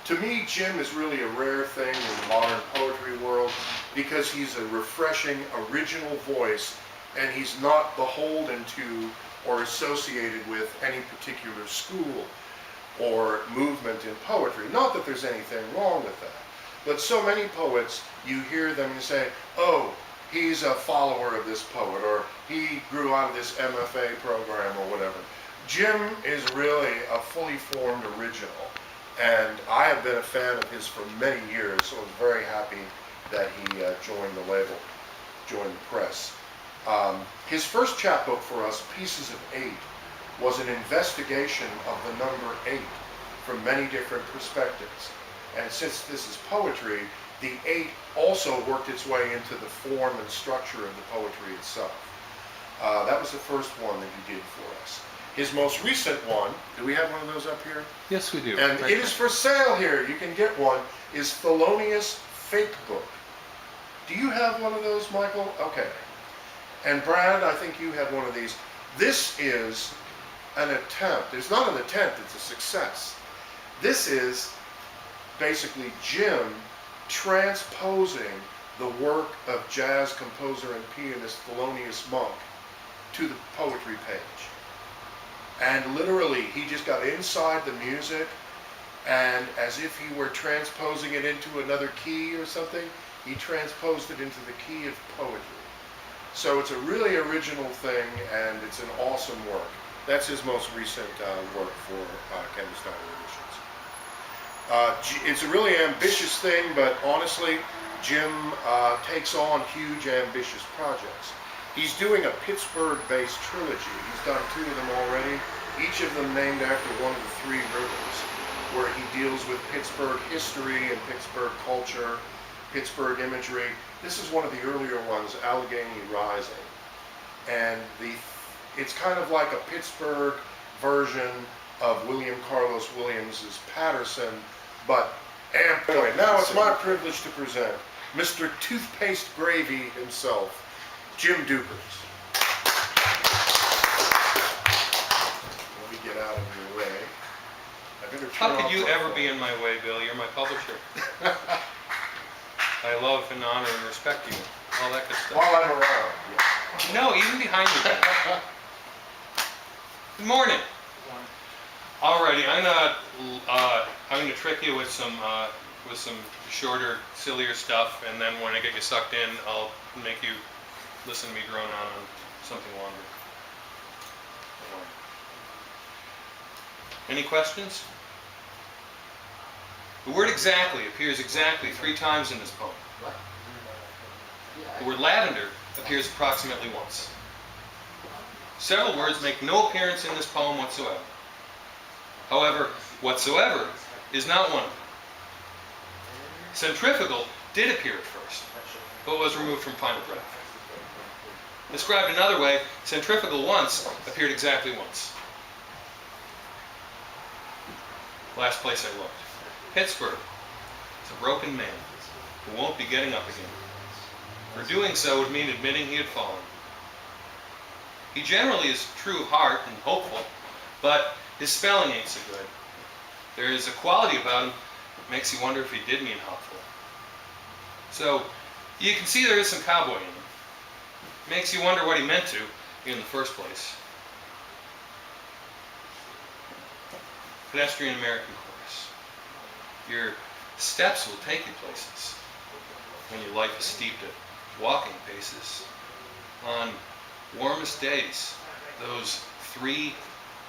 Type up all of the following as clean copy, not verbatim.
To me, Jim is really a rare thing in the modern poetry world because he's a refreshing, original voice, and he's not beholden to or associated with any particular school or movement in poetry. Not that there's anything wrong with that, but so many poets, you hear them say, oh, he's a follower of this poet, or he grew out of this MFA program, or whatever. Jim is really a fully formed original. And I have been a fan of his for many years, so I'm very happy that he joined the label, joined the press. His first chapbook for us, Pieces of 8, was an investigation of the number 8 from many different perspectives. And since this is poetry, the 8 also worked its way into the form and structure of the poetry itself. That was the first one that he did for us. His most recent one, do we have one of those up here? Yes, we do. And it is for sale here. You can get one. Is Thelonious Fake Book. Do you have one of those, Michael? Okay. And Brad, I think you have one of these. This is an attempt. It's not an attempt, it's a success. This is basically Jim transposing the work of jazz composer and pianist Thelonious Monk to the poetry page. And literally, he just got inside the music, and as if he were transposing it into another key or something, he transposed it into the key of poetry. So it's a really original thing, and it's an awesome work. That's his most recent work for Chemistry Editions. It's a really ambitious thing, but honestly, Jim takes on huge, ambitious projects. He's doing a Pittsburgh-based trilogy. He's done 2 of them already, each of them named after one of the 3 rivers, where he deals with Pittsburgh history and Pittsburgh culture, Pittsburgh imagery. This is one of the earlier ones, Allegheny Rising. And it's kind of like a Pittsburgh version of William Carlos Williams's Patterson, but amped up. Now it's my privilege to present Mr. Toothpaste Gravy himself, Jim Dukers. Let me get out of your way. I better turn How could off you my ever phone. be in my way, Bill? You're my publisher. I love and honor and respect you. All that good stuff. While I'm around, yeah. No, even behind you. Good morning. Alrighty, I'm gonna trick you with some shorter, sillier stuff, and then when I get you sucked in, I'll make you listen to me drone on something longer. Any questions? The word exactly appears exactly 3 times in this poem. The word lavender appears approximately once. Several words make no appearance in this poem whatsoever. However, whatsoever is not one of them. Centrifugal did appear at first, but was removed from final draft. Described another way, centrifugal once appeared exactly once. Last place I looked. Pittsburgh is a broken man who won't be getting up again. For doing so would mean admitting he had fallen. He generally is true of heart and hopeful, but his spelling ain't so good. There is a quality about him that makes you wonder if he did mean hopeful. So, you can see there is some cowboy in him. Makes you wonder what he meant to in the first place. Pedestrian American chorus. Your steps will take you places when your life is steeped at walking paces. On warmest days, those 3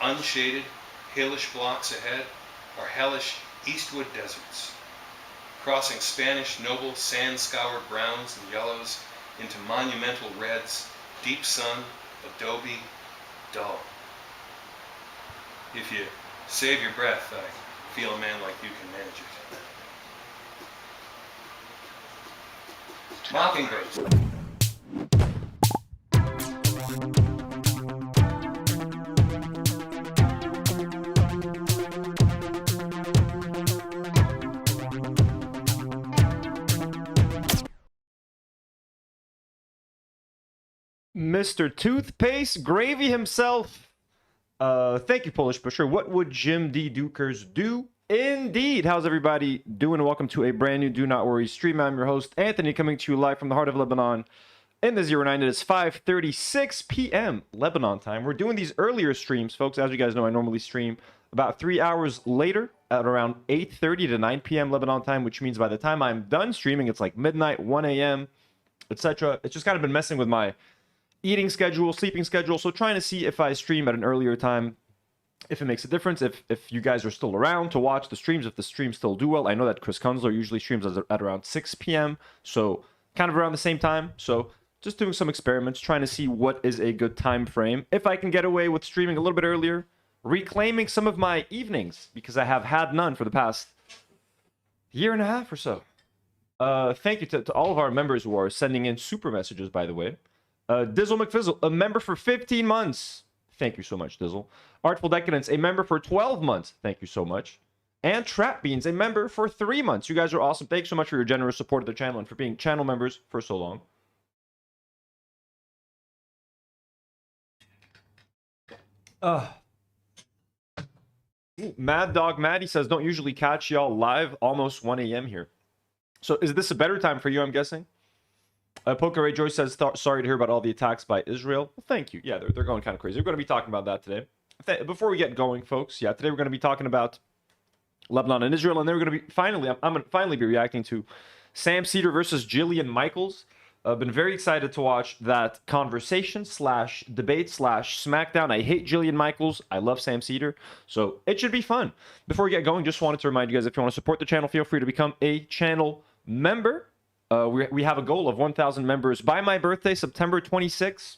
unshaded, hillish blocks ahead are hellish eastwood deserts, crossing Spanish noble sand-scoured browns and yellows into monumental reds, deep sun, adobe, dull. If you save your breath, I feel a man like you can manage it. Mockingbirds. Mr. Toothpaste Gravy himself. Thank you, Polish Pusher. What would Jim D. Dukers do? Indeed. How's everybody doing? Welcome to a brand new Do Not Worry stream. I'm your host, Anthony, coming to you live from the heart of Lebanon in the 09. It is 5:36 p.m. Lebanon time. We're doing these earlier streams, folks. As you guys know, I normally stream about 3 hours later at around 8:30 to 9 p.m. Lebanon time, which means by the time I'm done streaming, it's like midnight, 1 a.m., etc. It's just kind of been messing with my eating schedule, sleeping schedule, so trying to see if I stream at an earlier time, if it makes a difference, if you guys are still around to watch the streams, if the streams still do well. I know that Chris Kunzler usually streams at around 6 p.m., so kind of around the same time. So just doing some experiments, trying to see what is a good time frame. If I can get away with streaming a little bit earlier, reclaiming some of my evenings, because I have had none for the past year and a half or so. Thank you to all of our members who are sending in super messages, by the way. Dizzle McFizzle, a member for 15 months. Thank you so much, Dizzle. Artful Decadence, a member for 12 months. Thank you so much. And Trap Beans, a member for 3 months. You guys are awesome. Thanks so much for your generous support of the channel and for being channel members for so long. Mad Dog Maddie says, don't usually catch y'all live, almost 1 a.m. here. So is this a better time for you, I'm guessing? Poker Ray Joy says, sorry to hear about all the attacks by Israel. Well, thank you. Yeah, they're going kind of crazy. We're going to be talking about that today. Before we get going, folks, yeah, today we're going to be talking about Lebanon and Israel, and then we're going to be finally, I'm going to finally be reacting to Sam Seder versus Jillian Michaels. I've been very excited to watch that conversation slash debate slash smackdown. I hate Jillian Michaels. I love Sam Seder. So it should be fun. Before we get going, just wanted to remind you guys, if you want to support the channel, feel free to become a channel member. We have a goal of 1,000 members by my birthday, September 26th.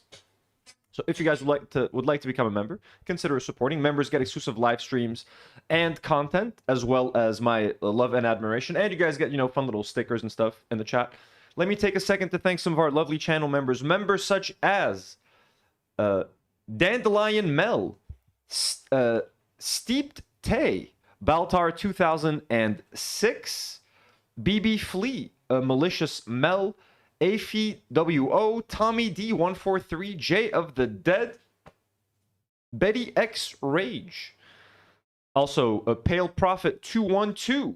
So if you guys would like to become a member, consider supporting. Members get exclusive live streams and content, as well as my love and admiration. And you guys get, fun little stickers and stuff in the chat. Let me take a second to thank some of our lovely channel members. Members such as Dandelion Mel, Steeped Tay, Baltar 2006, BB Flea, Malicious Mel, Afi WO, Tommy D143, J of the Dead, Betty X Rage, also Pale Prophet 212,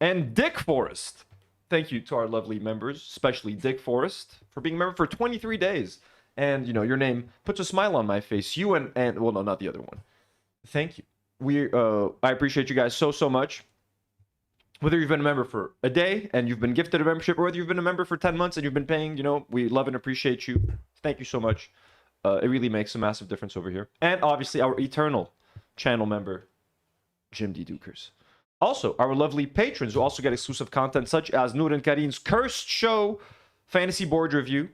and Dick Forest. Thank you to our lovely members, especially Dick Forest, for being a member for 23 days. And, your name puts a smile on my face. You and well, no, not the other one. Thank you. I appreciate you guys so much. Whether you've been a member for a day and you've been gifted a membership, or whether you've been a member for 10 months and you've been paying, we love and appreciate you. Thank you so much. It really makes a massive difference over here. And obviously our eternal channel member, Jim D. Dukers. Also, our lovely patrons who also get exclusive content, such as Nour and Karine's Cursed Show Fantasy Board Review.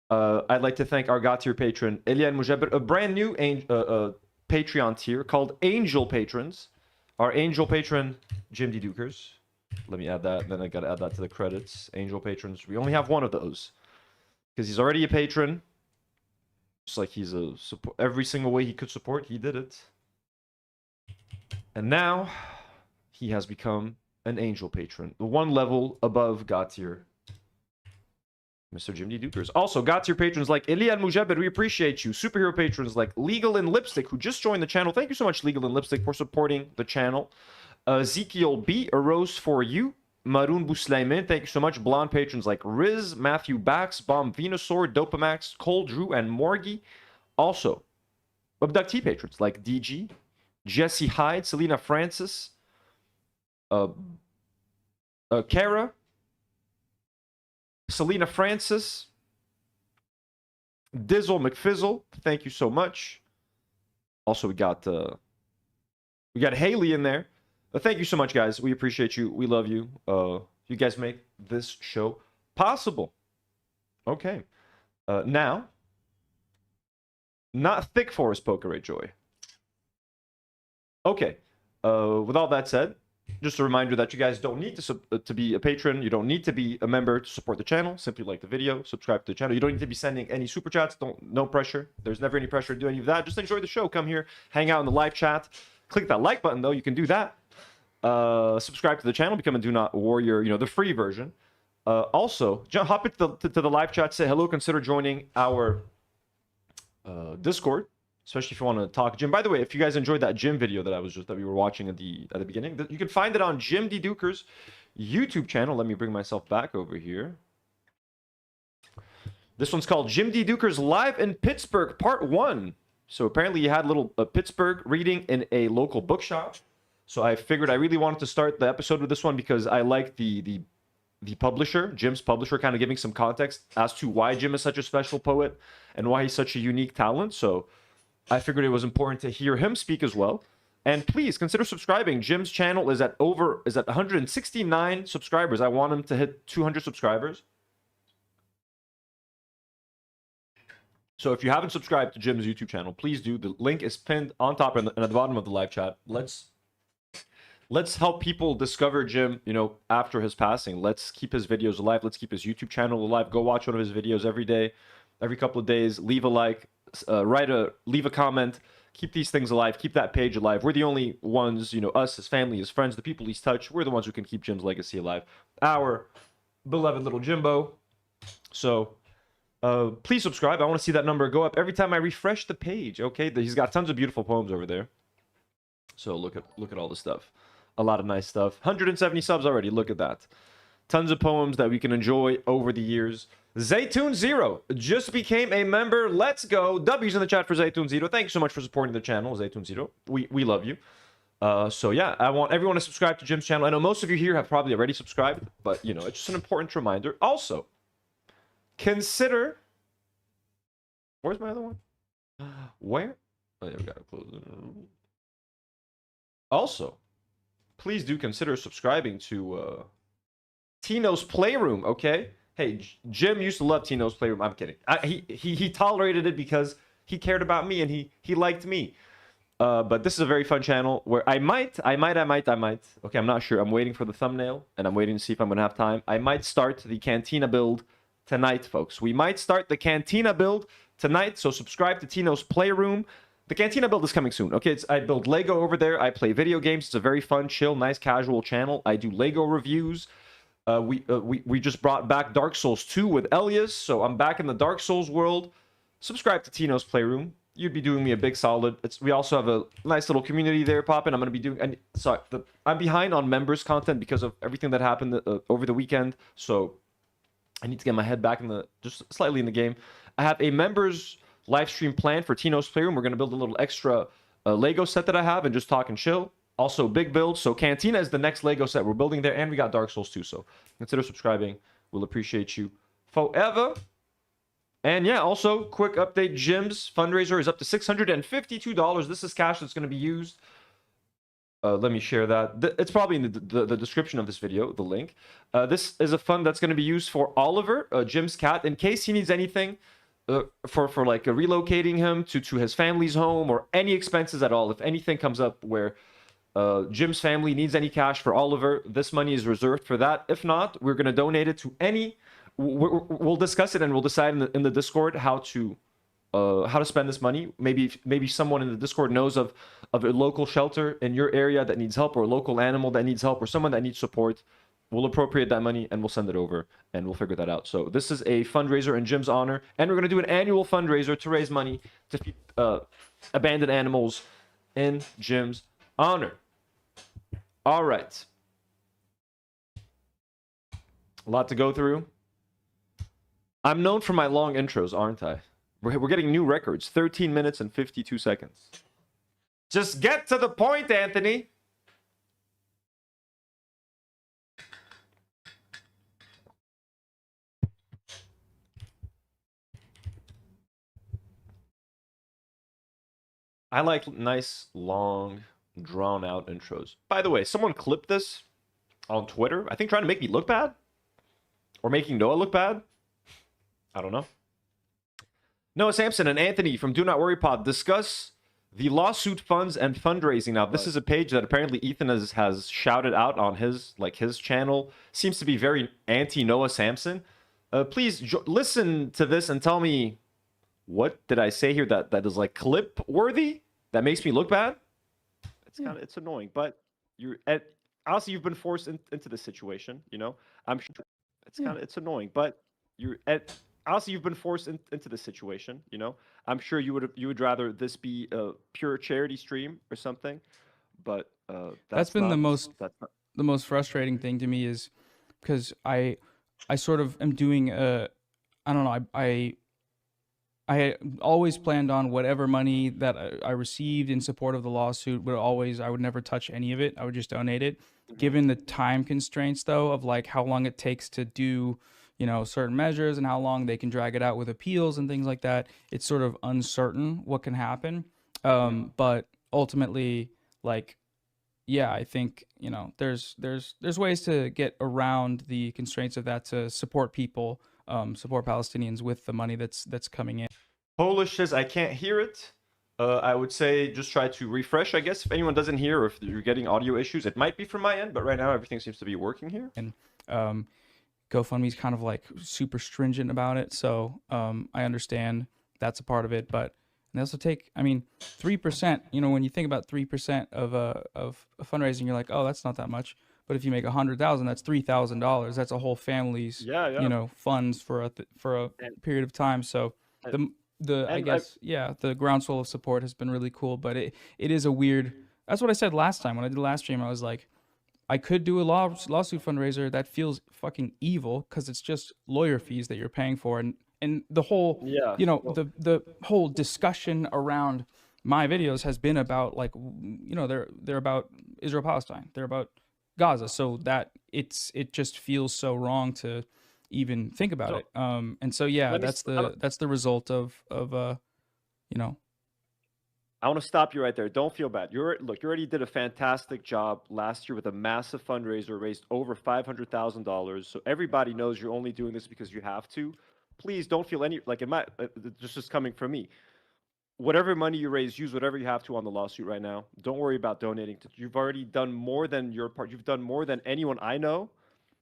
I'd like to thank our God tier patron, Eliane Mujaber, a brand new Patreon tier called Angel Patrons. Our Angel patron, Jim D. Dukers. Let me add that. Then I got to add that to the credits. Angel patrons. We only have one of those. Because he's already a patron. Just like he's a support. Every single way he could support, he did it. And now, he has become an Angel patron. The one level above God tier, Mr. Jim D. Dukers. Also, God tier patrons like Eliane Mujaber, we appreciate you. Superhero patrons like Legal and Lipstick, who just joined the channel. Thank you so much, Legal and Lipstick, for supporting the channel. Ezekiel B, A Rose for You. Maroon Bouslayman, thank you so much. Blonde patrons like Riz, Matthew Bax, Bomb Venusaur, Dopamax, Cole Drew, and Morgie. Also, abductee patrons like DG, Jesse Hyde, Selena Francis, Kara, Selena Francis, Dizzle McFizzle, thank you so much. Also, we got Haley in there. Thank you so much, guys. We appreciate you. We love you. You guys make this show possible. Okay. Now, not thick forest poker Ray Joy. Okay. With all that said, just a reminder that you guys don't need to be a patron. You don't need to be a member to support the channel. Simply like the video, subscribe to the channel. You don't need to be sending any super chats. No pressure. There's never any pressure to do any of that. Just enjoy the show. Come here, hang out in the live chat. Click that like button, though. You can do that. Subscribe to the channel. Become a Do Not Warrior, the free version. Also, hop into the live chat. Say hello. Consider joining our Discord. especially if you want to talk gym. By the way, if you guys enjoyed that gym video that we were watching at the beginning, you can find it on Jim D. Duker's YouTube channel. Let me bring myself back over here. This one's called Jim D. Duker's Live in Pittsburgh, Part 1. So apparently he had a little Pittsburgh reading in a local bookshop. So I figured I really wanted to start the episode with this one because I like the publisher, Jim's publisher, kind of giving some context as to why Jim is such a special poet and why he's such a unique talent. So I figured it was important to hear him speak as well. And please consider subscribing. Jim's channel is at 169 subscribers. I want him to hit 200 subscribers. So if you haven't subscribed to Jim's YouTube channel, please do. The link is pinned on top and at the bottom of the live chat. Let's help people discover Jim, you know, after his passing. Let's keep his videos alive. Let's keep his YouTube channel alive. Go watch one of his videos every day, every couple of days. Leave a like, leave a comment. Keep these things alive. Keep that page alive. We're the only ones, you know, us, his family, his friends, the people he's touched. We're the ones who can keep Jim's legacy alive. Our beloved little Jimbo. So please subscribe. I want to see that number go up every time I refresh the page. Okay, he's got tons of beautiful poems over there. So look at all the stuff. A lot of nice stuff. 170 subs already. Look at that. Tons of poems that we can enjoy over the years. Zaytoon0 just became a member. Let's go. W's in the chat for Zaytoon0. Thank you so much for supporting the channel, Zaytoon0. We love you. So yeah, I want everyone to subscribe to Jim's channel. I know most of you here have probably already subscribed, but you know, it's just an important reminder. Also, consider... Where's my other one? Where? Oh, yeah, we gotta close it. Also, please do consider subscribing to Tino's Playroom, okay? Hey, Jim used to love Tino's Playroom. I'm kidding. He tolerated it because he cared about me and he liked me. But this is a very fun channel where I might. Okay, I'm not sure. I'm waiting for the thumbnail and I'm waiting to see if I'm gonna have time. I might start the Cantina build tonight, folks. We might start the Cantina build tonight, so subscribe to Tino's Playroom. The Cantina build is coming soon. Okay, I build Lego over there. I play video games. It's a very fun, chill, nice, casual channel. I do Lego reviews. We just brought back Dark Souls 2 with Elias, so I'm back in the Dark Souls world. Subscribe to Tino's Playroom. You'd be doing me a big solid. We also have a nice little community there popping. I'm going to be doing... And sorry, I'm behind on members content because of everything that happened over the weekend, so I need to get my head back just slightly in the game. I have a members live stream plan for Tino's Playroom. We're going to build a little extra Lego set that I have and just talk and chill. Also, big build. So Cantina is the next Lego set we're building there, and we got Dark Souls 2. So consider subscribing. We'll appreciate you forever. And yeah, also, quick update. Jim's fundraiser is up to $652. This is cash that's going to be used. Let me share that. It's probably in the description of this video, the link. This is a fund that's going to be used for Oliver, Jim's cat, in case he needs anything. For like relocating him to his family's home or any expenses at all. If anything comes up where Jim's family needs any cash for Oliver, this money is reserved for that. If not, we're going to donate it to any... We'll discuss it and we'll decide in the Discord how to spend this money. Maybe someone in the Discord knows of a local shelter in your area that needs help, or a local animal that needs help, or someone that needs support. We'll appropriate that money and we'll send it over and we'll figure that out. So this is a fundraiser in Jim's honor, and we're going to do an annual fundraiser to raise money to feed abandoned animals in Jim's honor. All right. A lot to go through. I'm known for my long intros, aren't I? We're getting new records. 13 minutes and 52 seconds. Just get to the point, Anthony. I like nice, long, drawn-out intros. By the way, someone clipped this on Twitter. I think trying to make me look bad? Or making Noah look bad? I don't know. Noah Samsen and Anthony from donotworrypod discuss the lawsuit funds and fundraising. Now, this is a page that apparently Ethan has shouted out on his channel. Seems to be very anti-Noah Samsen. Please listen to this and tell me, what did I say here that is like clip worthy? That makes me look bad? It's annoying, but honestly, you've been forced into this situation, you know? I'm sure it's annoying, but honestly, you've been forced into this situation. You know, I'm sure you would rather this be a pure charity stream or something, but That's that's been not. That's not. the most frustrating thing to me is because I sort of am doing I don't know, I had always planned on whatever money that I received in support of the lawsuit I would never touch any of it. I would just donate it. Given the time constraints though of like how long it takes to do, you know, certain measures and how long they can drag it out with appeals and things like that, it's sort of uncertain what can happen. But ultimately, like, yeah, I think, you know, there's ways to get around the constraints of that to support people, support Palestinians with the money that's coming in. Polish says I can't hear it. I would say just try to refresh, I guess, if anyone doesn't hear or if you're getting audio issues. It might be from my end, but right now everything seems to be working here. And GoFundMe's kind of like super stringent about it, so I understand that's a part of it, but they also take, I mean, 3%, you know, when you think about 3% of a fundraising, you're like, oh, that's not that much. But if you make 100,000, that's $3,000. That's a whole family's, you know, funds for a period of time. So the groundswell of support has been really cool, but it is a weird. That's what I said last time when I did the last stream. I was like, I could do a lawsuit fundraiser that feels fucking evil because it's just lawyer fees that you're paying for, and the whole you know, the whole discussion around my videos has been about, like, you know, they're about Israel Palestine, they're about Gaza, so that it just feels so wrong to even think about it. And so yeah, that's the result of you know. I want to stop you right there. Don't feel bad. You already did a fantastic job last year with a massive fundraiser, raised over $500,000. So everybody knows you're only doing this because you have to. Please don't feel any like this is coming from me. Whatever money you raise, use whatever you have to on the lawsuit right now. Don't worry about donating. You've already done more than your part. You've done more than anyone I know,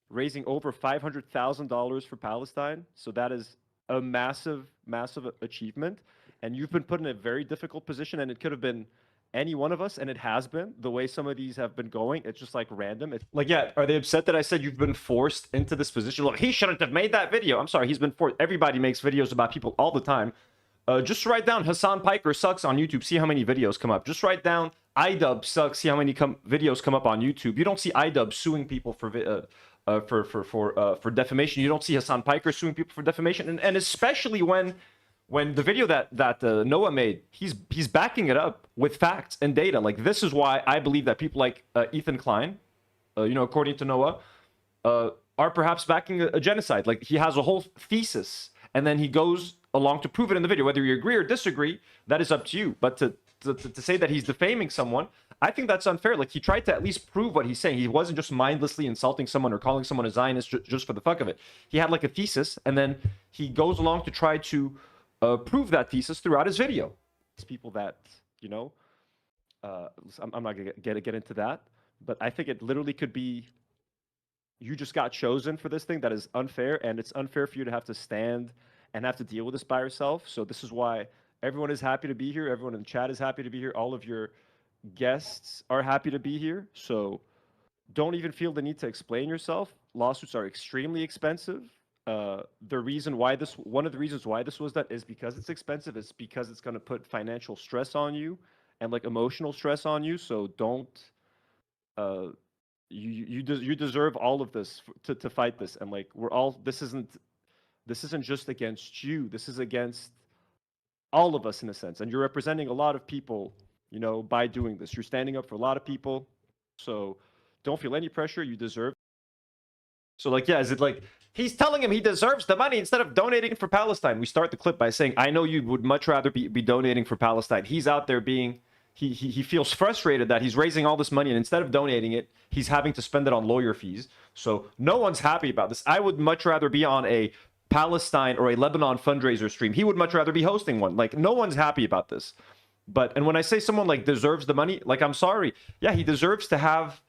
raising over $500,000 for Palestine. So that is a massive, massive achievement. And you've been put in a very difficult position, and it could have been any one of us, and it has been. The way some of these have been going, it's just like random. It's like, yeah, are they upset that I said you've been forced into this position? Look, he shouldn't have made that video. I'm sorry, he's been forced. Everybody makes videos about people all the time. Just write down Hassan Piker sucks on YouTube. See how many videos come up. Just write down iDub sucks. See how many videos come up on YouTube. You don't see iDub suing people for defamation. You don't see Hassan Piker suing people for defamation, and especially when the video that Noah made, he's backing it up with facts and data. Like, this is why I believe that people like Ethan Klein, you know, according to Noah, are perhaps backing a genocide. Like, he has a whole thesis, and then he goes along to prove it in the video. Whether you agree or disagree, that is up to you. But to say that he's defaming someone, I think that's unfair. Like, he tried to at least prove what he's saying. He wasn't just mindlessly insulting someone or calling someone a Zionist just for the fuck of it. He had like a thesis, and then he goes along to try to prove that thesis throughout his video. It's people that, you know, I'm not gonna get into that, but I think it literally could be you just got chosen for this thing that is unfair, and it's unfair for you to have to stand and have to deal with this by yourself. So this is why everyone is happy to be here. Everyone in the chat is happy to be here. All of your guests are happy to be here. So don't even feel the need to explain yourself. Lawsuits are extremely expensive. One of the reasons why this was that is because it's expensive. It's because it's going to put financial stress on you and like emotional stress on you. So don't. You deserve all of this to fight this, and like we're all. This isn't just against you. This is against all of us in a sense, and you're representing a lot of people. You know, by doing this, you're standing up for a lot of people. So don't feel any pressure. You deserve. So like, yeah, is it like he's telling him he deserves the money instead of donating for Palestine? We start the clip by saying, I know you would much rather be donating for Palestine. He's out there being, he feels frustrated that he's raising all this money, and instead of donating it, he's having to spend it on lawyer fees. So no one's happy about this. I would much rather be on a Palestine or a Lebanon fundraiser stream. He would much rather be hosting one. Like, no one's happy about this. And when I say someone like deserves the money, like, I'm sorry. Yeah, he deserves to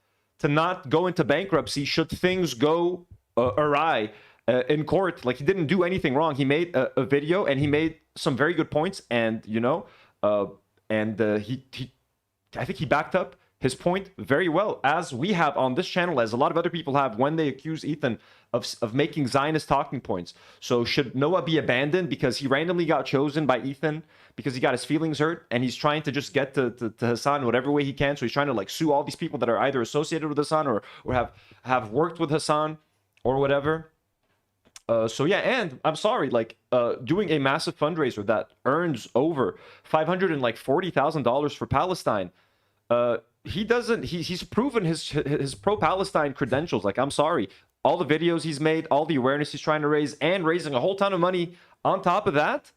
not go into bankruptcy should things go awry in court. Like, he didn't do anything wrong. He made a video, and he made some very good points, and you know, I think he backed up his point very well, as we have on this channel, as a lot of other people have when they accuse Ethan of making Zionist talking points. So should Noah be abandoned because he randomly got chosen by Ethan because he got his feelings hurt and he's trying to just get to Hassan whatever way he can? So he's trying to like sue all these people that are either associated with Hassan or have worked with Hassan or whatever. So yeah, and I'm sorry, like doing a massive fundraiser that earns over $540,000 for Palestine. He's proven his pro-Palestine credentials. Like, I'm sorry, all the videos he's made, all the awareness he's trying to raise, and raising a whole ton of money on top of that.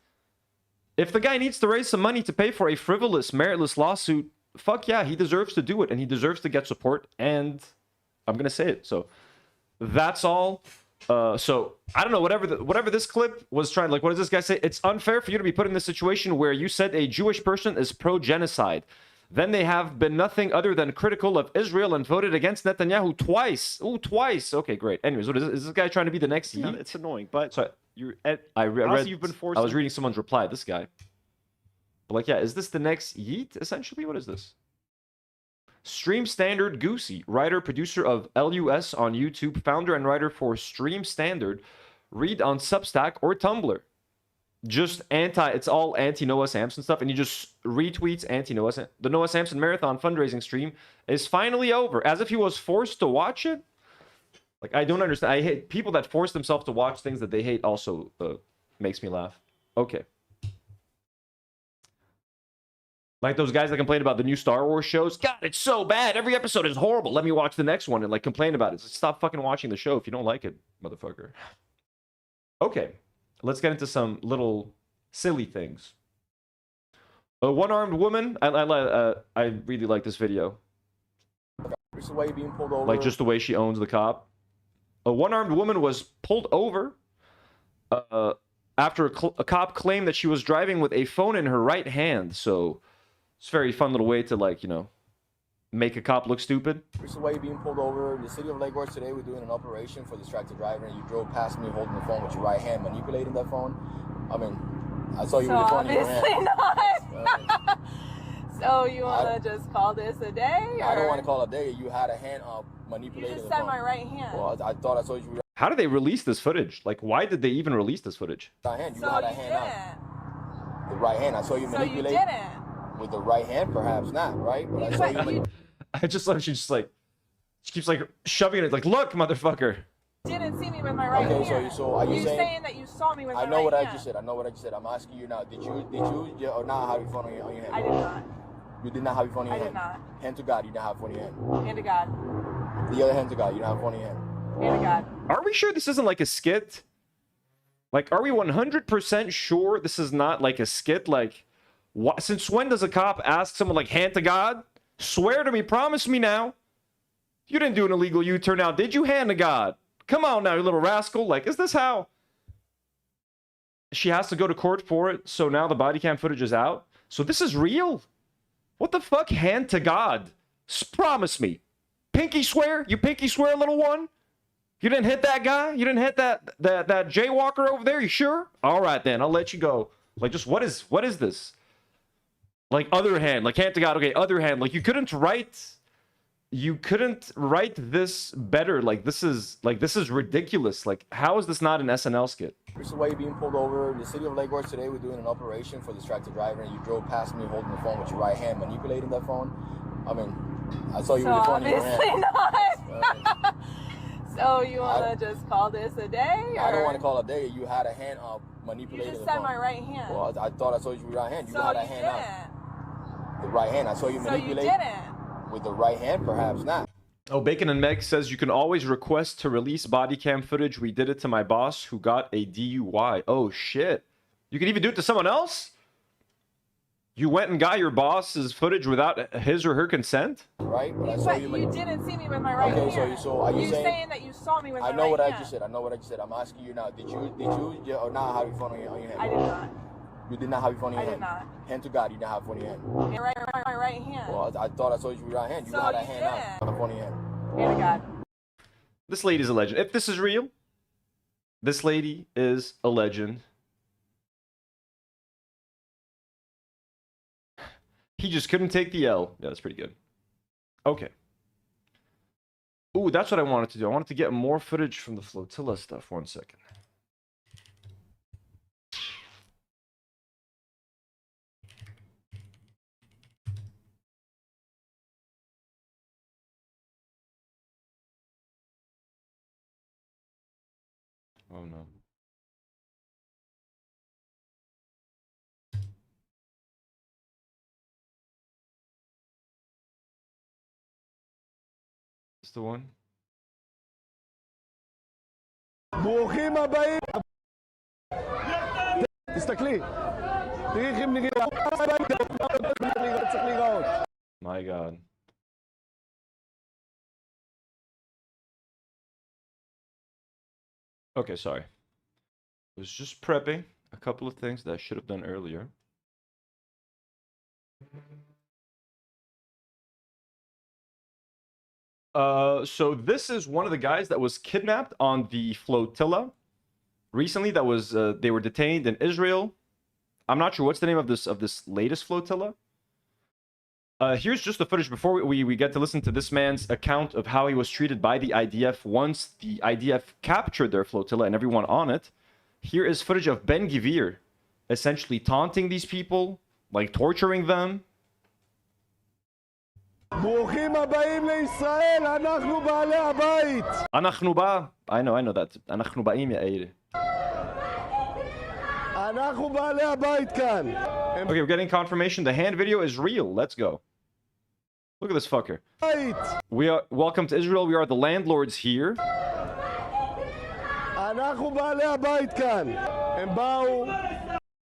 If the guy needs to raise some money to pay for a frivolous, meritless lawsuit, fuck yeah, he deserves to do it, and he deserves to get support, and I'm gonna say it. So that's all. So I don't know, whatever this clip was trying, like, what does this guy say? It's unfair for you to be put in this situation where you said a Jewish person is pro-genocide. Then they have been nothing other than critical of Israel and voted against Netanyahu twice. Ooh, twice. Okay, great. Anyways, what is this guy trying to be the next Yeet? Yeah, it's annoying, but So I read. you've been forced. I was reading someone's reply. This guy. But like, yeah, is this the next Yeet? Essentially, what is this? Stream Standard Goosey, writer, producer of LUS on YouTube, founder and writer for Stream Standard. Read on Substack or Tumblr. Just it's all anti-Noah Samsen stuff, and he just retweets anti-Noah. The Noah Samsen Marathon fundraising stream is finally over, as if he was forced to watch it. Like, I don't understand. I hate people that force themselves to watch things that they hate. Also makes me laugh. Okay. Like those guys that complain about the new Star Wars shows. God, it's so bad. Every episode is horrible. Let me watch the next one and like complain about it. Stop fucking watching the show if you don't like it, motherfucker. Okay. Let's get into some little silly things. A one-armed woman. I really like this video. This is why you're being pulled over. Like just the way she owns the cop. A one-armed woman was pulled over after a cop claimed that she was driving with a phone in her right hand. So it's a very fun little way to, like, you know, make a cop look stupid. This is why you're being pulled over. In the city of Lagos today, we're doing an operation for distracted driver, and you drove past me holding the phone with your right hand, manipulating that phone. I mean, I saw you with the phone in your hand. Obviously not. So you want to just call this a day? Or? I don't want to call it a day. You had a hand up manipulating You just the said phone. my right hand. Well, I thought I saw you with How did they release this footage? Like, why did they even release this footage? your right hand. You So had a you hand didn't. up. The right hand. I saw you So you manipulate. didn't. With the right hand, perhaps not, right? But I saw you manipulate. I just love she keeps like shoving it, like, look, motherfucker. Didn't see me with my right Okay, hand. so are you saying that you saw me with my I right know what hand? I just said. I know what I just said. I'm asking you now. Did you yeah, or not have your phone on your hand? I did not. You did not have your phone in your I hand? did not. Hand to God, you didn't have your phone in your hand. Hand to God. The other hand to God, you didn't have your phone in your hand. Hand to God. Are we sure this isn't like a skit? Like, are we 100% sure this is not like a skit? Like, what? Since when does a cop ask someone, like, hand to God? Swear to me, promise me now. You didn't do an illegal U-turn now, did you? Hand to God. Come on now, you little rascal. Like, is this how? She has to go to court for it, so now the body cam footage is out. So this is real? What the fuck? Hand to God. Promise me. Pinky swear? You pinky swear, little one? You didn't hit that guy? You didn't hit that jaywalker over there? You sure? All right, then. I'll let you go. Like, just what is this? Like, other hand. Like, hand to God. Okay, other hand. Like, you couldn't write this better. Like, this is ridiculous. Like, how is this not an SNL skit? This is why you're being pulled over. In the city of Lagos today, we're doing an operation for distracted driver, and you drove past me holding the phone with your right hand, manipulating that phone. I mean, I saw you So with the phone in your hand. obviously not. So you want to just call this a day? Or? I don't want to call it a day. You had a hand up You manipulating just the said phone. my right hand. Well, I thought I saw you with your right hand. You so had a you hand didn't. up. The right hand. I saw you So you manipulate. didn't. With the right hand, perhaps not. Oh, Bacon and Meg says you can always request to release body cam footage. We did it to my boss who got a DUI. Oh, shit. You can even do it to someone else? You went and got your boss's footage without his or her consent? Right? But I saw But you. you didn't see me with my right Okay, hand. so are you saying that you saw me with my I know right what hand? I just said. I know what I just said. I'm asking you now. Did you yeah, or not have your phone on your hand? I did not. You did not have your phone in I your did hand. not. Hand to God, you didn't have your phone in your hand. My right hand. Well, I thought I saw you with your right hand. You So had a you hand up. didn't. On the phone in your hand. Hand to God. This lady's a legend. If this is real, this lady is a legend. He just couldn't take the L. Yeah, that's pretty good. Okay. Ooh, that's what I wanted to do. I wanted to get more footage from the flotilla stuff. 1 second. Oh no. Is the one? ברוכים הבאים. תסתכלי. תראי איך הם נראים. צריך להיראות. My god. Okay, sorry. I was just prepping a couple of things that I should have done earlier. So this is one of the guys that was kidnapped on the flotilla recently. That was they were detained in Israel. I'm not sure what's the name of this latest flotilla. Here's just the footage before we get to listen to this man's account of how he was treated by the IDF once the IDF captured their flotilla and everyone on it. Here is footage of Ben Gvir essentially taunting these people, like torturing them. ברוכים הבאים לישראל, אנחנו בעלי הבית. אנחנו בא. I know that. אנחנו באים, יא אלה. אנחנו בעלי הבית כאן. Okay, we're getting confirmation. The hand video is real. Let's go. Look at this fucker. We are welcome to Israel. We are the landlords here. אנחנו בעלי הבית כאן. הם באו.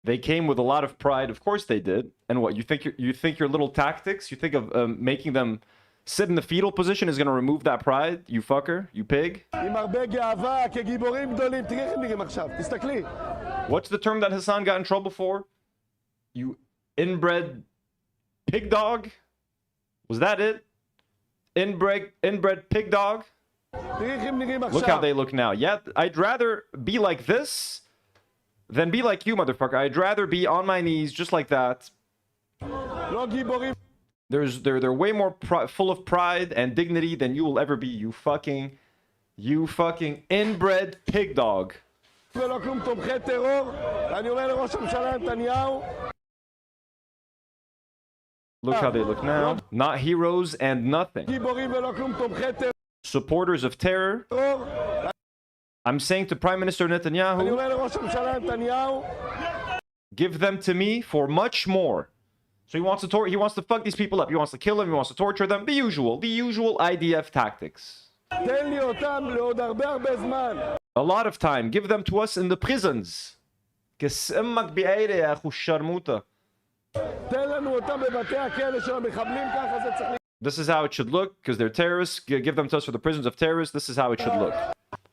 They came with a lot of pride. Of course they did. And what, you think your little tactics, you think of making them sit in the fetal position is going to remove that pride? You fucker, you pig. עם הרבה גאווה, כגיבורים גדולים. תראי איך הם נראים עכשיו. תסתכלי. What's the term that Hassan got in trouble for? You inbred pig dog? Was that it? Inbred pig dog? תראי איך הם נראים עכשיו. Look how they look now. Yeah, I'd rather be like this than be like you, motherfucker. I'd rather be on my knees just like that. לא גיבורים. They're way more full of pride and dignity than you will ever be. You fucking inbred pig dog. ולא כלום תומכי טרור. אני אומר לראש הממשלה נתניהו. Look how they look now. Not heroes and nothing. גיבורים ולא כלום תומכי טרור. Supporters of terror. I'm saying to Prime Minister אני Netanyahu, אומר לראש הממשלה נתניהו. give them to me for much more. So he wants to fuck these people up. He wants to kill them. He wants to torture them. The usual IDF tactics. תן לי אותם לעוד הרבה הרבה זמן. A lot of time. Give them to us in the prisons. كسمك بعيرة يا أخو الشرموطة. תן לנו אותם בבתי הכלא של המחבלים, ככה זה צריך. This is how it should look, because they're terrorists. Give them to us for the prisons of terrorists. This is how it should look.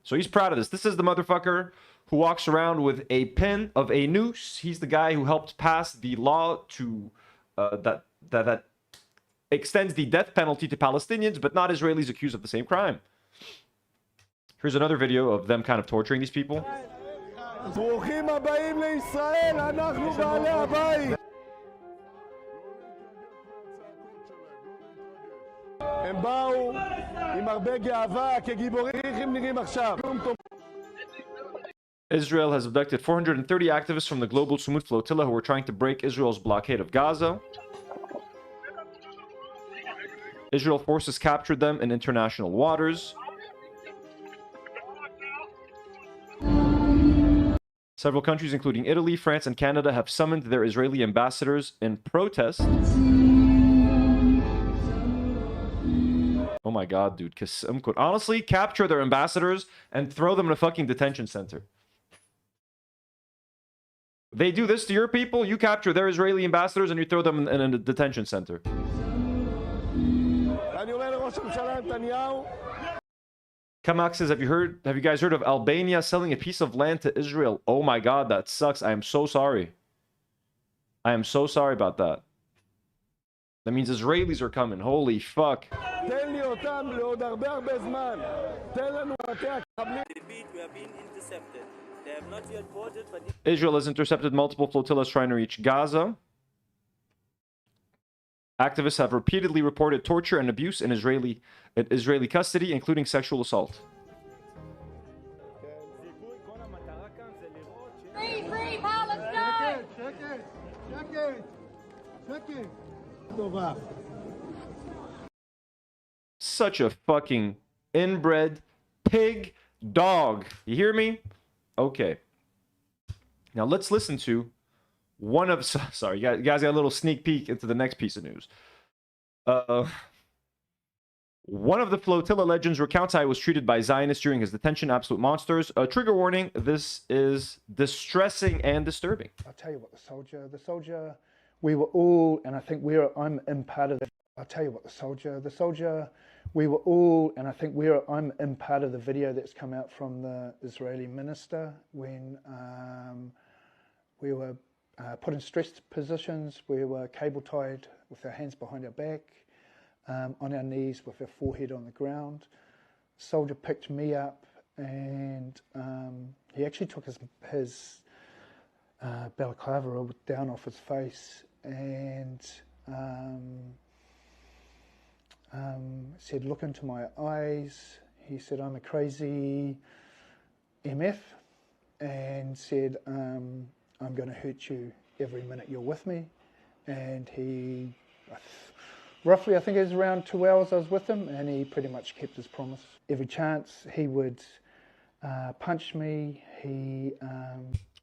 So he's proud of this. This is the motherfucker who walks around with a pin of a noose. He's the guy who helped pass the law to that extends the death penalty to Palestinians, but not Israelis accused of the same crime. Here's another video of them kind of torturing these people. ברוכים הבאים לישראל, אנחנו בעלי הבית. הם באו עם הרבה גאווה, כגיבורים. איך הם נראים עכשיו? Israel has abducted 430 activists from the global Sumut flotilla who were trying to break Israel's blockade of Gaza. Israel forces captured them in international waters. Several countries, including Italy, France, and Canada, have summoned their Israeli ambassadors in protest. Oh my god, dude. Honestly, capture their ambassadors and throw them in a fucking detention center. They do this to your people, you capture their Israeli ambassadors and you throw them in a detention center. Kamak says, have you guys heard of Albania selling a piece of land to Israel? Oh my god, that sucks. I am so sorry. I am so sorry about that. That means Israelis are coming. Holy fuck. Israel has intercepted multiple flotillas trying to reach Gaza. Activists have repeatedly reported torture and abuse in Israeli custody, including sexual assault. Free, free Palestine! Such a fucking inbred pig dog. You hear me? Okay. Now let's listen to one of... Sorry, you guys got a little sneak peek into the next piece of news. One of the Flotilla legends recounts how he was treated by Zionists during his detention. Absolute monsters. Trigger warning, this is distressing and disturbing. I'll tell you what, the soldier, we were all, and I think I'm in part of the, I'll tell you what, the soldier, we were all, and I think I'm in part of the video that's come out from the Israeli minister when we were put in stressed positions. We were cable tied with our hands behind our back, on our knees with our forehead on the ground. Soldier picked me up and he actually took his balaclava down off his face and said, look into my eyes. He said, I'm a crazy MF, and said, I'm going to hurt you every minute you're with me. And he, roughly, I think it was around 2 hours I was with him, and he pretty much kept his promise. Every chance he would punch me, he...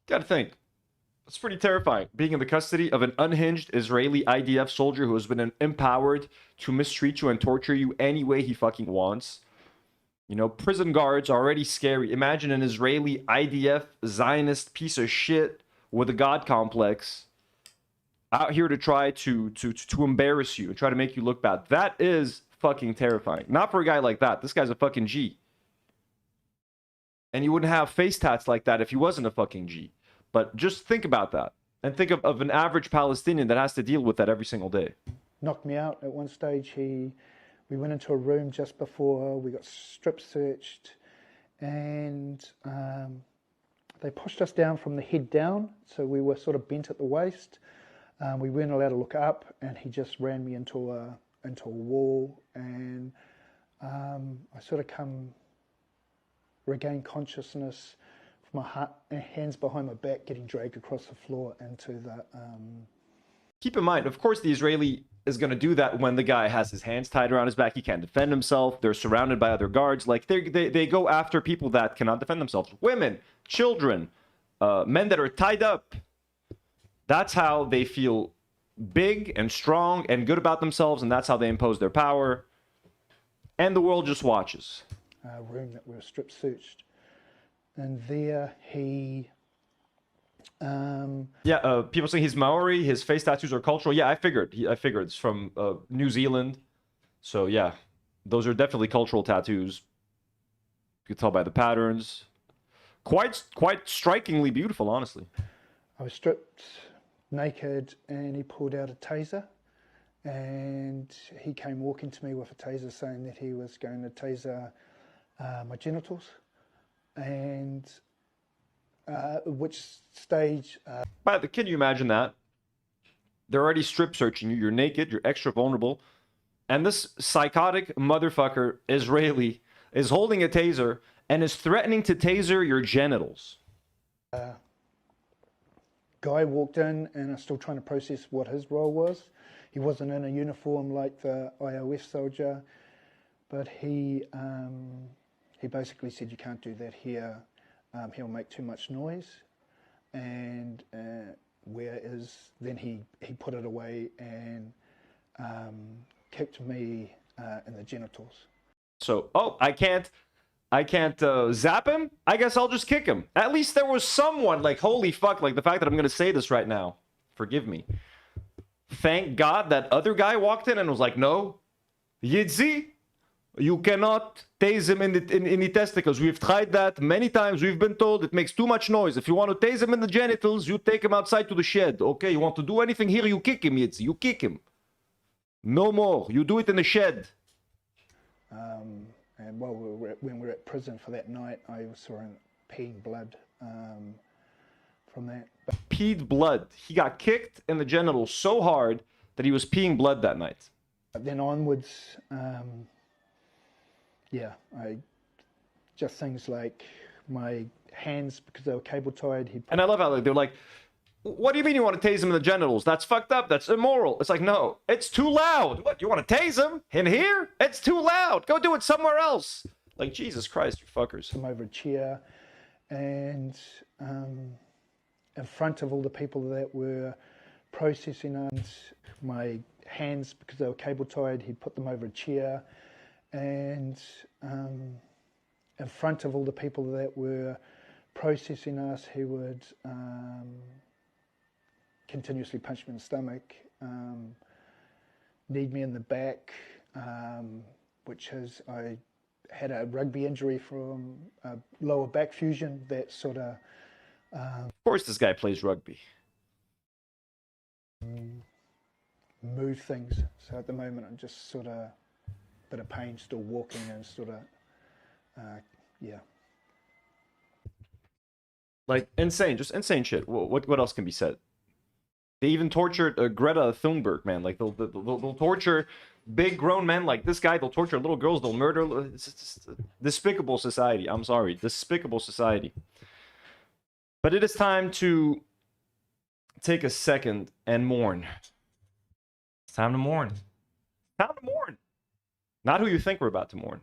Gotta think. It's pretty terrifying, being in the custody of an unhinged Israeli IDF soldier who has been empowered to mistreat you and torture you any way he fucking wants. You know, prison guards are already scary. Imagine an Israeli IDF Zionist piece of shit with a god complex out here to try to embarrass you and try to make you look bad. That is fucking terrifying. Not for a guy like that. This guy's a fucking G. And you wouldn't have face tats like that if he wasn't a fucking G. But just think about that. And think of an average Palestinian that has to deal with that every single day. Knocked me out at one stage. We went into a room just before we got strip searched, and they pushed us down from the head down, so we were sort of bent at the waist. We weren't allowed to look up, and he just ran me into a wall, and I sort of regained consciousness with my hands behind my back, getting dragged across the floor into the... Keep in mind, of course, the Israeli is going to do that when the guy has his hands tied around his back. He can't defend himself. They're surrounded by other guards. Like, they go after people that cannot defend themselves. Women, children, men that are tied up. That's how they feel big and strong and good about themselves, and that's how they impose their power. And the world just watches. Room that we were strip searched. And there he... people say he's Maori, his face tattoos are cultural. Yeah, I figured it's from New Zealand. So yeah, those are definitely cultural tattoos. You can tell by the patterns. Quite strikingly beautiful, honestly. I was stripped naked and he pulled out a taser, and he came walking to me with a taser saying that he was going to taser my genitals, and at which stage... But can you imagine that? They're already strip searching you. You're naked. You're extra vulnerable. And this psychotic motherfucker, Israeli, is holding a taser and is threatening to taser your genitals. Guy walked in, and I'm still trying to process what his role was. He wasn't in a uniform like the IDF soldier, but he basically said, you can't do that here. He'll make too much noise, and then he put it away and kicked me in the genitals. So, I can't zap him? I guess I'll just kick him. At least there was someone, like, holy fuck, like the fact that I'm gonna say this right now. Forgive me. Thank God that other guy walked in and was like, no, Yidzi, you cannot tase him in the testicles. We've tried that many times. We've been told it makes too much noise. If you want to tase him in the genitals, you take him outside to the shed. Okay, you want to do anything here, you kick him, Yitzi. You kick him. No more. You do it in the shed. And while when we were at prison for that night, I saw him peeing blood from that. Peed blood. He got kicked in the genitals so hard that he was peeing blood that night. Then onwards, yeah, just things like my hands, because they were cable tied. And I love how they're like, what do you mean you want to tase him in the genitals? That's fucked up. That's immoral. It's like, no, it's too loud. What, you want to tase him in here? It's too loud. Go do it somewhere else. Like, Jesus Christ, you fuckers. Him over a chair, and in front of all the people that were processing and my hands, because they were cable tied, he'd put them over a chair, and in front of all the people that were processing us, he would continuously punch me in the stomach, kneed me in the back, which is, I had a rugby injury from a lower back fusion that sort of... Of course this guy plays rugby. Move things. So at the moment I'm just sort of a bit of pain, still walking, and sort of, yeah. Like, insane, just insane shit. What else can be said? They even tortured Greta Thunberg, man. Like, they'll torture big grown men like this guy. They'll torture little girls. They'll murder. It's just a despicable society. I'm sorry. Despicable society. But it is time to take a second and mourn. It's time to mourn. Time to mourn. Not who you think we're about to mourn.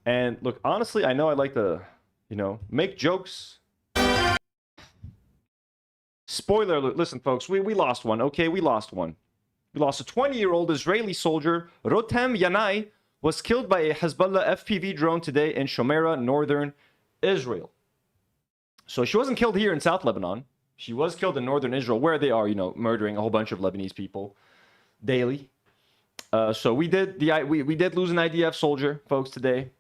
And look, honestly, I know I like to, you know, make jokes. Spoiler alert. Listen, folks, we lost one, okay? We lost one. We lost a 20-year-old Israeli soldier, Rotem Yanai, was killed by a Hezbollah FPV drone today in Shomeira, northern Israel. So she wasn't killed here in South Lebanon. She was killed in northern Israel, where they are, you know, murdering a whole bunch of Lebanese people daily. So we did lose an IDF soldier, folks, today.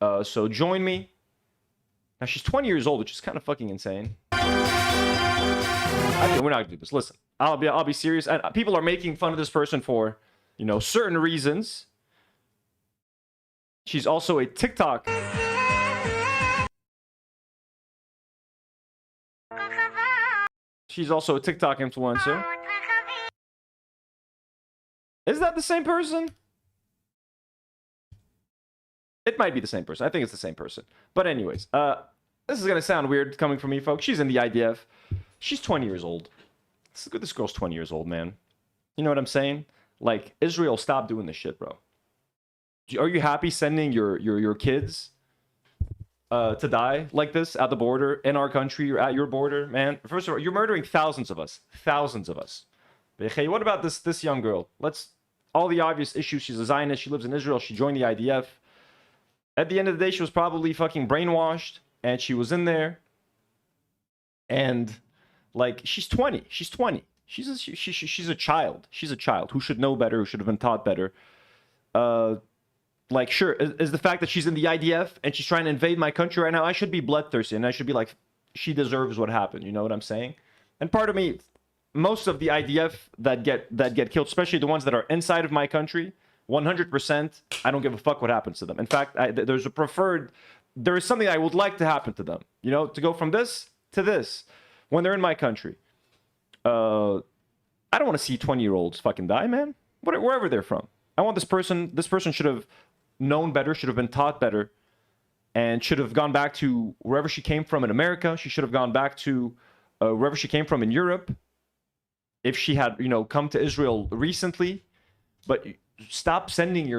So join me. Now she's 20 years old, which is kind of fucking insane. We're not gonna do this. Listen, I'll be serious. And people are making fun of this person for, you know, certain reasons. She's also a TikTok. She's also a TikTok influencer. Is that the same person? It might be the same person. I think it's the same person. But anyways, this is gonna sound weird coming from me, folks. She's in the IDF. She's 20 years old. This girl's 20 years old, man. You know what I'm saying? Like, Israel, stop doing this shit, bro. Are you happy sending your kids to die like this at the border, in our country, or at your border, man? First of all, you're murdering thousands of us. Thousands of us. But hey, what about this young girl? All the obvious issues. She's a Zionist. She lives in Israel. She joined the IDF. At the end of the day, she was probably fucking brainwashed, and she was in there. And like, she's 20. She's 20. She's a child. She's a child who should know better, who should have been taught better. Like, sure, is the fact that she's in the IDF and she's trying to invade my country right now, I should be bloodthirsty, and I should be like, she deserves what happened. You know what I'm saying? And part of me, most of the IDF that get killed, especially the ones that are inside of my country, 100%, I don't give a fuck what happens to them. In fact, there is something I would like to happen to them. You know, to go from this to this when they're in my country. I don't want to see 20-year-olds fucking die, man. Wherever they're from. I want this person should have known better, should have been taught better, and should have gone back to wherever she came from in America. She should have gone back to wherever she came from in Europe. If she had, you know, come to Israel recently. But stop killing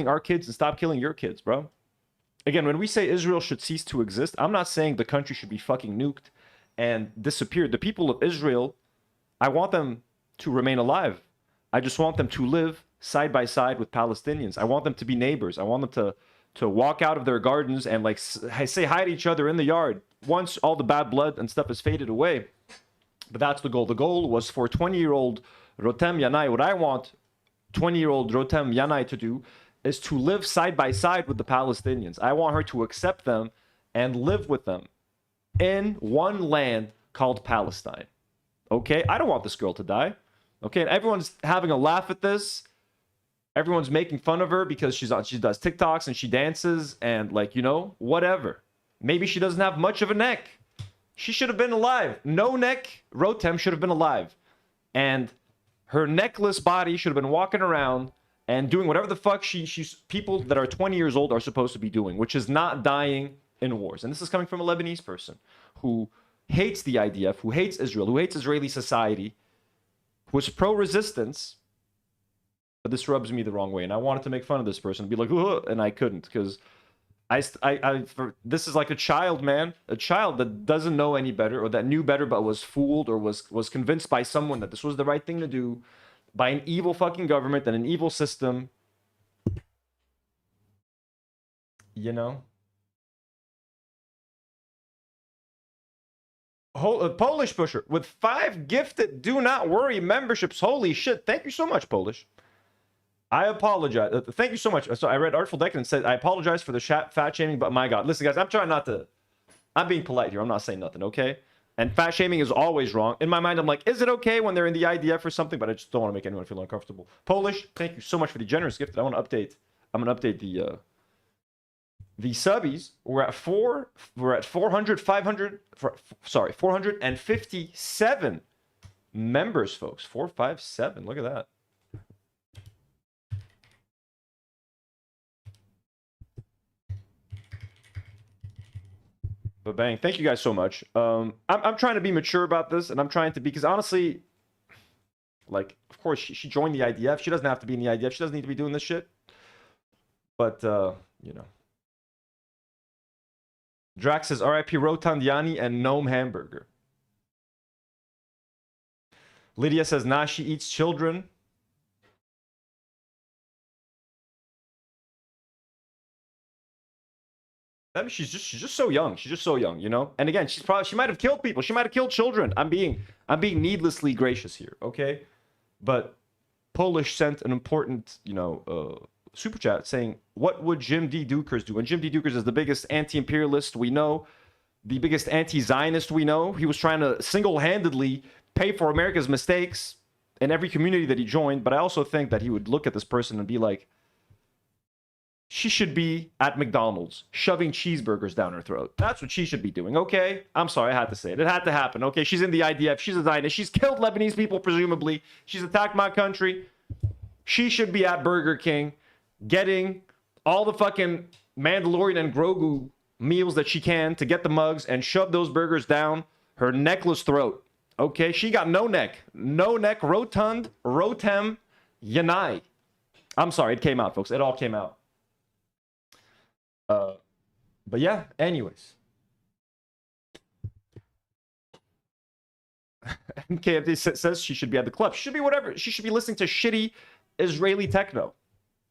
our kids and stop killing your kids, bro. Again, when we say Israel should cease to exist, I'm not saying the country should be fucking nuked and disappeared. The people of Israel, I want them to remain alive. I just want them to live side by side with Palestinians. I want them to be neighbors. I want them to walk out of their gardens and like say hi to each other in the yard once all the bad blood and stuff has faded away. But that's the goal. The goal was for 20-year-old Rotem Yanai. What I want 20-year-old Rotem Yanai to do is to live side by side with the Palestinians. I want her to accept them and live with them in one land called Palestine. Okay? I don't want this girl to die. Okay? And everyone's having a laugh at this. Everyone's making fun of her because she does TikToks and she dances and, like, you know, whatever. Maybe she doesn't have much of a neck. She should have been alive. No neck. Rotem should have been alive. and her necklace body should have been walking around and doing whatever the fuck she's people that are 20 years old are supposed to be doing, which is not dying in wars. And this is coming from a Lebanese person who hates the IDF, who hates Israel, who hates Israeli society, who is pro-resistance. But this rubs me the wrong way, and I wanted to make fun of this person and be like, ugh, and I couldn't, because this is like a child, man, a child that doesn't know any better, or that knew better but was fooled, or was convinced by someone that this was the right thing to do, by an evil fucking government and an evil system. You know? Polish pusher with 5 gifted Do Not Worry memberships. Holy shit. Thank you so much, Polish. I apologize. Thank you so much. So I read Artful Decadence said, I apologize for the fat shaming, but my God. Listen, guys, I'm trying not to... I'm being polite here. I'm not saying nothing, okay? And fat shaming is always wrong. In my mind, I'm like, is it okay when they're in the IDF or something? But I just don't want to make anyone feel uncomfortable. Polish, thank you so much for the generous gift. I want to update. I'm going to update the subbies. We're at 457 members, folks. 457. Look at that. But bang, thank you guys so much. I'm trying to be mature about this, and I'm trying to be, because honestly, like, of course, she joined the IDF. She doesn't have to be in the IDF. She doesn't need to be doing this shit. But, you know. Drax says, RIP Rotandiani and Gnome Hamburger. Lydia says, nah, she eats children. I mean, she's just so young. She's just so young, you know. And again, she might have killed people. She might have killed children. I'm being needlessly gracious here, okay? But Polish sent an important, you know, super chat saying, "What would Jim D. Dukers do?" And Jim D. Dukers is the biggest anti-imperialist we know, the biggest anti-Zionist we know. He was trying to single-handedly pay for America's mistakes in every community that he joined. But I also think that he would look at this person and be like, she should be at McDonald's shoving cheeseburgers down her throat. That's what she should be doing, okay? I'm sorry, I had to say it. It had to happen, okay? She's in the IDF. She's a Zionist. She's killed Lebanese people, presumably. She's attacked my country. She should be at Burger King getting all the fucking Mandalorian and Grogu meals that she can to get the mugs and shove those burgers down her necklace throat, okay? She got no neck. No neck, rotund, rotem, yanai. I'm sorry, it came out, folks. It all came out. But yeah, anyways. MKFD says she should be at the club. She should be whatever. She should be listening to shitty Israeli techno.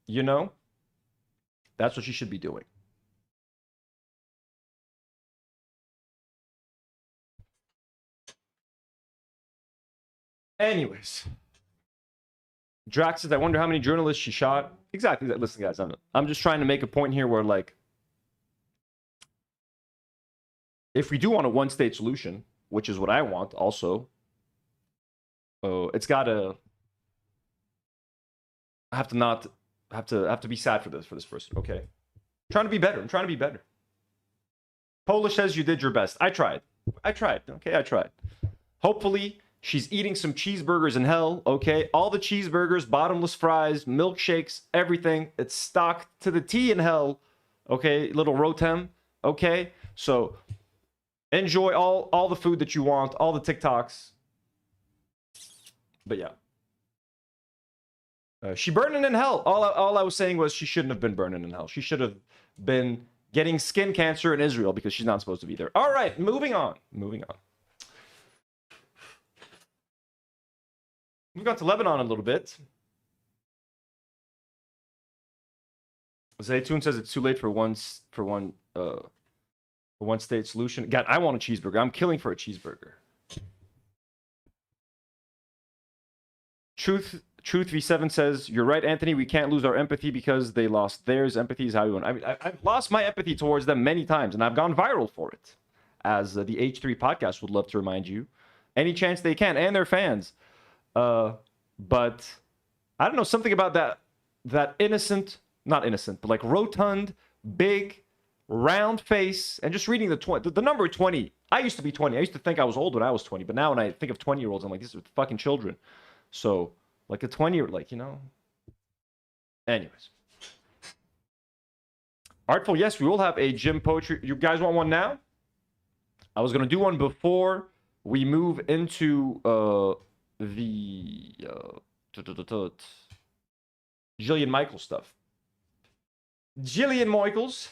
You know? That's what she should be doing. Anyways. Drax says, I wonder how many journalists she shot. Exactly. Listen, guys, I'm just trying to make a point here where, like, if we do want a one-state solution, which is what I want also, it's gotta have to be sad for this person, okay? I'm trying to be better. I'm trying to be better. Polish says you did your best. I tried. Okay, I tried. Hopefully she's eating some cheeseburgers in hell, okay? All the cheeseburgers, bottomless fries, milkshakes, everything. It's stocked to the T in hell, okay? Little Rotem, okay? So enjoy all the food that you want, all the TikToks. But yeah. She burning in hell. All I was saying was she shouldn't have been burning in hell. She should have been getting skin cancer in Israel because she's not supposed to be there. All right, moving on. Moving on to Lebanon a little bit. Zaytun says it's too late for one state solution. God, I want a cheeseburger. I'm killing for a cheeseburger. Truth V7 says, you're right, Anthony. We can't lose our empathy because they lost theirs. Empathy is how we want. I mean, I've lost my empathy towards them many times, and I've gone viral for it, as the H3 podcast would love to remind you. Any chance they can, and their fans. But I don't know, something about that innocent, not innocent, but like rotund, big, round face, and just reading the number 20. I used to be 20. I used to think I was old when I was 20, but now when I think of 20-year-olds, I'm like, these are fucking children. So, like a 20-year, like, you know. Anyways. Artful, yes, we will have a gym poetry. You guys want one now? I was going to do one before we move into the Jillian Michaels stuff. Jillian Michaels.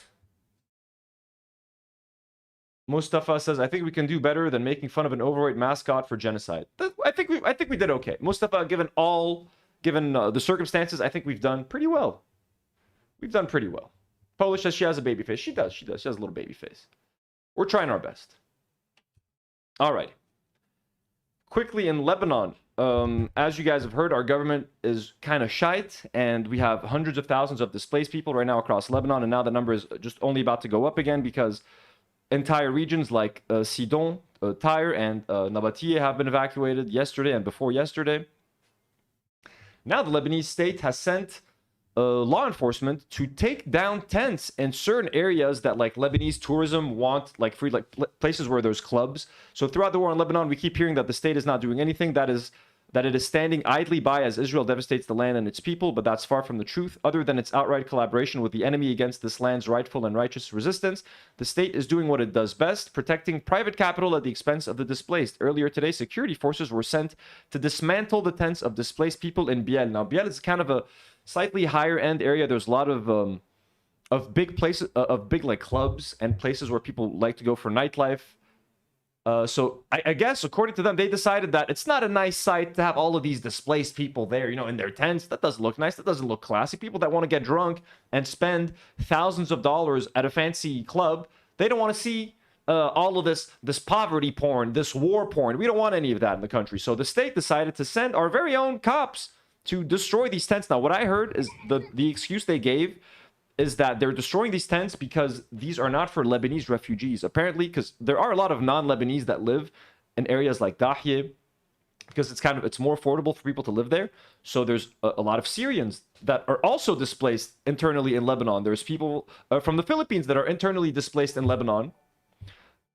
Mustafa says, I think we can do better than making fun of an overweight mascot for genocide. I think we did okay. Mustafa, given the circumstances, I think we've done pretty well. We've done pretty well. Polish says she has a baby face. She does. She has a little baby face. We're trying our best. All right. Quickly in Lebanon, as you guys have heard, our government is kind of shite, and we have hundreds of thousands of displaced people right now across Lebanon, and now the number is just only about to go up again because entire regions like Sidon, Tyre, and Nabatea have been evacuated yesterday and before yesterday. Now the Lebanese state has sent law enforcement to take down tents in certain areas that like Lebanese tourism want, like free, like places where there's clubs. So throughout the war in Lebanon, we keep hearing that the state is not doing anything, that it is standing idly by as Israel devastates the land and its people, but that's far from the truth. Other than its outright collaboration with the enemy against this land's rightful and righteous resistance, the state is doing what it does best, protecting private capital at the expense of the displaced. Earlier today, security forces were sent to dismantle the tents of displaced people in Biel. Now, Biel is kind of a slightly higher end area. There's a lot of big places, of big like clubs and places where people like to go for nightlife. So I guess according to them, they decided that it's not a nice sight to have all of these displaced people there, you know, in their tents. That doesn't look nice. That doesn't look classy. People that want to get drunk and spend thousands of dollars at a fancy club, they don't want to see all of this poverty porn, this war porn. We don't want any of that in the country. So the state decided to send our very own cops to destroy these tents. Now, what I heard is the excuse they gave is that they're destroying these tents because these are not for Lebanese refugees. Apparently, because there are a lot of non-Lebanese that live in areas like Dahye, because it's more affordable for people to live there. So there's a lot of Syrians that are also displaced internally in Lebanon. There's people from the Philippines that are internally displaced in Lebanon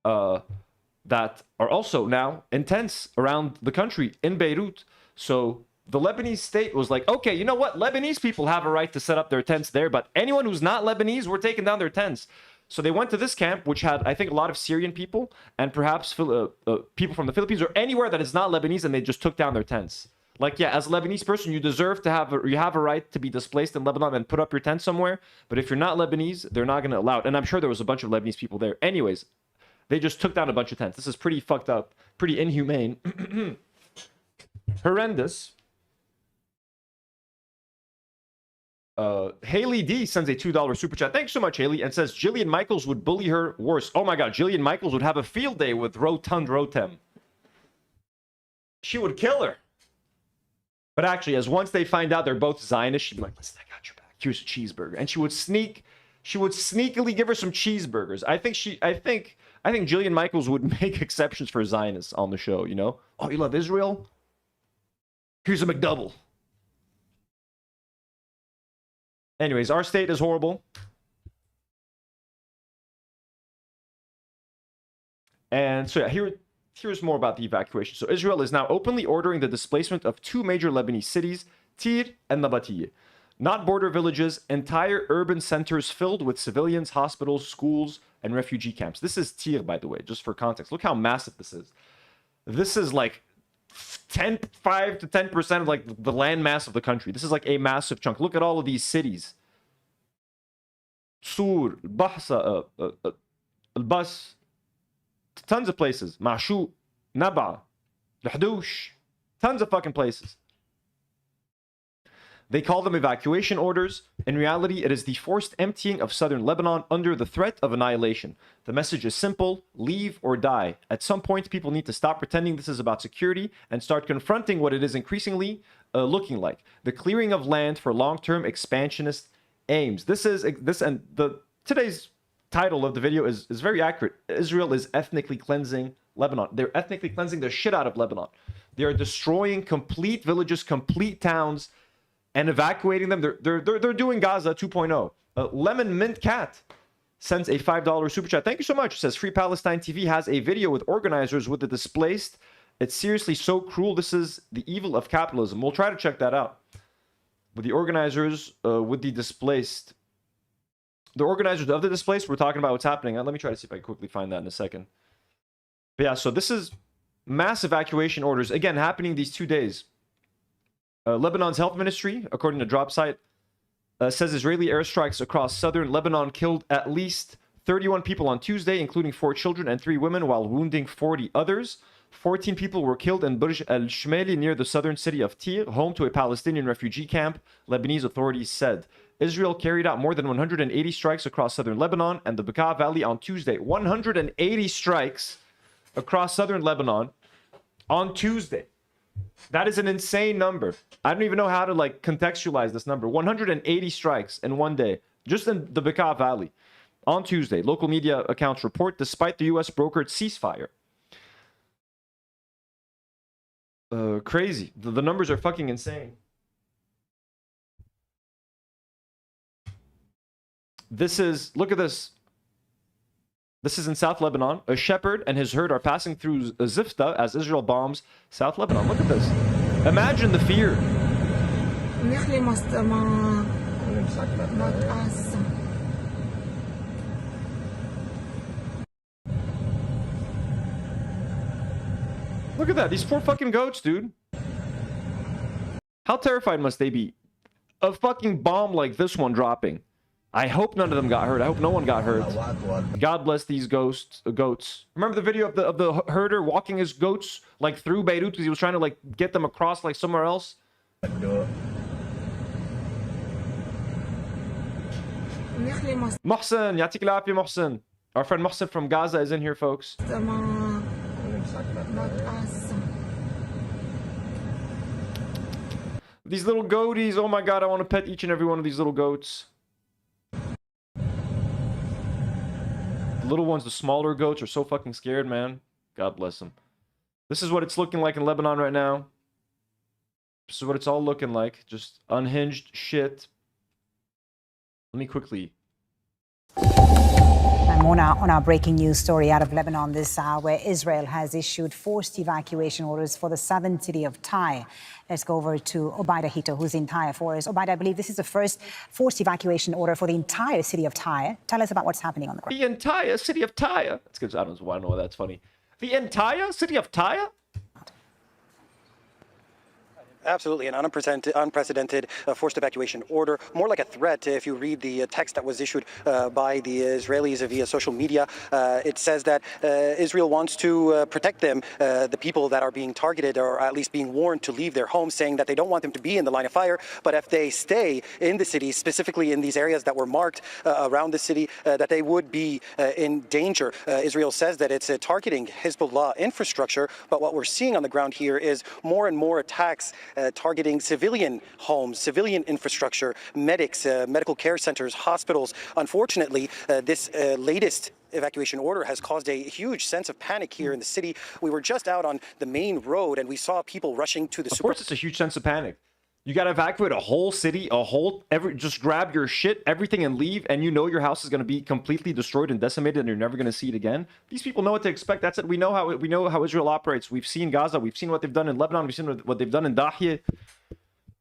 that are also now in tents around the country in Beirut. So the Lebanese state was like, okay, you know what? Lebanese people have a right to set up their tents there, but anyone who's not Lebanese, we're taking down their tents. So they went to this camp, which had, I think, a lot of Syrian people and perhaps people from the Philippines or anywhere that is not Lebanese, and they just took down their tents. Like, yeah, as a Lebanese person, you deserve to have a right to be displaced in Lebanon and put up your tent somewhere. But if you're not Lebanese, they're not going to allow it. And I'm sure there was a bunch of Lebanese people there. Anyways, they just took down a bunch of tents. This is pretty fucked up, pretty inhumane, horrendous. Haley D sends a $2 super chat. Thanks so much, Haley, and says Jillian Michaels would bully her worse. Oh my god, Jillian Michaels would have a field day with Rotund Rotem. She would kill her. But actually, as once they find out they're both Zionists, she'd be like, listen, I got your back. Here's a cheeseburger. And she would sneakily give her some cheeseburgers. I think Jillian Michaels would make exceptions for Zionists on the show, you know? Oh, you love Israel? Here's a McDouble. Anyways, our state is horrible. And so yeah, here's more about the evacuation. So Israel is now openly ordering the displacement of two major Lebanese cities, Tyre and Nabatea. Not border villages, entire urban centers filled with civilians, hospitals, schools, and refugee camps. This is Tyre, by the way, just for context. Look how massive this is. This is like 5 to 10% of like the land mass of the country. This is like a massive chunk. Look at all of these cities. Sur, Bahsa, Al-Bas, tons of places. Mashu, Naba, L'Hdoush, tons of fucking places. They call them evacuation orders. In reality, it is the forced emptying of southern Lebanon under the threat of annihilation. The message is simple: leave or die. At some point, people need to stop pretending this is about security and start confronting what it is increasingly looking like: the clearing of land for long-term expansionist aims. Today's title of the video is very accurate. Israel is ethnically cleansing Lebanon. They're ethnically cleansing the shit out of Lebanon. They are destroying complete villages, complete towns, and evacuating them. They're doing Gaza 2.0. Lemon mint cat. sends a $5 super chat. Thank you so much. It says Free Palestine TV has a video with organizers with the displaced. It's seriously so cruel. This is the evil of capitalism. We'll try to check that out. With the organizers, with the displaced. The organizers of the displaced, we're talking about what's happening. Let me try to see if I can quickly find that in a second. But yeah, so this is mass evacuation orders. Again, happening these 2 days. Lebanon's health ministry, according to Drop Site, says Israeli airstrikes across southern Lebanon killed at least 31 people on Tuesday, including 4 children and 3 women, while wounding 40 others. 14 people were killed in Burj al-Shmali near the southern city of Tyre, home to a Palestinian refugee camp, Lebanese authorities said. Israel carried out more than 180 strikes across southern Lebanon and the Bekaa Valley on Tuesday. 180 strikes across southern Lebanon on Tuesday. That is an insane number. I don't even know how to like contextualize this number. 180 strikes in one day, just in the Bekaa Valley on Tuesday. Local media accounts report, despite the U.S. brokered ceasefire. Crazy. The numbers are fucking insane. This is, look at this. This is in South Lebanon. A shepherd and his herd are passing through Zifta as Israel bombs South Lebanon. Look at this. Imagine the fear. Look at that. These poor fucking goats, dude. How terrified must they be? A fucking bomb like this one dropping. I hope none of them got hurt. I hope no one got hurt. God bless these goats. Remember the video of the herder walking his goats like through Beirut because he was trying to like get them across like somewhere else? Mohsen, yatik al-afia Mohsen. Our friend Mohsen from Gaza is in here, folks. These little goaties, oh my god, I want to pet each and every one of these little goats. The little ones, the smaller goats, are so fucking scared, man. God bless them. This is what it's looking like in Lebanon right now. This is what it's all looking like. Just unhinged shit. Let me quickly... And more now on our breaking news story out of Lebanon this hour, where Israel has issued forced evacuation orders for the southern city of Tyre. Let's go over to Obaida Hito, who's in Tyre for us. Obaida, I believe this is the first forced evacuation order for the entire city of Tyre. Tell us about what's happening on the ground. The entire city of Tyre? That's good. I don't know why that's funny. The entire city of Tyre? Absolutely, an unprecedented forced evacuation order, more like a threat. If you read the text that was issued by the Israelis via social media, it says that Israel wants to protect them, the people that are being targeted or at least being warned to leave their homes, saying that they don't want them to be in the line of fire, but if they stay in the city, specifically in these areas that were marked around the city, that they would be in danger. Israel says that it's targeting Hezbollah infrastructure, but what we're seeing on the ground here is more and more attacks targeting civilian homes, civilian infrastructure, medics, medical care centers, hospitals. Unfortunately, this latest evacuation order has caused a huge sense of panic here in the city. We were just out on the main road and we saw people rushing to the Of course it's a huge sense of panic. You got to evacuate a whole city, just grab your shit, everything and leave, and you know your house is going to be completely destroyed and decimated and you're never going to see it again. These people know what to expect. That's it. We know how Israel operates. We've seen Gaza. We've seen what they've done in Lebanon. We've seen what they've done in Dahiyeh.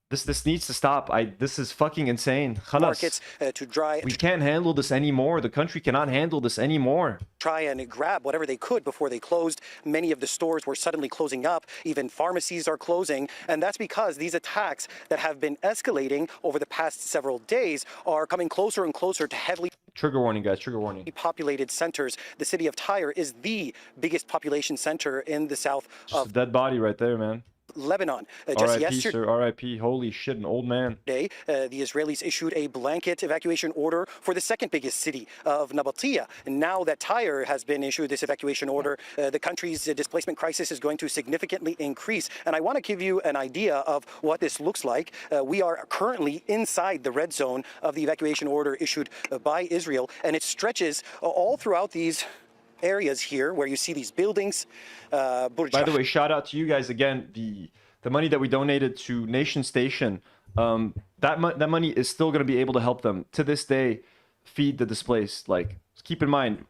This needs to stop. This is fucking insane. Markets we can't handle this anymore. The country cannot handle this anymore. Try and grab whatever they could before they closed. Many of the stores were suddenly closing up. Even pharmacies are closing. And that's because these attacks that have been escalating over the past several days are coming closer and closer to heavily... Trigger warning, guys. Trigger warning. ...populated centers. The city of Tyre is the biggest population center in the south of... Just a dead body right there, man. Lebanon. Just yesterday, sir. R.I.P. Holy shit, an old man. Today, the Israelis issued a blanket evacuation order for the second biggest city of Nabatea. And now that Tyre has been issued this evacuation order, the country's displacement crisis is going to significantly increase. And I want to give you an idea of what this looks like. We are currently inside the red zone of the evacuation order issued by Israel, and it stretches all throughout these areas here where you see these buildings. By the way, shout out to you guys again. The money that we donated to Nation Station, that money is still going to be able to help them to this day. feed the displaced. Like, keep in mind,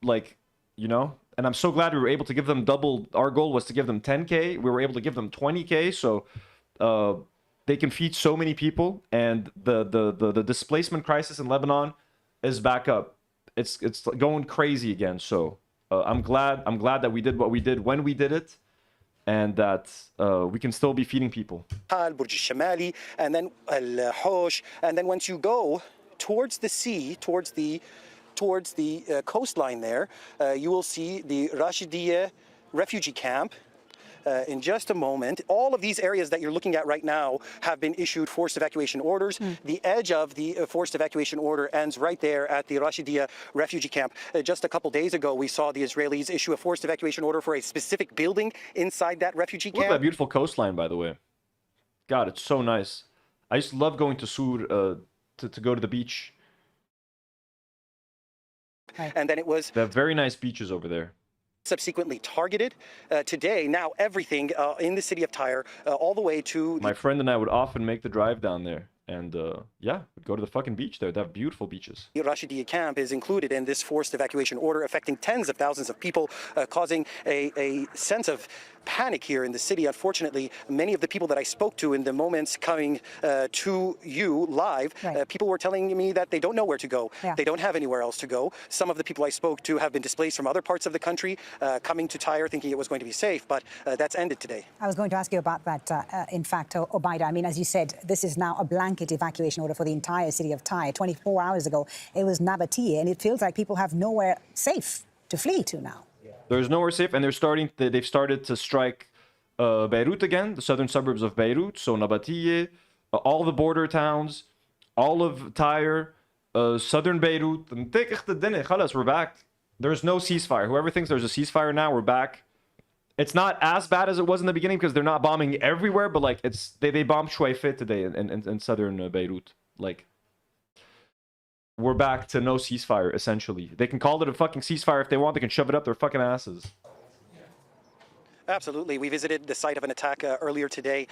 like, you know, and I'm so glad we were able to give them double. Our goal was to give them 10K. We were able to give them 20K. So they can feed so many people. And the displacement crisis in Lebanon is back up. It's going crazy again. So I'm glad that we did what we did when we did it, and that we can still be feeding people. Burj al-Shamali, and then Al-Hosh, and then once you go towards the sea, towards the coastline there, you will see the Rashidiyya refugee camp. In just a moment, all of these areas that you're looking at right now have been issued forced evacuation orders. The edge of the forced evacuation order ends right there at the Rashidiyya refugee camp. Just a couple days ago, we saw the Israelis issue a forced evacuation order for a specific building inside that refugee camp. Look at that beautiful coastline, by the way. God, it's so nice. I used to love going to Sur to go to the beach. And then it was... They have very nice beaches over there. Subsequently targeted. Today, now everything in the city of Tyre, all the way to... My friend and I would often make the drive down there. And yeah, we'd go to the fucking beach there. They have beautiful beaches. The Rashidiyya camp is included in this forced evacuation order, affecting tens of thousands of people, causing a sense of panic here in the city. Unfortunately, many of the people that I spoke to in the moments coming to you live, people were telling me that they don't know where to go. They don't have anywhere else to go. Some of the people I spoke to have been displaced from other parts of the country, coming to Tyre thinking it was going to be safe, but that's ended today. I was going to ask you about that, in fact, Obaida. I mean, as you said, this is now a blanket evacuation order for the entire city of Tyre. 24 hours ago, it was Nabatea, and it feels like people have nowhere safe to flee to now. There's nowhere safe, and they've started to strike Beirut again, the southern suburbs of Beirut, so Nabatea, all the border towns, all of Tyre, southern Beirut. We're back. There's no ceasefire. Whoever thinks there's a ceasefire now, we're back. It's not as bad as it was in the beginning because they're not bombing everywhere, but like they bombed Shuaifeh today in southern Beirut. Like, we're back to no ceasefire, essentially. They can call it a fucking ceasefire if they want. They can shove it up their fucking asses. Absolutely. We visited the site of an attack earlier today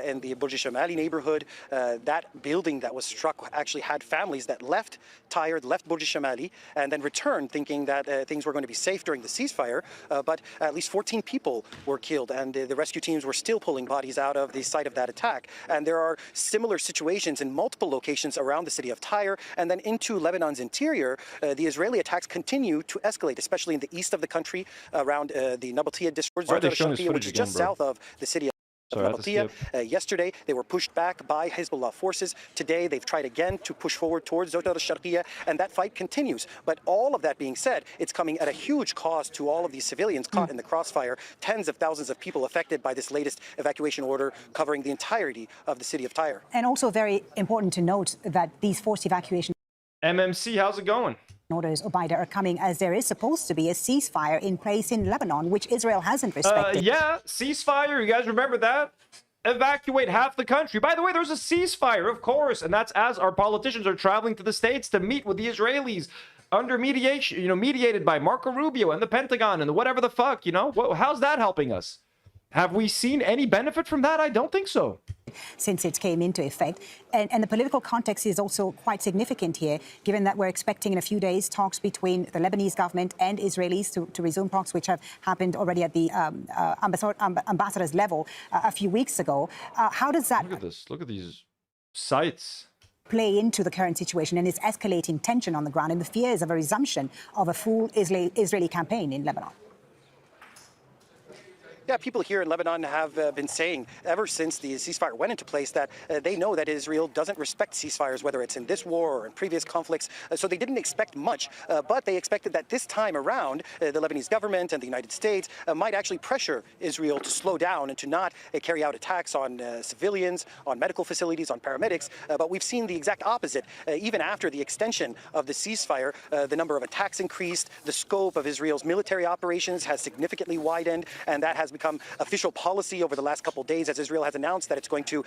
in the Burj al-Shamali neighborhood. That building that was struck actually had families that left Tyre, left Burj al-Shamali, and then returned thinking that things were going to be safe during the ceasefire. But at least 14 people were killed, and the rescue teams were still pulling bodies out of the site of that attack. And there are similar situations in multiple locations around the city of Tyre, and then into Lebanon's interior. The Israeli attacks continue to escalate, especially in the east of the country around the Nabatea district. Which is just south of the city of Nabatea. Yesterday, they were pushed back by Hezbollah forces. Today, they've tried again to push forward towards Zotar al-Sharqiyya, and that fight continues. But all of that being said, it's coming at a huge cost to all of these civilians caught in the crossfire. Tens of thousands of people affected by this latest evacuation order covering the entirety of the city of Tyre. And also very important to note that these forced evacuation MMC, how's it going? Orders, Obaida, are coming as there is supposed to be a ceasefire in place in Lebanon, which Israel hasn't respected. Yeah, ceasefire. You guys remember that? Evacuate half the country. By the way, there's a ceasefire, of course, and that's as our politicians are traveling to the States to meet with the Israelis under mediation, you know, mediated by Marco Rubio and the Pentagon and the whatever the fuck, you know? How's that helping us? Have we seen any benefit from that? I don't think so. Since it came into effect. And the political context is also quite significant here, given that we're expecting in a few days talks between the Lebanese government and Israelis to resume talks, which have happened already at the ambassador's level a few weeks ago. How does that... Look at this. Look at these sites. Play into the current situation and its escalating tension on the ground and the fears of a resumption of a full Israeli campaign in Lebanon? Yeah, people here in Lebanon have been saying ever since the ceasefire went into place that they know that Israel doesn't respect ceasefires, whether it's in this war or in previous conflicts. So they didn't expect much, but they expected that this time around, the Lebanese government and the United States might actually pressure Israel to slow down and to not carry out attacks on civilians, on medical facilities, on paramedics. But we've seen the exact opposite. Even after the extension of the ceasefire, the number of attacks increased, the scope of Israel's military operations has significantly widened, and that has become official policy over the last couple of days as Israel has announced that it's going to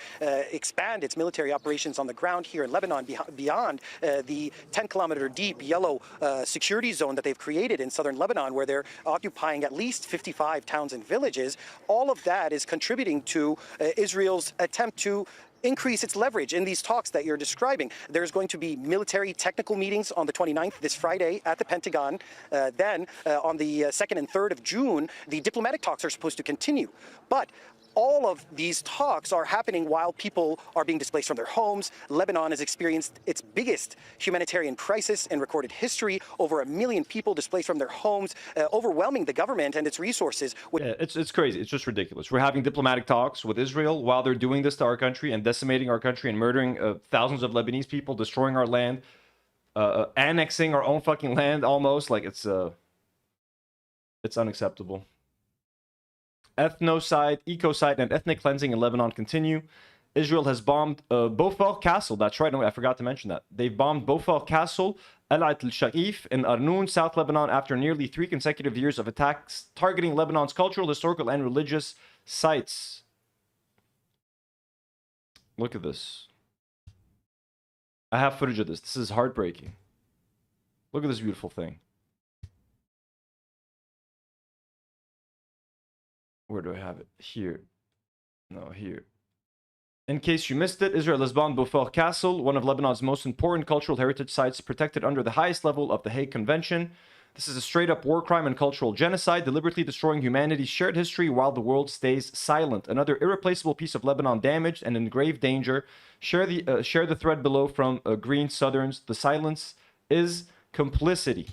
expand its military operations on the ground here in Lebanon beyond the 10-kilometer deep yellow security zone that they've created in southern Lebanon, where they're occupying at least 55 towns and villages. All of that is contributing to Israel's attempt to increase its leverage in these talks that you're describing. There's going to be military technical meetings on the 29th, this Friday, at the Pentagon. Then, on the 2nd and 3rd of June, the diplomatic talks are supposed to continue. But all of these talks are happening while people are being displaced from their homes. Lebanon has experienced its biggest humanitarian crisis in recorded history. Over 1 million people displaced from their homes, overwhelming the government and its resources. Yeah, it's crazy. It's just ridiculous. We're having diplomatic talks with Israel while they're doing this to our country and decimating our country and murdering thousands of Lebanese people, destroying our land, annexing our own fucking land almost. Like, it's unacceptable. Ethnocide, ecocide, and ethnic cleansing in Lebanon continue. Israel has bombed Beaufort Castle. That's right. No, I forgot to mention that. They've bombed Beaufort Castle, Elat al-Sharif in Arnoun, South Lebanon, after nearly 3 consecutive years of attacks targeting Lebanon's cultural, historical, and religious sites. Look at this. I have footage of this. This is heartbreaking. Look at this beautiful thing. Where do I have it? Here. No, here. In case you missed it, Israel has bombed Beaufort Castle, one of Lebanon's most important cultural heritage sites protected under the highest level of the Hague Convention. This is a straight-up war crime and cultural genocide, deliberately destroying humanity's shared history while the world stays silent. Another irreplaceable piece of Lebanon damaged and in grave danger. Share the thread below from Green Southerns. The silence is complicity.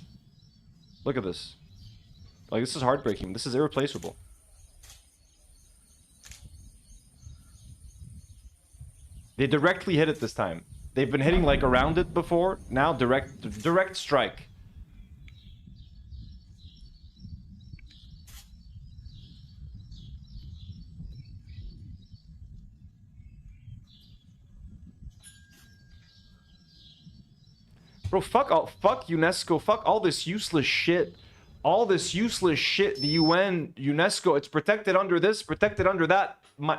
Look at this. Like, this is heartbreaking. This is irreplaceable. They directly hit it this time. They've been hitting like around it before. Now direct strike. Bro, fuck UNESCO, fuck all this useless shit. All this useless shit, the UN, UNESCO, it's protected under this, protected under that. My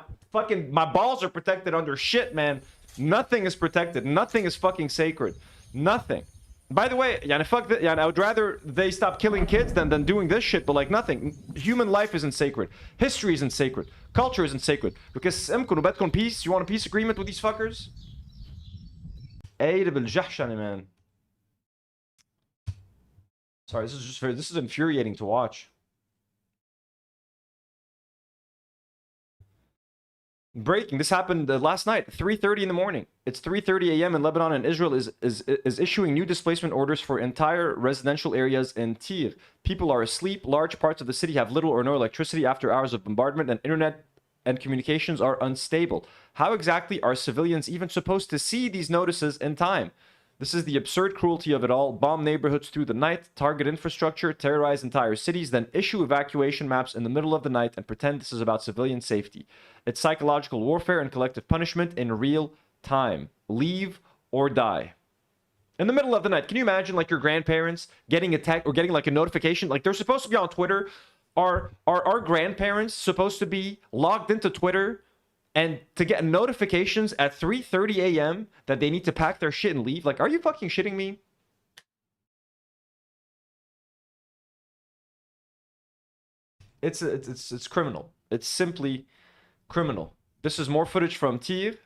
balls are protected under shit, man. Nothing is protected. Nothing is fucking sacred. Nothing. By the way, fuck that. I would rather they stop killing kids than doing this shit, but like nothing. Human life isn't sacred. History isn't sacred. Culture isn't sacred. Because peace. You want a peace agreement with these fuckers? Man. Sorry, this is infuriating to watch. Breaking. This happened last night, 3:30 in the morning. It's 3:30 a.m. in Lebanon, and Israel is issuing new displacement orders for entire residential areas in Tyre. People are asleep. Large parts of the city have little or no electricity after hours of bombardment, and internet and communications are unstable. How exactly are civilians even supposed to see these notices in time? This is the absurd cruelty of it all. Bomb neighborhoods through the night, target infrastructure, terrorize entire cities, then issue evacuation maps in the middle of the night and pretend this is about civilian safety. It's psychological warfare and collective punishment in real time. Leave or die. In the middle of the night, can you imagine like your grandparents getting attacked or getting like a notification? Like they're supposed to be on Twitter. Are our grandparents supposed to be logged into Twitter and to get notifications at 3:30 a.m. that they need to pack their shit and leave? Like, are you fucking shitting me? It's criminal. It's simply criminal. This is more footage from Tyre.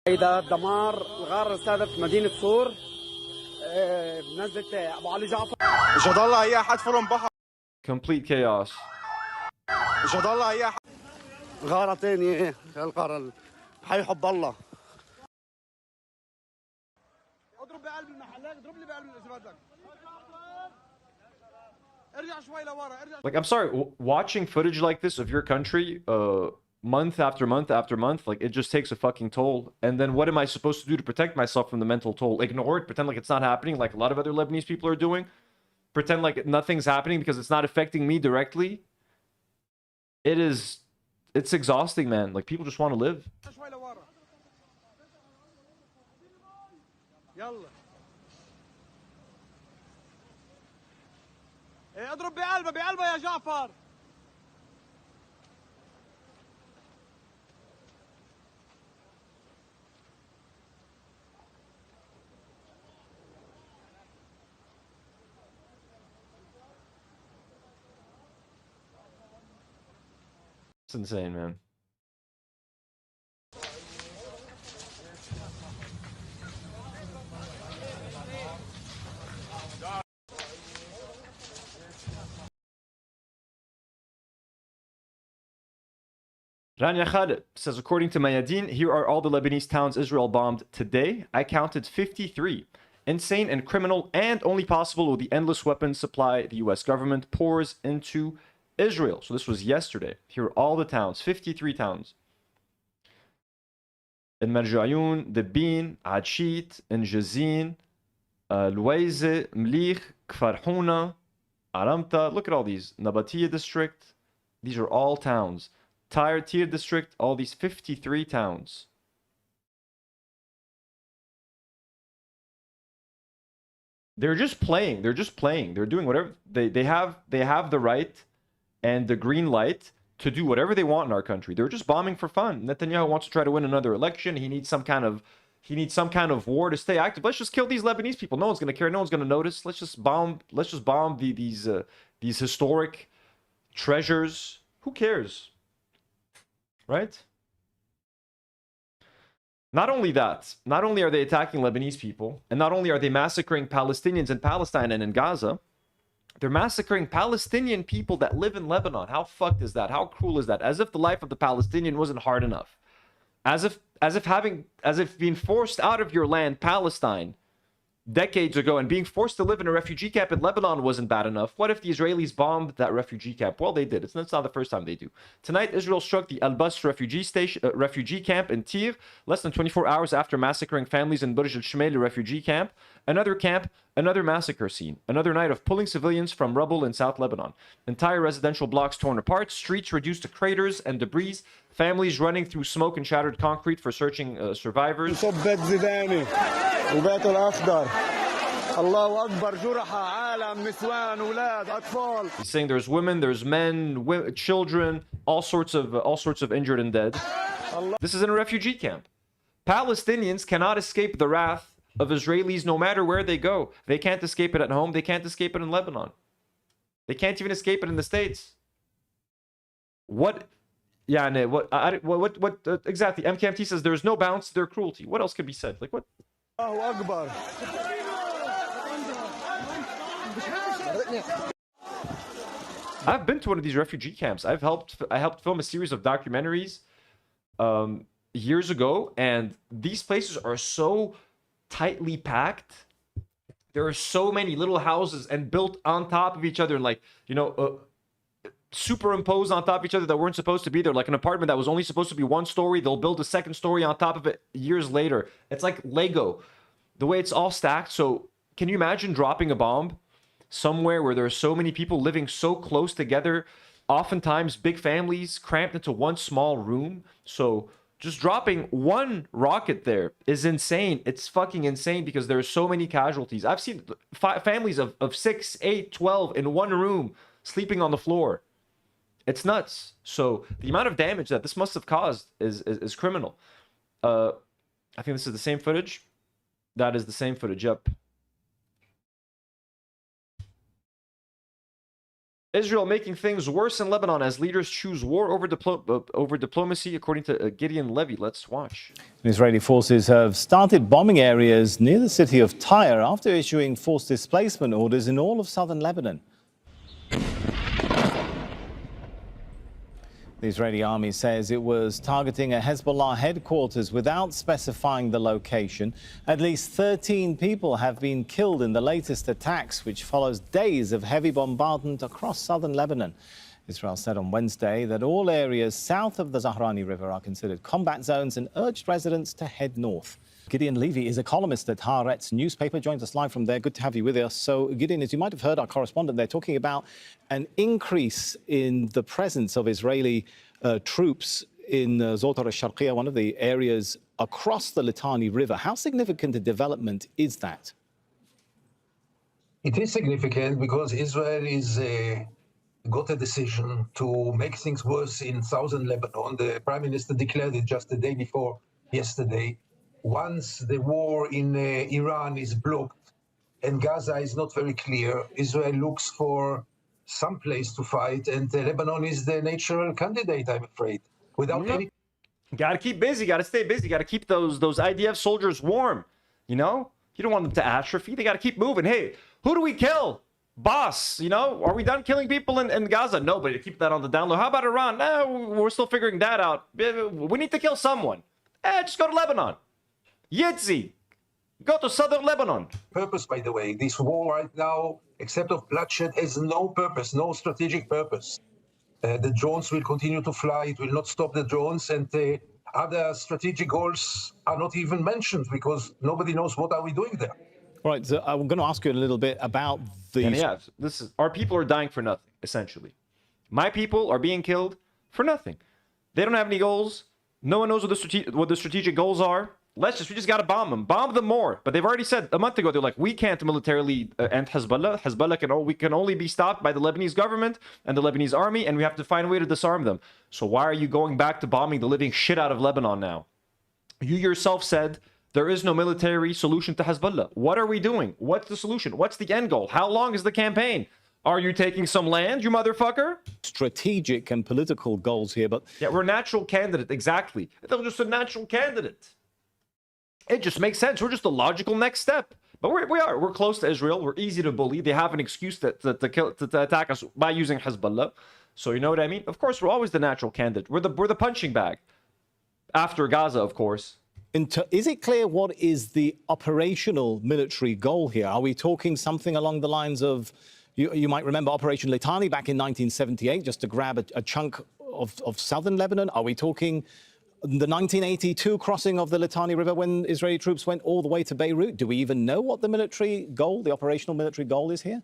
هيدا دمار الغارة استهدف مدينة صور بنزلة أبو علي جعفر مش هضل هي حتفرم بحر Complete chaos. مش هضل هي غارة تانية الغارة حي حب الله اضرب بقلب المحلات اضرب لي بقلب الازبادك ارجع شوي لورا ارجع. Like, I'm sorry, watching footage like this of your country month after month after month, like, it just takes a fucking toll. And then what am I supposed to do to protect myself from the mental toll? Ignore it, pretend like it's not happening, like a lot of other Lebanese people are doing? Pretend like nothing's happening because it's not affecting me directly? It's exhausting, man. Like, people just want to live. اضرب بقلبها يا جعفر. It's insane, man. Rania Khaled says, according to Mayadeen, here are all the Lebanese towns Israel bombed today. I counted 53. Insane and criminal, and only possible with the endless weapons supply the US government pours into Israel. So this was yesterday. Here are all the towns, 53 towns. In Marjayoun, Debin, Adshit, Njazin, Louaise, Mlich, Kfar Houna, Aramta. Look at all these. Nabatiya district. These are all towns. Tyre, Tir district, all these 53 towns. They're just playing. They're just playing. They're doing whatever they have the right and the green light to do whatever they want in our country. They're just bombing for fun. Netanyahu wants to try to win another election. He needs some kind of war to stay active. Let's just kill these Lebanese people. No one's going to care. No one's going to notice. Let's just bomb these historic treasures. Who cares? Right? Not only that, not only are they attacking Lebanese people, and not only are they massacring Palestinians in Palestine and in Gaza, they're massacring Palestinian people that live in Lebanon. How fucked is that? How cruel is that? As if the life of the Palestinian wasn't hard enough. As if being forced out of your land, Palestine, decades ago, and being forced to live in a refugee camp in Lebanon wasn't bad enough. What if the Israelis bombed that refugee camp? Well, they did. It's not the first time they do. Tonight, Israel struck the Al-Bas refugee camp in Tir, less than 24 hours after massacring families in Burj al-Shumail refugee camp. Another camp, another massacre scene. Another night of pulling civilians from rubble in South Lebanon. Entire residential blocks torn apart, streets reduced to craters and debris, families running through smoke and shattered concrete for searching survivors. He's saying there's women, there's men, children, all sorts of injured and dead. This is in a refugee camp. Palestinians cannot escape the wrath of Israelis no matter where they go. They can't escape it at home. They can't escape it in Lebanon. They can't even escape it in the States. What? Yeah, what exactly? MKMT says there's no bounds to their cruelty. What else could be said? Like what? I've been to one of these refugee camps. I helped film a series of documentaries years ago, and these places are so tightly packed. There are so many little houses and built on top of each other, and like, you know, superimposed on top of each other that weren't supposed to be there. Like an apartment that was only supposed to be one story, they'll build a second story on top of it years later. It's like Lego, the way it's all stacked. So can you imagine dropping a bomb somewhere where there are so many people living so close together, oftentimes big families cramped into one small room? So just dropping one rocket there is insane. It's fucking insane because there are so many casualties. I've seen families of 6, 8, 12 in one room sleeping on the floor. It's nuts. So the amount of damage that this must have caused is criminal. I think this is the same footage. That is the same footage. Yep. Israel making things worse in Lebanon as leaders choose war over diplomacy, according to Gideon Levy. Let's watch. Israeli forces have started bombing areas near the city of Tyre after issuing forced displacement orders in all of southern Lebanon. The Israeli army says it was targeting a Hezbollah headquarters without specifying the location. At least 13 people have been killed in the latest attacks, which follows days of heavy bombardment across southern Lebanon. Israel said on Wednesday that all areas south of the Zahrani River are considered combat zones and urged residents to head north. Gideon Levy is a columnist at Haaretz newspaper, joins us live from there. Good to have you with us. So, Gideon, as you might have heard our correspondent, they're talking about an increase in the presence of Israeli troops in Zotar al-Sharqiyya, one of the areas across the Litani River. How significant a development is that? It is significant because Israel is got a decision to make things worse in southern Lebanon. The Prime Minister declared it just the day before yesterday. Once the war in Iran is blocked and Gaza is not very clear, Israel looks for some place to fight, and Lebanon is the natural candidate, I'm afraid. Without any... Gotta keep busy, gotta stay busy, gotta keep those IDF soldiers warm, you know? You don't want them to atrophy, they gotta keep moving. Hey, who do we kill? Boss, you know, are we done killing people in Gaza? No, but keep that on the down low. How about Iran? No, we're still figuring that out. We need to kill someone. Just go to Lebanon. Yitzi, go to southern Lebanon. Purpose, by the way, this war right now, except of bloodshed, has no purpose, no strategic purpose. The drones will continue to fly. It will not stop the drones, and other strategic goals are not even mentioned because nobody knows what are we doing there. Right, so I'm going to ask you a little bit about these. And yeah, this is our people are dying for nothing, essentially. My people are being killed for nothing. They don't have any goals. No one knows what the strategic goals are. We just got to bomb them more. But they've already said a month ago, they're like, we can't militarily end Hezbollah. Hezbollah can only be stopped by the Lebanese government and the Lebanese army, and we have to find a way to disarm them. So why are you going back to bombing the living shit out of Lebanon now? You yourself said there is no military solution to Hezbollah. What are we doing? What's the solution? What's the end goal? How long is the campaign? Are you taking some land, you motherfucker? Strategic and political goals here, but... Yeah, we're a natural candidate, exactly. They're just a natural candidate. It just makes sense. We're just a logical next step. But we're close to Israel. We're easy to bully. They have an excuse to attack us by using Hezbollah. So you know what I mean? Of course, we're always the natural candidate. We're the punching bag. After Gaza, of course. Is it clear what is the operational military goal here? Are we talking something along the lines of, you might remember Operation Litani back in 1978, just to grab a chunk of southern Lebanon? Are we talking the 1982 crossing of the Litani River when Israeli troops went all the way to Beirut? Do we even know what the military goal, the operational military goal is here?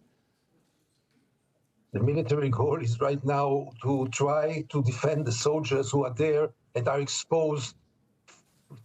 The military goal is right now to try to defend the soldiers who are there and are exposed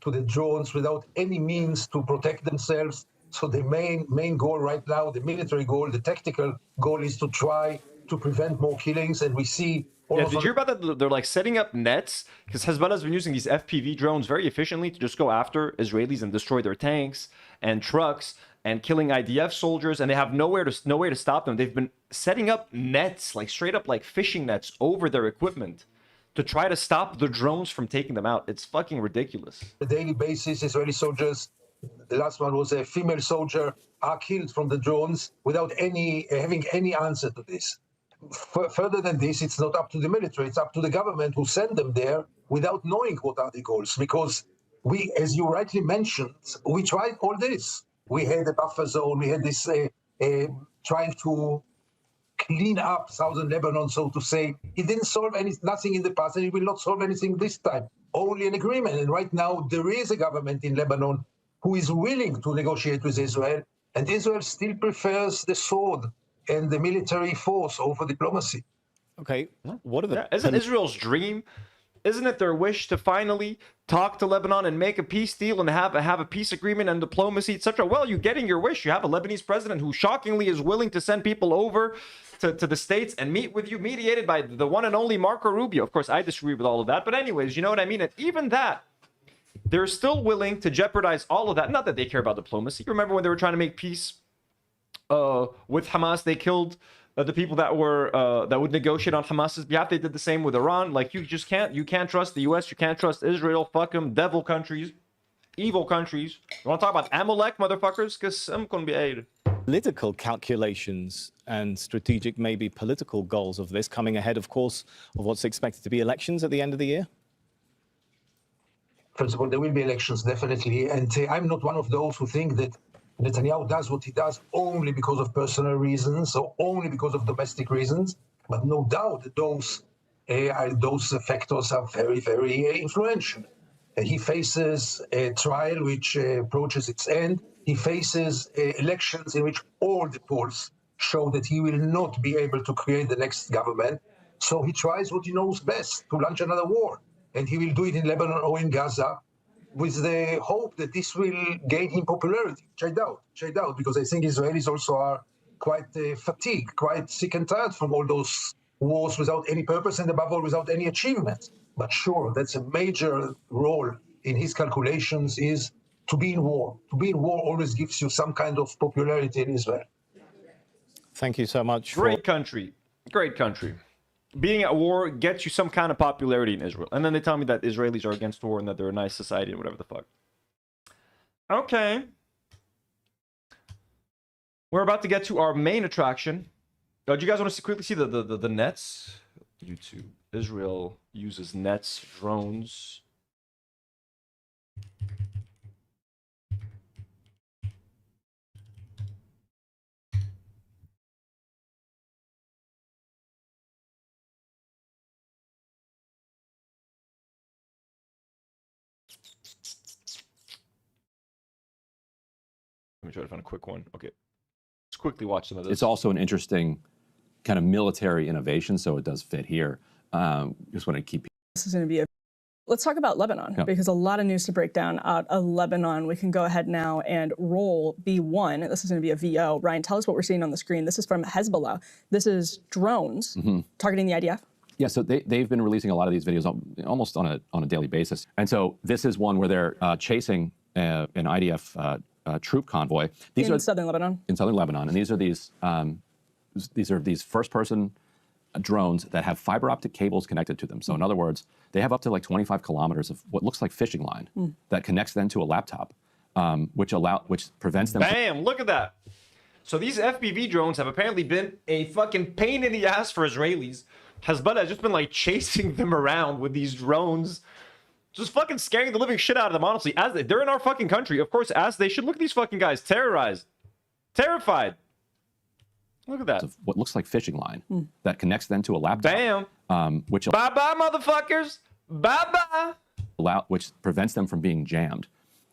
to the drones without any means to protect themselves. So the main goal right now, the military goal, the tactical goal, is to try to prevent more killings. And we see... Yeah, did you hear about that? They're like setting up nets because Hezbollah has been using these FPV drones very efficiently to just go after Israelis and destroy their tanks and trucks and killing IDF soldiers, and they have no way to stop them. They've been setting up nets, like straight up like fishing nets over their equipment to try to stop the drones from taking them out. It's fucking ridiculous. On a daily basis, Israeli soldiers, the last one was a female soldier, are killed from the drones without having any answer to this. Further than this, it's not up to the military, it's up to the government who send them there without knowing what are the goals. Because we, as you rightly mentioned, we tried all this. We had a buffer zone, we had this trying to clean up southern Lebanon, so to say. It didn't solve nothing in the past, and it will not solve anything this time. Only an agreement. And right now, there is a government in Lebanon who is willing to negotiate with Israel, and Israel still prefers the sword and the military force over diplomacy. Okay, what are the... Isn't Israel's dream? Isn't it their wish to finally talk to Lebanon and make a peace deal and have a peace agreement and diplomacy, etc.? Well, you're getting your wish. You have a Lebanese president who shockingly is willing to send people over to the States and meet with you, mediated by the one and only Marco Rubio. Of course, I disagree with all of that. But anyways, you know what I mean? And even that, they're still willing to jeopardize all of that. Not that they care about diplomacy. You remember when they were trying to make peace with Hamas, they killed the people that would negotiate on Hamas's behalf. They did the same with Iran. Like, you can't trust the US, you can't trust Israel. Fuck them, devil countries, evil countries. You want to talk about Amalek, motherfuckers? Because I'm going to be aided. Political calculations and strategic, maybe political goals of this coming ahead, of course, of what's expected to be elections at the end of the year? First of all, there will be elections, definitely. And I'm not one of those who think that Netanyahu does what he does only because of personal reasons or only because of domestic reasons. But no doubt that those factors are very, very influential. He faces a trial which approaches its end. He faces elections in which all the polls show that he will not be able to create the next government. So he tries what he knows best, to launch another war. And he will do it in Lebanon or in Gaza, with the hope that this will gain him popularity, which I doubt, because I think Israelis also are quite fatigued, quite sick and tired from all those wars without any purpose and above all without any achievement. But sure, that's a major role in his calculations, is to be in war. To be in war always gives you some kind of popularity in Israel. Thank you so much. Great country. Great country. Being at war gets you some kind of popularity in Israel. And then they tell me that Israelis are against war and that they're a nice society and whatever the fuck. Okay. We're about to get to our main attraction. Oh, do you guys want to quickly see the nets? YouTube. Israel uses nets, drones. Let me try to find a quick one. Okay. Let's quickly watch some of this. It's also an interesting kind of military innovation, so it does fit here. Just want to keep. This is going to be a. Let's talk about Lebanon, because a lot of news to break down out of Lebanon. We can go ahead now and roll B1. This is going to be a VO. Ryan, tell us what we're seeing on the screen. This is from Hezbollah. This is drones targeting the IDF. Yeah, so they've been releasing a lot of these videos almost on a daily basis. And so this is one where they're chasing an IDF troop convoy. In southern Lebanon. In southern Lebanon. And these are these first-person drones that have fiber optic cables connected to them. So in other words, they have up to like 25 kilometers of what looks like fishing line that connects then to a laptop, which prevents them. Bam! Look at that. So these FPV drones have apparently been a fucking pain in the ass for Israelis. Hezbollah has just been like chasing them around with these drones, just fucking scaring the living shit out of them. Honestly, as they're in our fucking country, of course, as they should. Look at these fucking guys, terrorized, terrified. Look at that. What looks like fishing line that connects then to a laptop. Bam. Which bye-bye, motherfuckers. Bye-bye. Which prevents them from being jammed,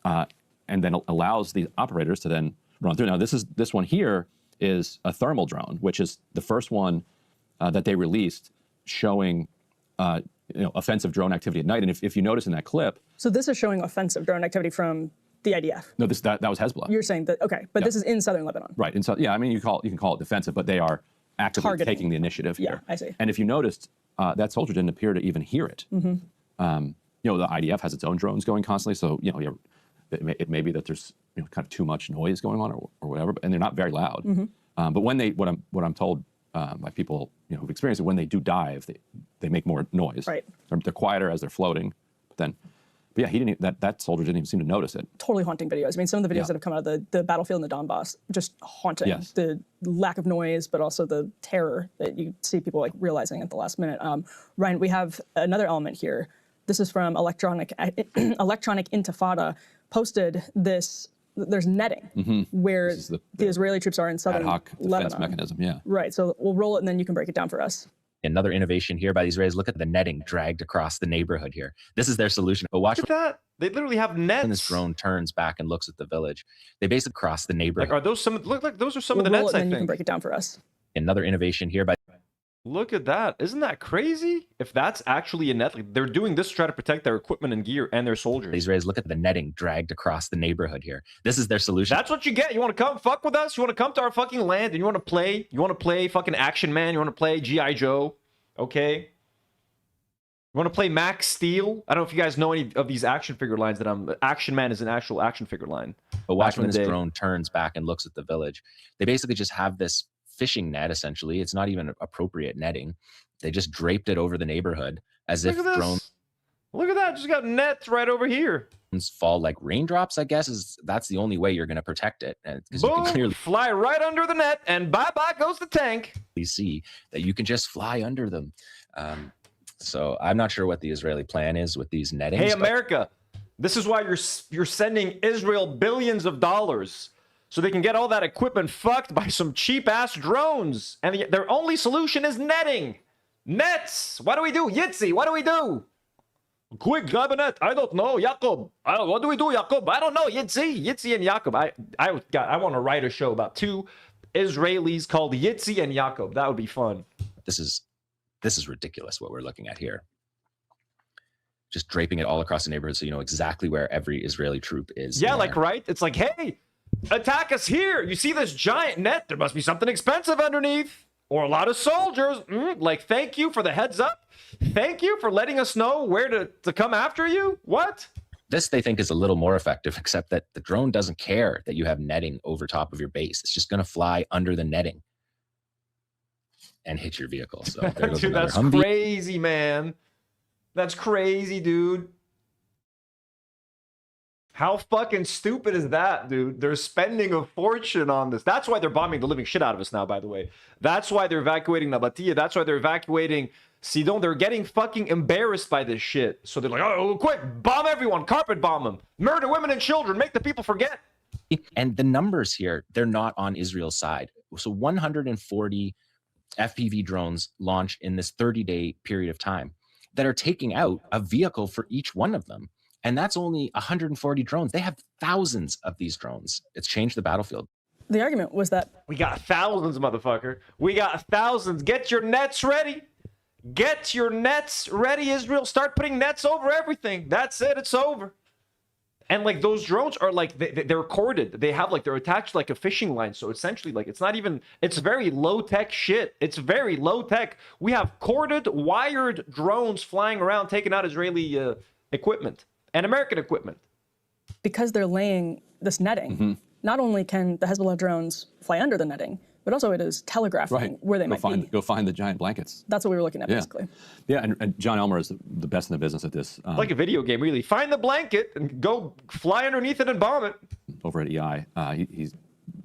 and then allows the operators to then run through. Now, this one here is a thermal drone, which is the first one that they released showing offensive drone activity at night. And if you notice in that clip. So this is showing offensive drone activity from the IDF. No, that was Hezbollah. You're saying that, okay, but this is in southern Lebanon. Right. And so, yeah, I mean, you can call it defensive, but they are actively taking the initiative here. Yeah, I see. And if you noticed, that soldier didn't appear to even hear it. The IDF has its own drones going constantly, so it may be that there's kind of too much noise going on or whatever, and they're not very loud. But when what I'm told by people who've experienced it, when they do dive, they make more noise. Right. They're quieter as they're floating, but yeah, he didn't. That soldier didn't even seem to notice it. Totally haunting videos. I mean, some of the videos that have come out of the battlefield in the Donbass, just haunting. Yes. The lack of noise, but also the terror that you see people like realizing at the last minute. Ryan, we have another element here. This is from Electronic Intifada. Posted this. There's netting where the Israeli troops are in southern ad hoc Lebanon. defense mechanism. Yeah. Right. So we'll roll it and then you can break it down for us. Another innovation here by the Israelis. Look at the netting dragged across the neighborhood here. This is their solution. But watch that. They literally have nets. When this drone turns back and looks at the village, they basically cross the neighborhood. Like, are those some? Look like those are some We'll of the roll nets. it and I then you think. can break it down for us. Another innovation here by. Look at that. Isn't that crazy? If that's actually a net, like, they're doing this to try to protect their equipment and gear and their soldiers. The Israelis, look at the netting dragged across the neighborhood here. This is their solution. That's what you get. You want to come fuck with us? You want to come to our fucking land and you want to play? You want to play fucking Action Man? You want to play G.I. Joe? Okay. You want to play Max Steel? I don't know if you guys know any of these action figure lines that Action Man is an actual action figure line. But watch when this drone turns back and looks at the village. They basically just have this fishing net, essentially. It's not even appropriate netting. They just draped it over the neighborhood as if drones. Look at that. Just got nets right over here. Fall like raindrops, I guess, that's the only way you're going to protect it. Because you Boom, can clearly fly right under the net and bye-bye goes the tank. see that you can just fly under them. So I'm not sure what the Israeli plan is with these nettings. Hey, America, this is why you're sending Israel billions of dollars so they can get all that equipment fucked by some cheap-ass drones. And their only solution is netting. Nets. What do we do? Yitzi, what do we do? Quick, grab a net. I don't know. Jacob. What do we do, Jacob? I don't know. Yitzi and Jacob. I want to write a show about two Israelis called Yitzi and Jacob. That would be fun. This is ridiculous what we're looking at here. Just draping it all across the neighborhood so you know exactly where every Israeli troop is. Yeah, like, right? It's like, hey, attack us here. You see this giant net? There must be something expensive underneath. Or a lot of soldiers. Like, thank you for the heads up. Thank you for letting us know where to come after you. What? This they think is a little more effective, except that the drone doesn't care that you have netting over top of your base. It's just going to fly under the netting and hit your vehicle. So there goes dude, another that's Humvee. crazy, man. That's crazy, dude. How fucking stupid is that, dude? They're spending a fortune on this. That's why they're bombing the living shit out of us now, by the way. That's why they're evacuating Nabatea. That's why they're evacuating Sidon. They're getting fucking embarrassed by this shit. So they're like, oh, quick, bomb everyone, carpet bomb them, murder women and children, make the people forget. And the numbers here, they're not on Israel's side. So 140 FPV drones launch in this 30-day period of time that are taking out a vehicle for each one of them. And that's only 140 drones. They have thousands of these drones. It's changed the battlefield. The argument was that we got thousands, motherfucker. We got thousands. Get your nets ready. Get your nets ready, Israel. Start putting nets over everything. That's it. It's over. And like those drones are like they're corded. They have like they're attached like a fishing line. So essentially, like it's not even. It's very low tech shit. It's very low tech. We have corded, wired drones flying around, taking out Israeli equipment. And American equipment. Because they're laying this netting, not only can the Hezbollah drones fly under the netting, but also it is telegraphing where they might be. Go find the giant blankets. That's what we were looking at, basically. Yeah, and John Elmer is the best in the business at this. Like a video game, really. Find the blanket and go fly underneath it and bomb it. Over at EI, he's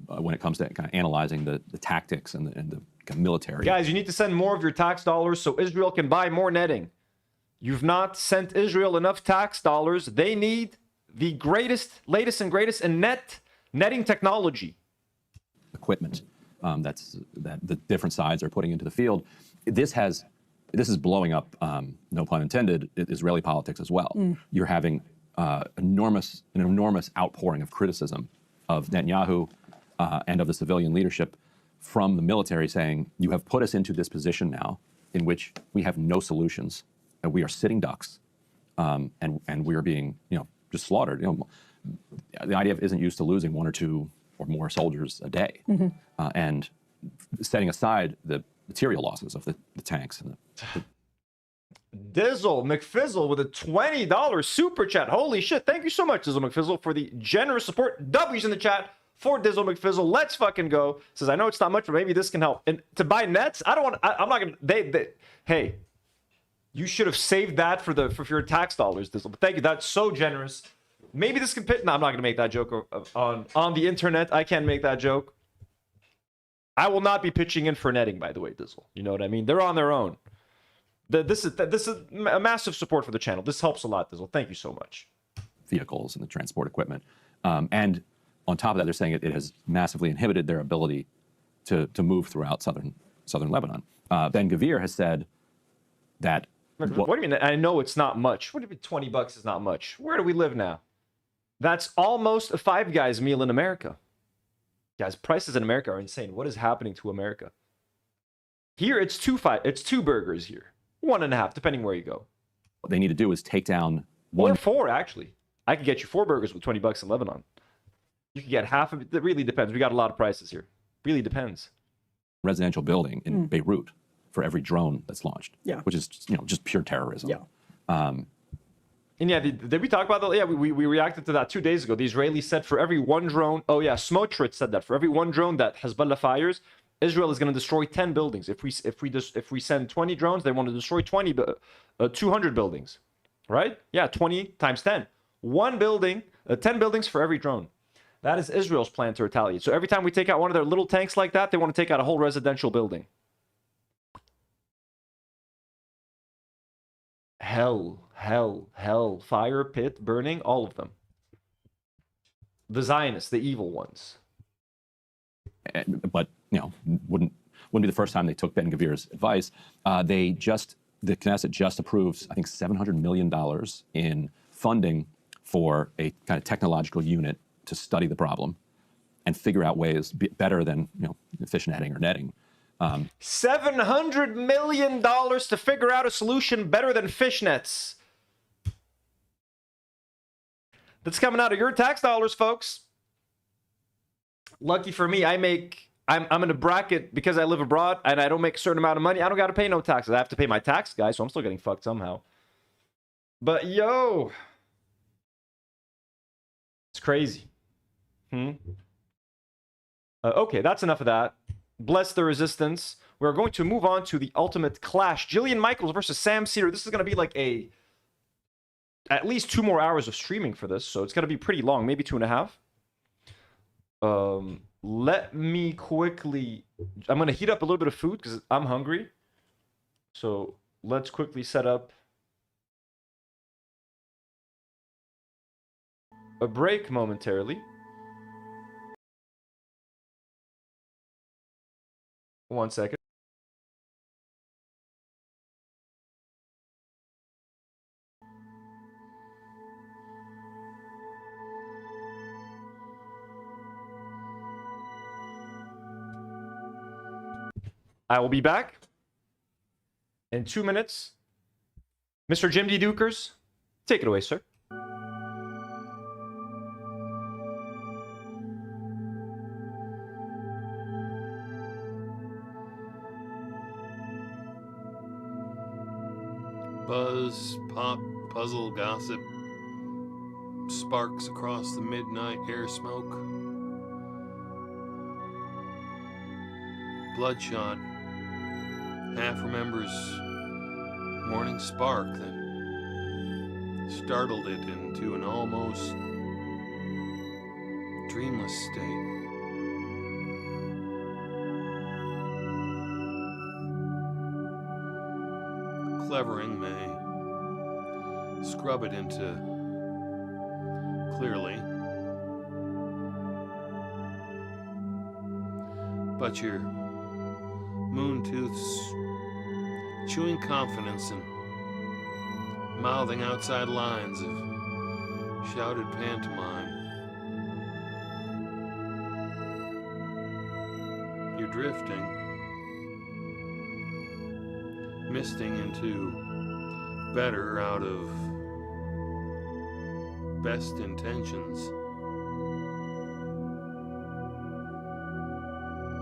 when it comes to kind of analyzing the tactics and the kind of military. Guys, you need to send more of your tax dollars so Israel can buy more netting. You've not sent Israel enough tax dollars. They need the greatest, latest and greatest in netting technology. Equipment that the different sides are putting into the field. This is blowing up, no pun intended, Israeli politics as well. You're having an enormous outpouring of criticism of Netanyahu and of the civilian leadership from the military saying, you have put us into this position now in which we have no solutions. And we are sitting ducks, and we are being, just slaughtered. The IDF isn't used to losing 1 or 2 or more soldiers a day, and setting aside the material losses of the tanks. And Dizzle McFizzle with a $20 super chat. Holy shit! Thank you so much, Dizzle McFizzle, for the generous support. W's in the chat for Dizzle McFizzle. Let's fucking go. Says I know it's not much, but maybe this can help. And to buy nets, I don't want. I'm not gonna. Hey. You should have saved that for your tax dollars, Dizzle. But thank you. That's so generous. Maybe this can pit. No, I'm not going to make that joke on the internet. I can't make that joke. I will not be pitching in for netting, by the way, Dizzle. You know what I mean? They're on their own. This is a massive support for the channel. This helps a lot, Dizzle. Thank you so much. Vehicles and the transport equipment. And on top of that, they're saying it has massively inhibited their ability to move throughout southern Lebanon. Ben Gvir has said that. What do you mean? I know it's not much. What do you mean $20 is not much? Where do we live now? That's almost a Five Guys meal in America. Guys, prices in America are insane. What is happening to America? Here, it's two burgers here. 1.5, depending where you go. What they need to do is take down one. Or 4, actually. I could get you 4 burgers with $20 in Lebanon. You could get half of it. It really depends. We got a lot of prices here. Really depends. Residential building in Beirut for every drone that's launched, which is just pure terrorism. And yeah, did we talk about that? Yeah, we reacted to that 2 days ago. The Israelis said for every 1 drone, Smotrich said that for every 1 drone that Hezbollah fires, Israel is going to destroy 10 buildings. If we send 20 drones, they want to destroy 200 buildings, right? Yeah, 20 times 10, 1 building, 10 buildings for every drone. That is Israel's plan to retaliate. So every time we take out one of their little tanks like that, they want to take out a whole residential building. Hell, fire, pit, burning, all of them. The Zionists, the evil ones. But, wouldn't be the first time they took Ben Gvir's advice. The Knesset just approves, I think, $700 million in funding for a kind of technological unit to study the problem and figure out ways better than, fish netting or netting. $700 million to figure out a solution better than fishnets. That's coming out of your tax dollars, folks. Lucky for me, I'm in a bracket because I live abroad and I don't make a certain amount of money. I don't got to pay no taxes. I have to pay my tax, guys, so I'm still getting fucked somehow. But yo, it's crazy. Okay, that's enough of that. Bless the resistance. We're going to move on to the ultimate clash. Jillian Michaels versus Sam Seder. This is going to be like a at least 2 more hours of streaming for this, so it's gonna be pretty long, maybe 2.5. Let me quickly. I'm gonna heat up a little bit of food because I'm hungry. So let's quickly set up a break momentarily. One second. I will be back in 2 minutes. Mr. Jim D. Dukers, take it away, sir. Buzz, pop, puzzle, gossip, sparks across the midnight air smoke. Bloodshot half remembers morning spark that startled it into an almost dreamless state. Clevering may scrub it into clearly, but your Moontooth's chewing confidence and mouthing outside lines of shouted pantomime. You're drifting, misting into better out of best intentions.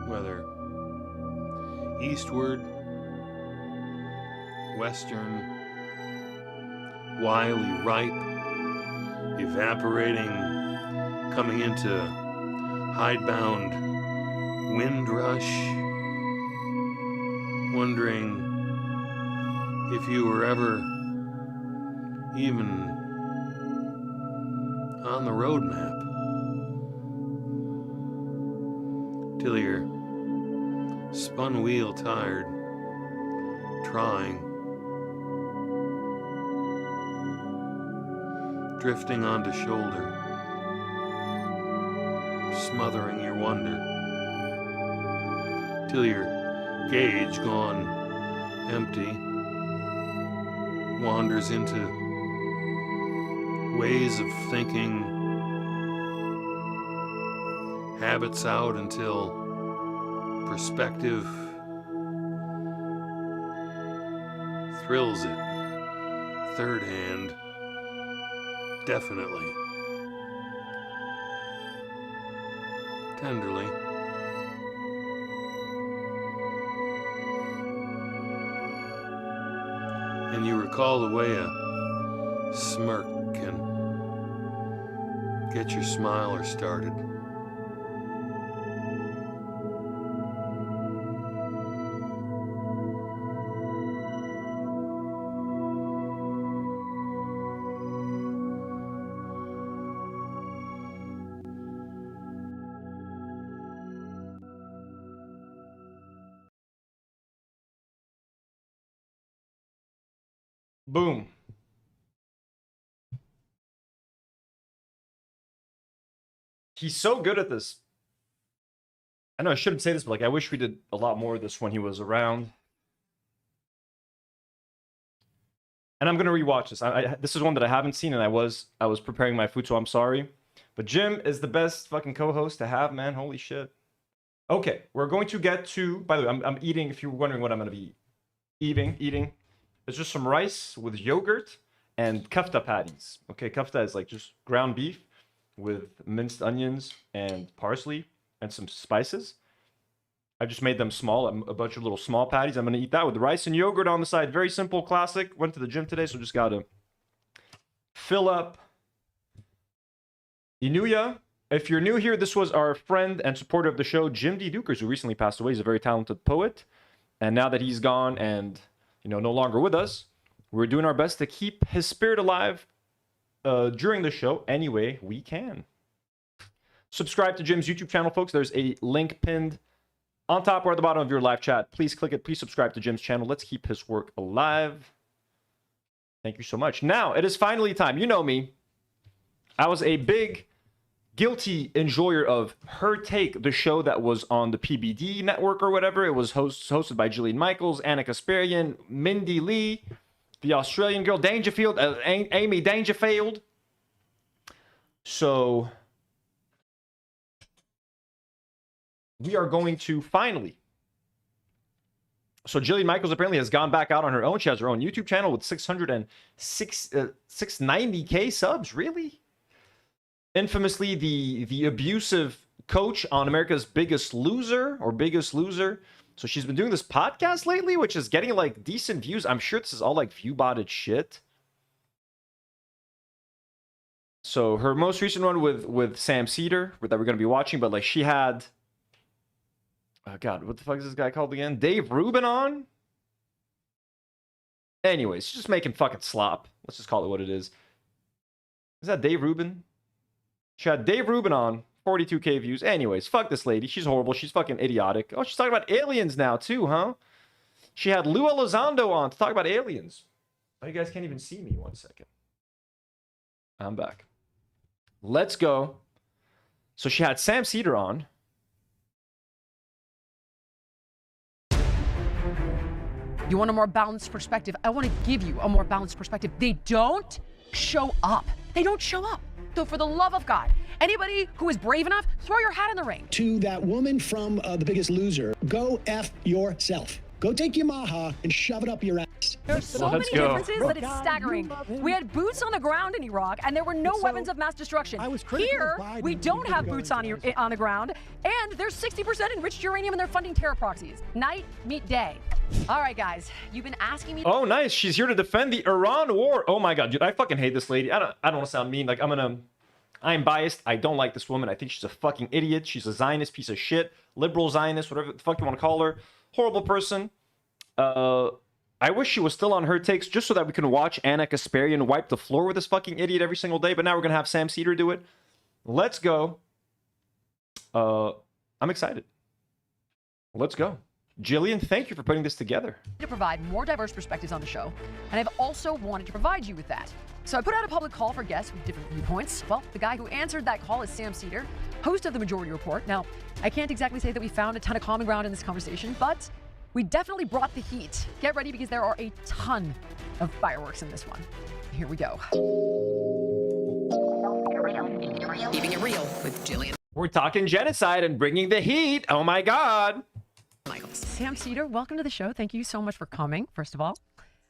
Whether eastward, western, wily ripe, evaporating, coming into hidebound wind rush, wondering if you were ever even on the road map, till you're spun wheel tired, trying, drifting onto shoulder, smothering your wonder, till your gauge gone empty, wanders into ways of thinking, habits out until perspective thrills it, third hand, definitely, tenderly. And you recall the way a smirk can get your smiler started. Boom. He's so good at this. I know I shouldn't say this, but like I wish we did a lot more of this when he was around. And I'm gonna rewatch this. This is one that I haven't seen, and I was preparing my food, so I'm sorry. But Jim is the best fucking co-host to have, man. Holy shit. Okay, we're going to get to. By the way, I'm eating. If you're wondering what I'm gonna be eating. It's just some rice with yogurt and kafta patties. Okay, kafta is like just ground beef with minced onions and parsley and some spices. I just made them small, a bunch of little small patties. I'm gonna eat that with rice and yogurt on the side. Very simple, classic. Went to the gym today, so just gotta fill up. Inuya, if you're new here, this was our friend and supporter of the show, Jim D. Dukers, who recently passed away. He's a very talented poet. And now that he's gone and no longer with us, we're doing our best to keep his spirit alive during the show any way we can. Subscribe to Jim's YouTube channel, folks. There's a link pinned on top or at the bottom of your live chat. Please click it. Please subscribe to Jim's channel. Let's keep his work alive. Thank you so much. Now, it is finally time. You know me. I was a big, guilty enjoyer of Her Take, the show that was on the PBD network or whatever. It was hosted by Jillian Michaels, Anna Kasparian, Mindy Lee, the Australian girl, Dangerfield, Amy Dangerfield. So we are going to finally. So Jillian Michaels apparently has gone back out on her own. She has her own YouTube channel with 690K subs. Really? Infamously, the abusive coach on America's Biggest Loser or Biggest Loser. So she's been doing this podcast lately, which is getting like decent views. I'm sure this is all like view-botted shit. So her most recent one with Sam Seder that we're going to be watching, but like she had, oh God, what the fuck is this guy called again? Dave Rubin on? Anyways, she's just making fucking slop. Let's just call it what it is. Is that Dave Rubin? She had Dave Rubin on, 42K views. Anyways, fuck this lady. She's horrible. She's fucking idiotic. Oh, she's talking about aliens now too, huh? She had Lua Lozando on to talk about aliens. Oh, you guys can't even see me. 1 second. I'm back. Let's go. So she had Sam Seder on. You want a more balanced perspective? I want to give you a more balanced perspective. They don't show up. They don't show up. So for the love of God, anybody who is brave enough, throw your hat in the ring. To that woman from The Biggest Loser, go F yourself. Go take your maha and shove it up your ass. There's so many differences that it's staggering. We had boots on the ground in Iraq, and there were no weapons of mass destruction. Here, we don't have boots on the ground, and there's 60% enriched uranium, and they're funding terror proxies. Night meet day. All right, guys, you've been asking me. Oh, nice. She's here to defend the Iran war. Oh my God, dude, I fucking hate this lady. I don't want to sound mean. Like I'm biased. I don't like this woman. I think she's a fucking idiot. She's a Zionist piece of shit, liberal Zionist, whatever the fuck you want to call her. Horrible person. I wish she was still on Her Takes just so that we can watch Anna Kasparian wipe the floor with this fucking idiot every single day. But now we're gonna have Sam Seder do it. Let's go. I'm excited. Let's go. Jillian, thank you for putting this together. To provide more diverse perspectives on the show, and I've also wanted to provide you with that. So I put out a public call for guests with different viewpoints. Well, the guy who answered that call is Sam Seder, host of The Majority Report. Now, I can't exactly say that we found a ton of common ground in this conversation, but we definitely brought the heat. Get ready because there are a ton of fireworks in this one. Here we go. Keeping it real with Jillian. We're talking genocide and bringing the heat. Oh my God. Sam Seder, welcome to the show. Thank you so much for coming, first of all.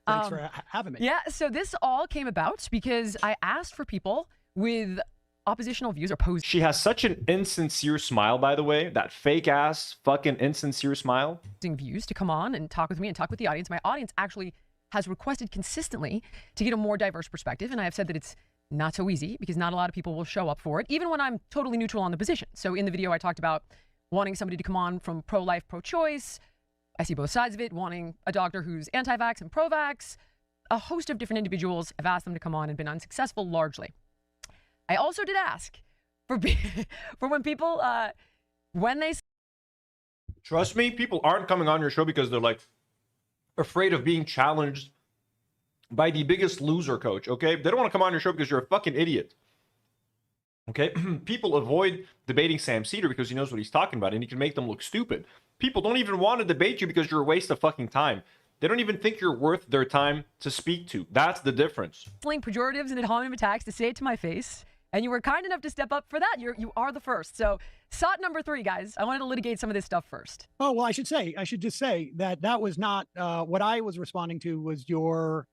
Thanks for having me. Yeah, so this all came about because I asked for people with oppositional views or pose. She has such an insincere smile, by the way. That fake ass fucking insincere smile. Views to come on and talk with me and talk with the audience. My audience actually has requested consistently to get a more diverse perspective, and I have said that it's not so easy because not a lot of people will show up for it, even when I'm totally neutral on the position. So in the video, I talked about wanting somebody to come on from pro-life, pro-choice. I see both sides of it, wanting a doctor who's anti-vax and pro-vax. A host of different individuals have asked them to come on and been unsuccessful largely. I also did ask for when people, when they... Trust me, people aren't coming on your show because they're like afraid of being challenged by the Biggest Loser coach, okay? They don't want to come on your show because you're a fucking idiot. Okay? People avoid debating Sam Seder because he knows what he's talking about and he can make them look stupid. People don't even want to debate you because you're a waste of fucking time. They don't even think you're worth their time to speak to. That's the difference. Pejoratives and ad hominem attacks to say it to my face, and you were kind enough to step up for that. You are the first. So, SOT number 3, guys. I wanted to litigate some of this stuff first. Oh, well, I should just say that was not what I was responding to was your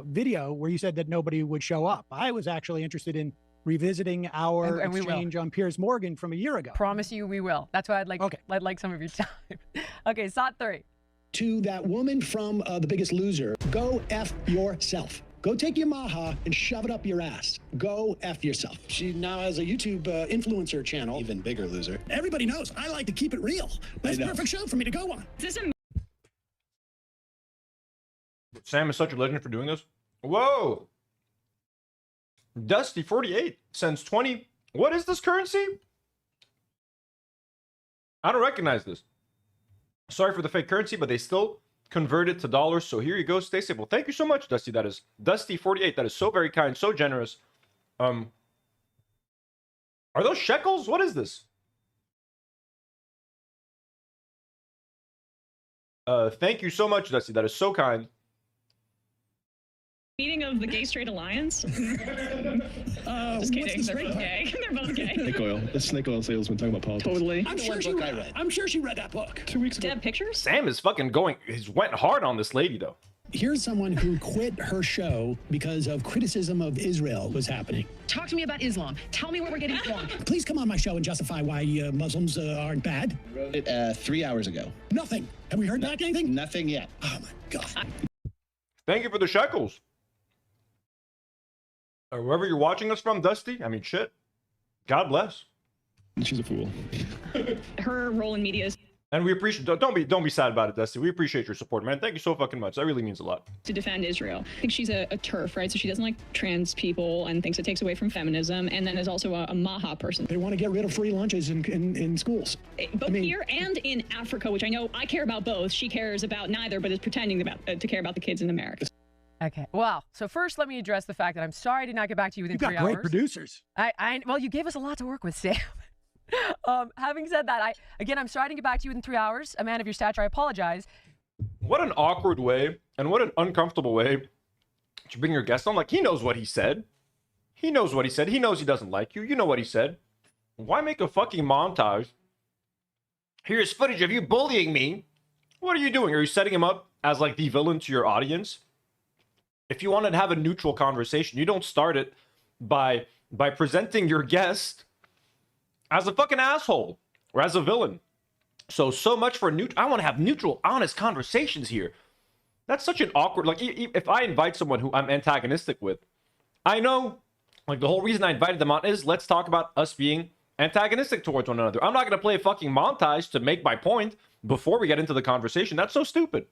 video where you said that nobody would show up. I was actually interested in revisiting our exchange on Piers Morgan from a year ago. Promise you we will. That's why I'd like some of your time. Okay, SOT 3. To that woman from The Biggest Loser, go F yourself. Go take your maha and shove it up your ass. Go F yourself. She now has a YouTube influencer channel. Even bigger loser. Everybody knows I like to keep it real. That's a perfect show for me to go on. Sam is such a legend for doing this. Whoa. Dusty48 sends 20. What is this currency? I don't recognize this. Sorry for the fake currency, but they still convert it to dollars. So here you go. Stay safe. Well, thank you so much, Dusty. That is Dusty48. That is so very kind, so generous. Are those shekels? What is this? Thank you so much, Dusty. That is so kind. Meeting of the Gay Straight Alliance. Just kidding. They're both gay. They're both gay. Snake oil. The snake oil salesman talking about politics. Totally. I'm sure she read that book 2 weeks ago. Do you have pictures? Sam is fucking going. He's went hard on this lady, though. Here's someone who quit her show because of criticism of Israel was happening. Talk to me about Islam. Tell me what we're getting wrong. Please come on my show and justify why Muslims aren't bad. Wrote it 3 hours ago. Nothing. Have we heard back anything? Nothing yet. Oh my God. Thank you for the shekels. Or wherever you're watching us from, Dusty. I mean, shit. God bless. She's a fool. Her role in media is And we appreciate. Don't be sad about it, Dusty. We appreciate your support, man. Thank you so fucking much. That really means a lot. to defend Israel. I think she's a TERF, right? So she doesn't like trans people and thinks it takes away from feminism. And then is also a Maha person. They want to get rid of free lunches in schools. Both here and in Africa, which I know I care about both. She cares about neither, but is pretending to care about the kids in America. Okay. Well, so first let me address the fact that I'm sorry I did not get back to you within 3 hours. You got great producers. Well, you gave us a lot to work with, Sam. Having said that, I'm sorry I didn't get back to you within 3 hours. A man of your stature, I apologize. What an awkward way and what an uncomfortable way to bring your guest on. Like, he knows what he said. He knows what he said. He knows he doesn't like you. You know what he said. Why make a fucking montage? Here's footage of you bullying me. What are you doing? Are you setting him up as like the villain to your audience? If you wanted to have a neutral conversation, you don't start it by presenting your guest as a fucking asshole or as a villain. So much for I want to have neutral, honest conversations here. That's such an awkward, like, if I invite someone who I'm antagonistic with, I know, like, the whole reason I invited them on is let's talk about us being antagonistic towards one another. I'm not going to play a fucking montage to make my point before we get into the conversation. That's so stupid.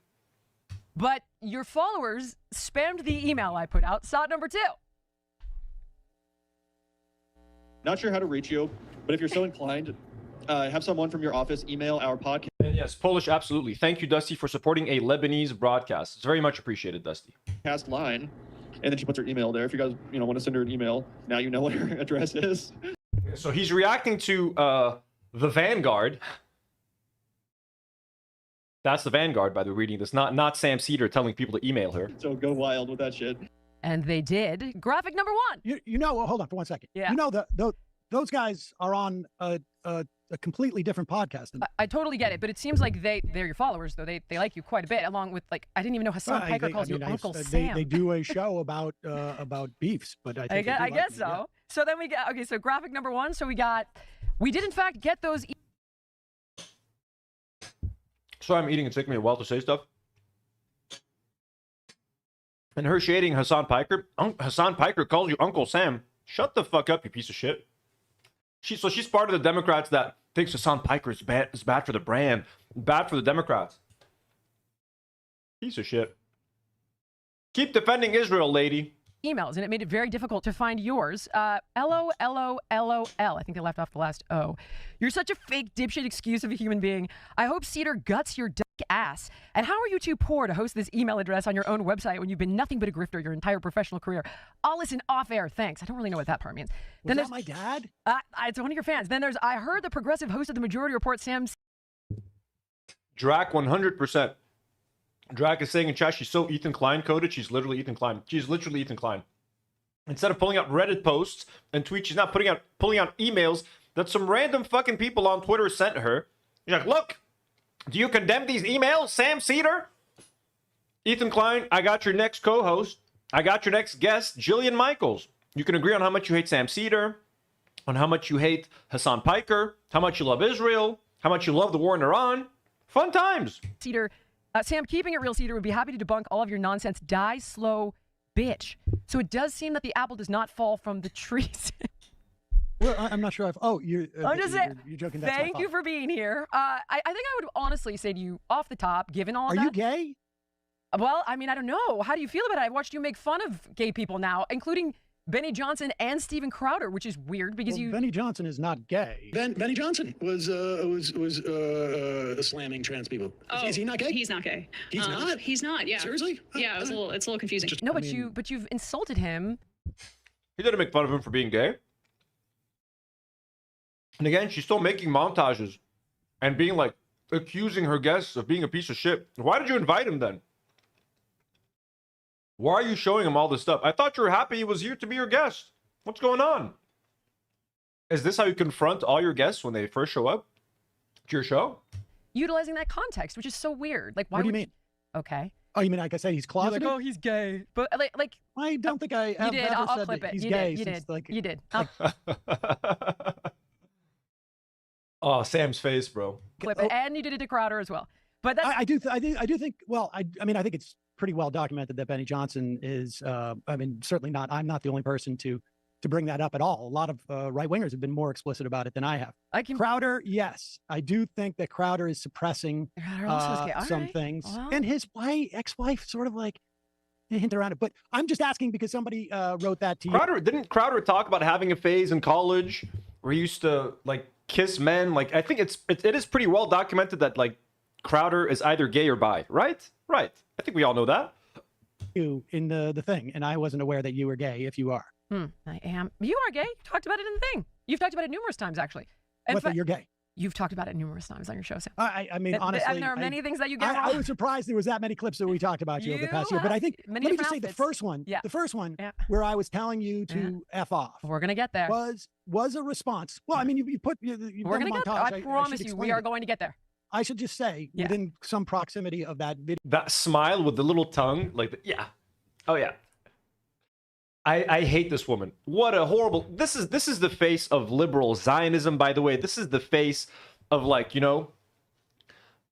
But your followers spammed the email I put out. Thought number 2. Not sure how to reach you, but if you're so inclined, have someone from your office email our podcast. And yes, Polish, absolutely. Thank you, Dusty, for supporting a Lebanese broadcast. It's very much appreciated, Dusty. Cast line, and then she puts her email there. If you guys, want to send her an email, now you know what her address is. So he's reacting to the Vanguard. That's the Vanguard, by the way, reading this. Not Sam Seder telling people to email her. So go wild with that shit. And they did. Graphic number 1. You know, hold on for 1 second. Yeah. You know, those guys are on a completely different podcast. I totally get it, but it seems like they're your followers, though. They like you quite a bit, along with, like, I didn't even know Hassan Piker calls you Uncle Sam. They do a show about beefs, but I guess so. Yeah. So then we got, okay, so graphic number 1. So we did in fact get those. Sorry, I'm eating. It's taking me a while to say stuff. And her shading Hassan Piker. Hassan Piker calls you Uncle Sam. Shut the fuck up, you piece of shit. She's part of the Democrats that thinks Hassan Piker is bad for the brand, bad for the Democrats. Piece of shit. Keep defending Israel, lady. Emails, and it made it very difficult to find yours. LOLOLOL. I think they left off the last O. You're such a fake dipshit excuse of a human being. I hope Cedar guts your dick ass. And how are you too poor to host this email address on your own website when you've been nothing but a grifter your entire professional career? I'll listen off air, thanks. I don't really know what that part means. Was that my dad? It's one of your fans. Then there's, I heard the progressive host of the Majority Report, Sam. Drac 100%. Drac is saying in chat she's so Ethan Klein coded. She's literally Ethan Klein. She's literally Ethan Klein. Instead of pulling out Reddit posts and tweets, she's not pulling out emails that some random fucking people on Twitter sent her. She's like, look, do you condemn these emails, Sam Seder? Ethan Klein, I got your next co-host. I got your next guest, Jillian Michaels. You can agree on how much you hate Sam Seder, on how much you hate Hassan Piker, how much you love Israel, how much you love the war in Iran. Fun times. Cedar. Sam, keeping it real, Cedar, would be happy to debunk all of your nonsense. Die slow, bitch. So it does seem that the apple does not fall from the trees. Well, I'm not sure if. Oh, I'm just saying. You're joking. Thank you for being here. I think I would honestly say to you, off the top, given all of that. Are you gay? Well, I mean, I don't know. How do you feel about it? I watched you make fun of gay people now, including Benny Johnson and Steven Crowder, which is weird because Benny Johnson is not gay. Benny Johnson was slamming trans people. Is he not gay? He's not gay. He's not? He's not, yeah. Seriously? Yeah, it's a little confusing. No, but you've insulted him. He didn't make fun of him for being gay. And again, she's still making montages and being like, accusing her guests of being a piece of shit. Why did you invite him then? Why are you showing him all this stuff? I thought you were happy he was here to be your guest. What's going on? Is this how you confront all your guests when they first show up to your show? Utilizing that context, which is so weird. Like, why What do you mean? Okay. Oh, you mean like I said, he's closeted? You're like, oh, he's gay. But like I don't think I have you did. ever I'll said clip that it. he's You gay. did. You since, did. Like, You did. Oh, Sam's face, bro. Clip it. And you did it to Crowder as well. But that's I do think. Well, I mean, I think it's pretty well documented that Benny Johnson is. I mean, certainly not. I'm not the only person to bring that up at all. A lot of right wingers have been more explicit about it than I have. Crowder, yes, I do think that Crowder is suppressing some things, and his ex-wife sort of like hint around it. But I'm just asking because somebody wrote that to you. Didn't Crowder talk about having a phase in college where he used to like kiss men? Like, I think it is pretty well documented that like Crowder is either gay or bi, right? Right. I think we all know that. You in the thing, and I wasn't aware that you were gay. If you are, I am. You are gay. You talked about it in the thing. You've talked about it numerous times, actually. That you're gay. You've talked about it numerous times on your show, Sam. I mean, honestly, there are many things that you get wrong. I was surprised there was that many clips that we talked about you over the past year. But I think let me just say the first one, where I was telling you to F off. We're gonna get there. Was a response. Well, I mean, you put. We're gonna get there. I promise you, we are going to get there. I should just say, within some proximity of that video. That smile with the little tongue, like, oh yeah. I hate this woman. What a horrible. This is the face of liberal Zionism, by the way. This is the face of, like, you know,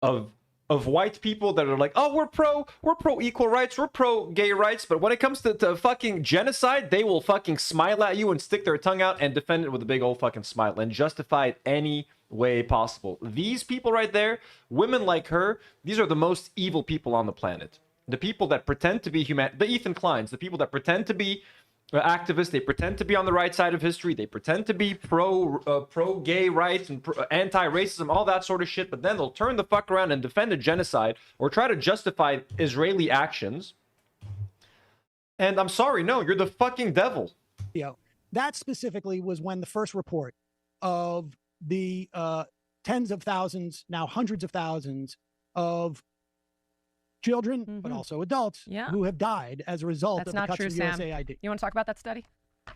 of white people that are like, oh, we're pro equal rights, we're pro gay rights, but when it comes to fucking genocide, they will fucking smile at you and stick their tongue out and defend it with a big old fucking smile and justify it any way possible. These people right there, women like her, these are the most evil people on the planet. The people that pretend to be the Ethan Kleins, the people that pretend to be activists, they pretend to be on the right side of history, they pretend to be pro gay rights and anti-racism, all that sort of shit, but then they'll turn the fuck around and defend a genocide or try to justify Israeli actions. And I'm sorry, no, you're the fucking devil. That specifically was when the first report of the tens of thousands, now hundreds of thousands of children, but also adults who have died as a result of the cuts in USAID. You want to talk about that study?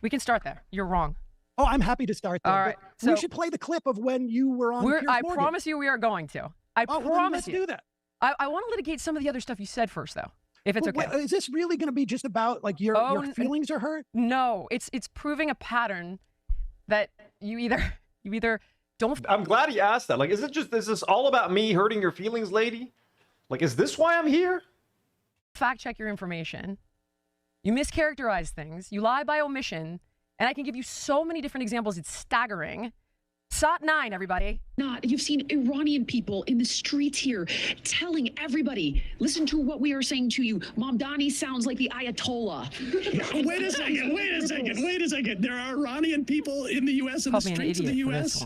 We can start there. You're wrong. Oh, I'm happy to start there. All right. So we should play the clip of when you were on Piers I Morgan. promise you we are going to. I promise well, let's do that. I want to litigate some of the other stuff you said first, though, if it's okay. Is this really going to be just about, like, your feelings are hurt? No, it's proving a pattern that you either don't. I'm glad he asked that. Like, is this all about me hurting your feelings, lady? Like, is this why I'm here? Fact check your information. You mischaracterize things. You lie by omission. And I can give you so many different examples. It's staggering. SOT 9, everybody. You've seen Iranian people in the streets here telling everybody, listen to what we are saying to you. Mamdani sounds like the Ayatollah. Wait a second. There are Iranian people in the U.S. in the streets of the U.S.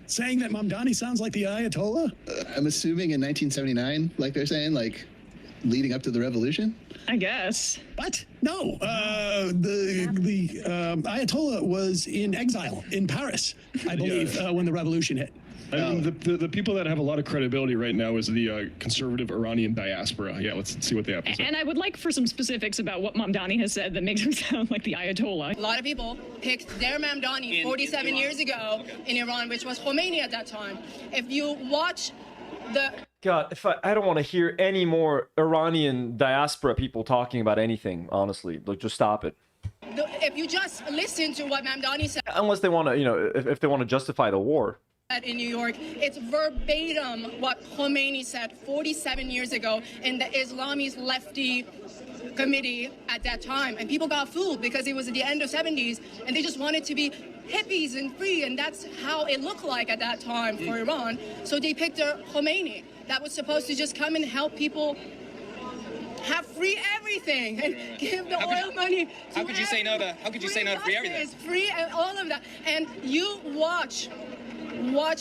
saying that Mamdani sounds like the Ayatollah? I'm assuming in 1979, like they're saying, like leading up to the revolution? I guess. What? No. The Ayatollah was in exile in Paris, I believe, when the revolution hit. I mean, the people that have a lot of credibility right now is the conservative Iranian diaspora. Yeah, let's see what they have to say. And I would like for some specifics about what Mamdani has said that makes him sound like the Ayatollah. A lot of people picked their Mamdani 47 years ago in Iran, which was Khomeini at that time. If you watch the... God, I don't want to hear any more Iranian diaspora people talking about anything, honestly. Like, just stop it. If you just listen to what Mamdani said... Unless they want to, if they want to justify the war. In New York, it's verbatim what Khomeini said 47 years ago in the Islamist lefty committee at that time. And people got fooled because it was at the end of 70s and they just wanted to be hippies and free, and that's how it looked like at that time for Iran. So they picked Khomeini that was supposed to just come and help people have free everything and give the oil money. How could you say no to? How could you say no to free everything? It's free and all of that. And you watch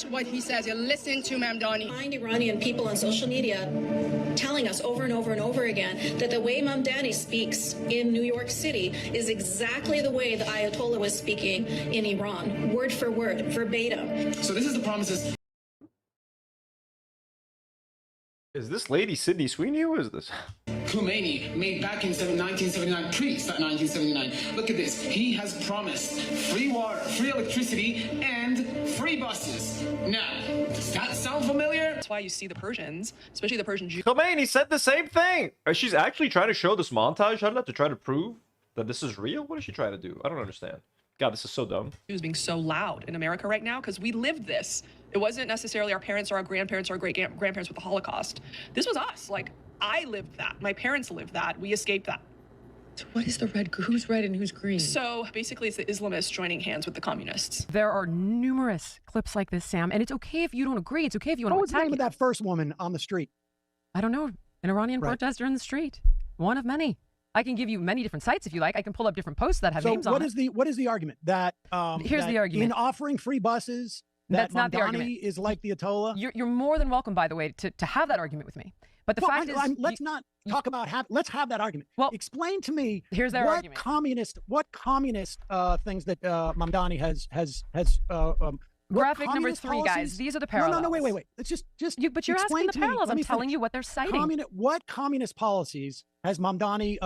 what he says. You listen to Mamdani. Find Iranian people on social media telling us over and over and over again that the way Mamdani speaks in New York City is exactly the way the Ayatollah was speaking in Iran, word for word, verbatim. So this is the promises. Is this lady Sydney Sweeney? Who is this? Khomeini made back in 1979, pre-1979. Look at this. He has promised free water, free electricity, and free buses. Now, does that sound familiar? That's why you see the Persians, especially the Persian Jews. Khomeini said the same thing. She's actually trying to show this montage. I don't have to try to prove that this is real. What is she trying to do? I don't understand. God, this is so dumb. Jews being so loud in America right now because we lived this. It wasn't necessarily our parents or our grandparents or our great-grandparents with the Holocaust. This was us. Like, I lived that. My parents lived that. We escaped that. So what is the red? Who's red and who's green? So basically, it's the Islamists joining hands with the communists. There are numerous clips like this, Sam, and it's okay if you don't agree. It's okay if you want What to was the attack name of it. that first woman on the street? I don't know. An Iranian Right. protester in the street. One of many. I can give you many different sites if you like. I can pull up different posts that have names So on what it. is the argument that Here's that the argument. in offering free buses that That's not the argument. Mamdani is like the Ayatollah? You're more than welcome, by the way, to have that argument with me. But the Well, fact is, let's not talk about let's have that argument. Well, explain to me here's their what argument. communist things that Mamdani has what graphic number communist 3, guys. policies- These are the No, parallels. no, wait. Let's just But you're asking explain the to me. parallels. Let I'm me telling finish. you what they're citing. What communist policies has Mamdani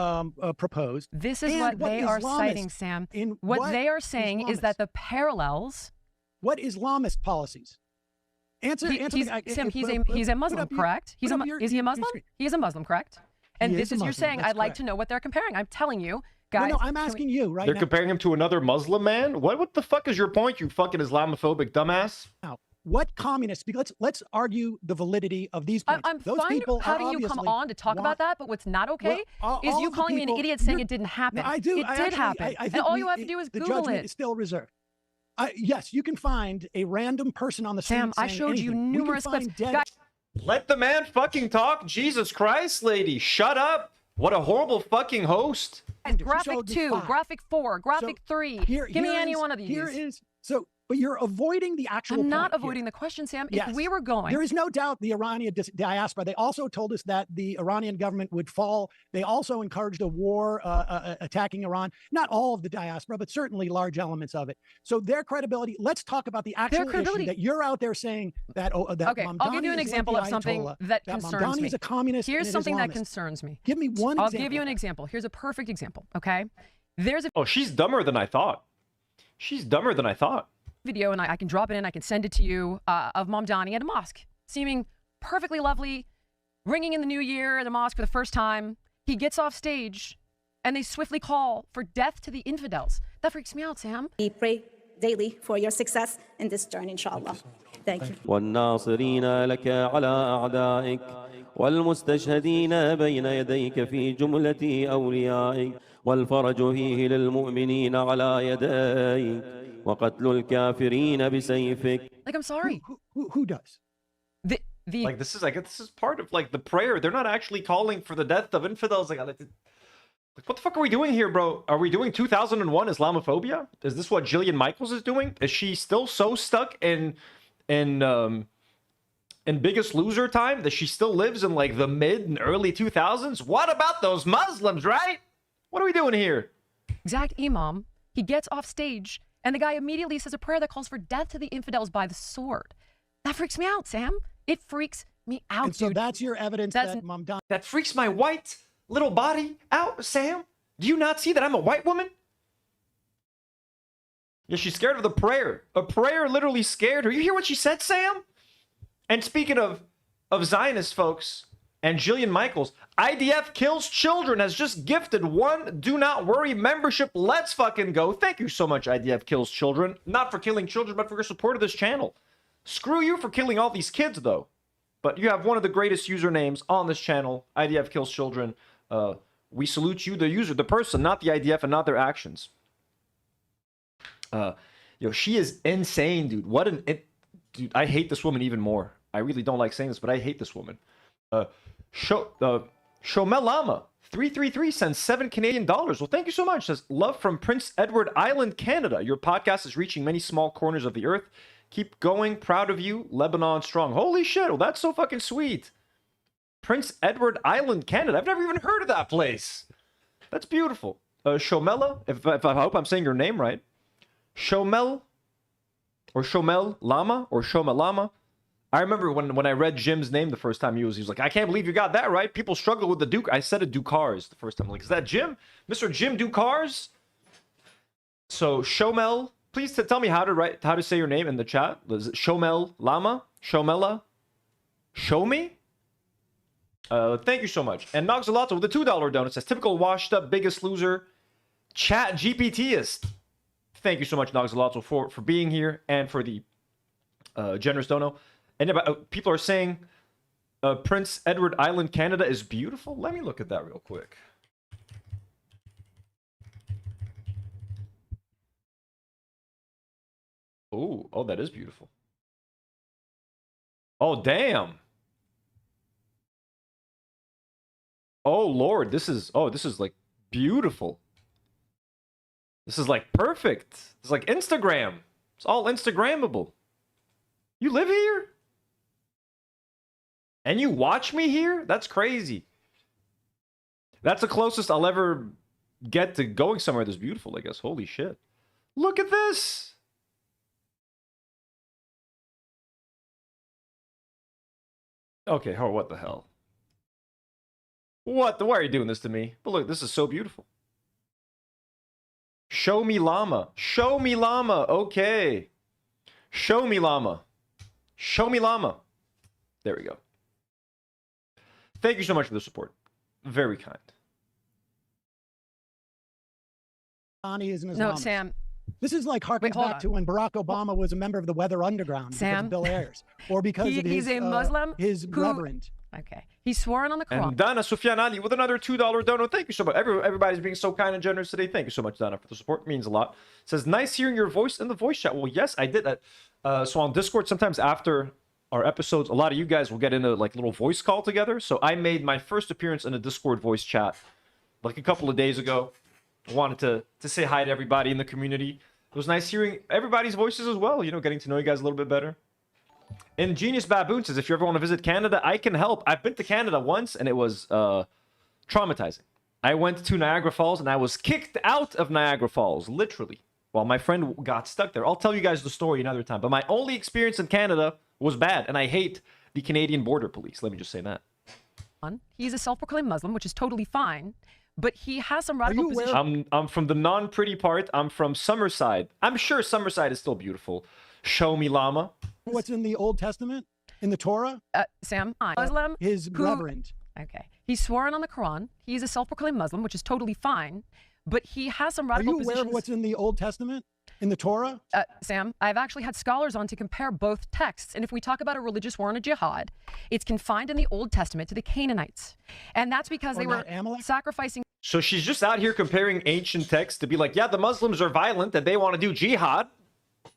proposed? This is and what they are Islamist- citing, Sam. In What they are saying is that the parallels. What Islamist policies? Answer. Sam, he's a Muslim, up your- correct? put up your- Is he a your Muslim? screen. He is a Muslim, correct? And He this is a is you're Muslim, saying that's I'd like correct. to know what they're comparing. I'm telling you, guys. No, I'm asking you right They're now. comparing him to another Muslim man? What the fuck is your point, you fucking Islamophobic dumbass? Now, what communists? Let's argue the validity of these points. I'm Those fine people having are you come obviously on to talk want- about that, but what's not okay Well, is all you of the calling me an people- idiot saying you're- it didn't happen. No, I do. It I did actually- happen. I And think all you have to do is the Google judgment it. is still reserved. Yes, you can find a random person on the street. Sam, I saying showed you anything. We can numerous clips. find dead- Guys, Let the man fucking talk. Jesus Christ, lady. Shut up. What a horrible fucking host. graphic showed me 2, 5. graphic 4, graphic 3. Give me any is- one of these. Here is but you're avoiding the actual. I'm not point here. avoiding the question, Sam. Yes. If we were going, There is no doubt the Iranian diaspora. They also told us that the Iranian government would fall. They also encouraged a war attacking Iran. Not all of the diaspora, but certainly large elements of it. So their credibility. Let's talk about the actual issue that you're out there saying that. That okay, I'll Mamdani give you an is like example the of something Ayatollah, that concerns Mamdani me. is a communist. Here's and an something that Islamist. concerns me. Give me one. I'll example give you of an that. example. Here's a perfect example. Okay, there's a Oh, she's dumber than I thought. She's dumber than I thought. video, and I can drop it in. I can send it to you of Mamdani at a mosque, seeming perfectly lovely, ringing in the new year at a mosque for the first time. He gets off stage, and they swiftly call for death to the infidels. That freaks me out, Sam. We pray daily for your success in this journey, inshallah. Thank you. والناصرين لك على أعدائك والمستشهدين بين يديك في جملة أوليائك والفرج فيه للمؤمنين على يديك وقتل الكافرين بسيفك. Like, I'm sorry. Who does? Like this is part of like the prayer. They're not actually calling for the death of infidels. Like what the fuck are we doing here, bro? Are we doing 2001 Islamophobia? Is this what Jillian Michaels is doing? Is she still so stuck in Biggest Loser time that she still lives in like the mid and early 2000s? What about those Muslims, right? What are we doing here? Exact imam. He gets off stage, and the guy immediately says a prayer that calls for death to the infidels by the sword. That freaks me out, Sam. It freaks me out, And so dude. that's your evidence that Mamdani. That freaks my white little body out, Sam. Do you not see that I'm a white woman? Yeah, she's scared of the prayer. A prayer literally scared her. You hear what she said, Sam? And speaking of Zionist folks and Jillian Michaels, IDF Kills Children has just gifted one Do Not Worry membership. Let's fucking go. Thank you so much, IDF Kills Children. Not for killing children, but for your support of this channel. Screw you for killing all these kids, though. But you have one of the greatest usernames on this channel, IDF Kills Children. We salute you, the user, the person, not the IDF and not their actions. She is insane, dude. Dude, I hate this woman even more. I really don't like saying this, but I hate this woman. Shomel Lama, 333 sends 7 Canadian dollars. Well, thank you so much. Says, love from Prince Edward Island, Canada. Your podcast is reaching many small corners of the earth. Keep going. Proud of you. Lebanon strong. Holy shit. Well, that's so fucking sweet. Prince Edward Island, Canada. I've never even heard of that place. That's beautiful. Shomela, if I hope I'm saying your name right. Shomel Lama or Shomel Lama. I remember when I read Jim's name the first time, he was like, I can't believe you got that right. People struggle with the Duke. I said it Dukars the first time. I'm like, is that Jim? Mr. Jim Dukars? So Shomel, please tell me how to say your name in the chat. Is it Shomel Lama? Shomela? Show me? Thank you so much. And Noxalato with a $2 donut says, typical washed up biggest loser, chat GPTist. Thank you so much, Noxalato, for being here and for the generous dono. And people are saying Prince Edward Island, Canada is beautiful. Let me look at that real quick. Oh, that is beautiful. Oh, damn. Oh, Lord, this is like beautiful. This is like perfect. It's like Instagram. It's all Instagrammable. You live here? And you watch me here? That's crazy. That's the closest I'll ever get to going somewhere this beautiful, I guess. Holy shit. Look at this. Okay, what the hell? Why are you doing this to me? But look, this is so beautiful. Show me llama. Show me llama. Okay. Show me llama. Show me llama. There we go. Thank you so much for the support. Very kind. Donnie is an Islamist. No, Sam. This is like harkens back to when Barack Obama was a member of the Weather Underground because of Bill Ayers, or because of his, he's a Muslim his reverend. Okay. He's sworn on the Quran. And Dana Sufyan Ali with another $2 dono. Thank you so much. Everybody's being so kind and generous today. Thank you so much, Dana, for the support. It means a lot. Says, nice hearing your voice in the voice chat. Well, yes, I did that. So on Discord, sometimes after our episodes, a lot of you guys will get into like little voice call together. So I made my first appearance in a Discord voice chat like a couple of days ago. I wanted to say hi to everybody in the community. It was nice hearing everybody's voices as well, you know, getting to know you guys a little bit better. Ingenious Baboon says, if you ever want to visit Canada, I can help. I've been to Canada once, and it was traumatizing. I went to Niagara Falls, and I was kicked out of Niagara Falls, literally, while my friend got stuck there. I'll tell you guys the story another time, but my only experience in Canada was bad, and I hate the Canadian Border Police. Let me just say that. He's a self-proclaimed Muslim, which is totally fine. But he has some radical positions. I'm from the non-pretty part. I'm from Summerside. I'm sure Summerside is still beautiful. Show me llama. What's in the Old Testament? In the Torah? Sam, Muslim. His reverend. Okay. He's sworn on the Quran. He's a self-proclaimed Muslim, which is totally fine. But he has some radical positions. Are you aware of what's in the Old Testament? In the Torah? Sam, I've actually had scholars on to compare both texts. And if we talk about a religious war and a jihad, it's confined in the Old Testament to the Canaanites. And that's because they were sacrificing. So she's just out here comparing ancient texts to be like, yeah, the Muslims are violent and they want to do jihad.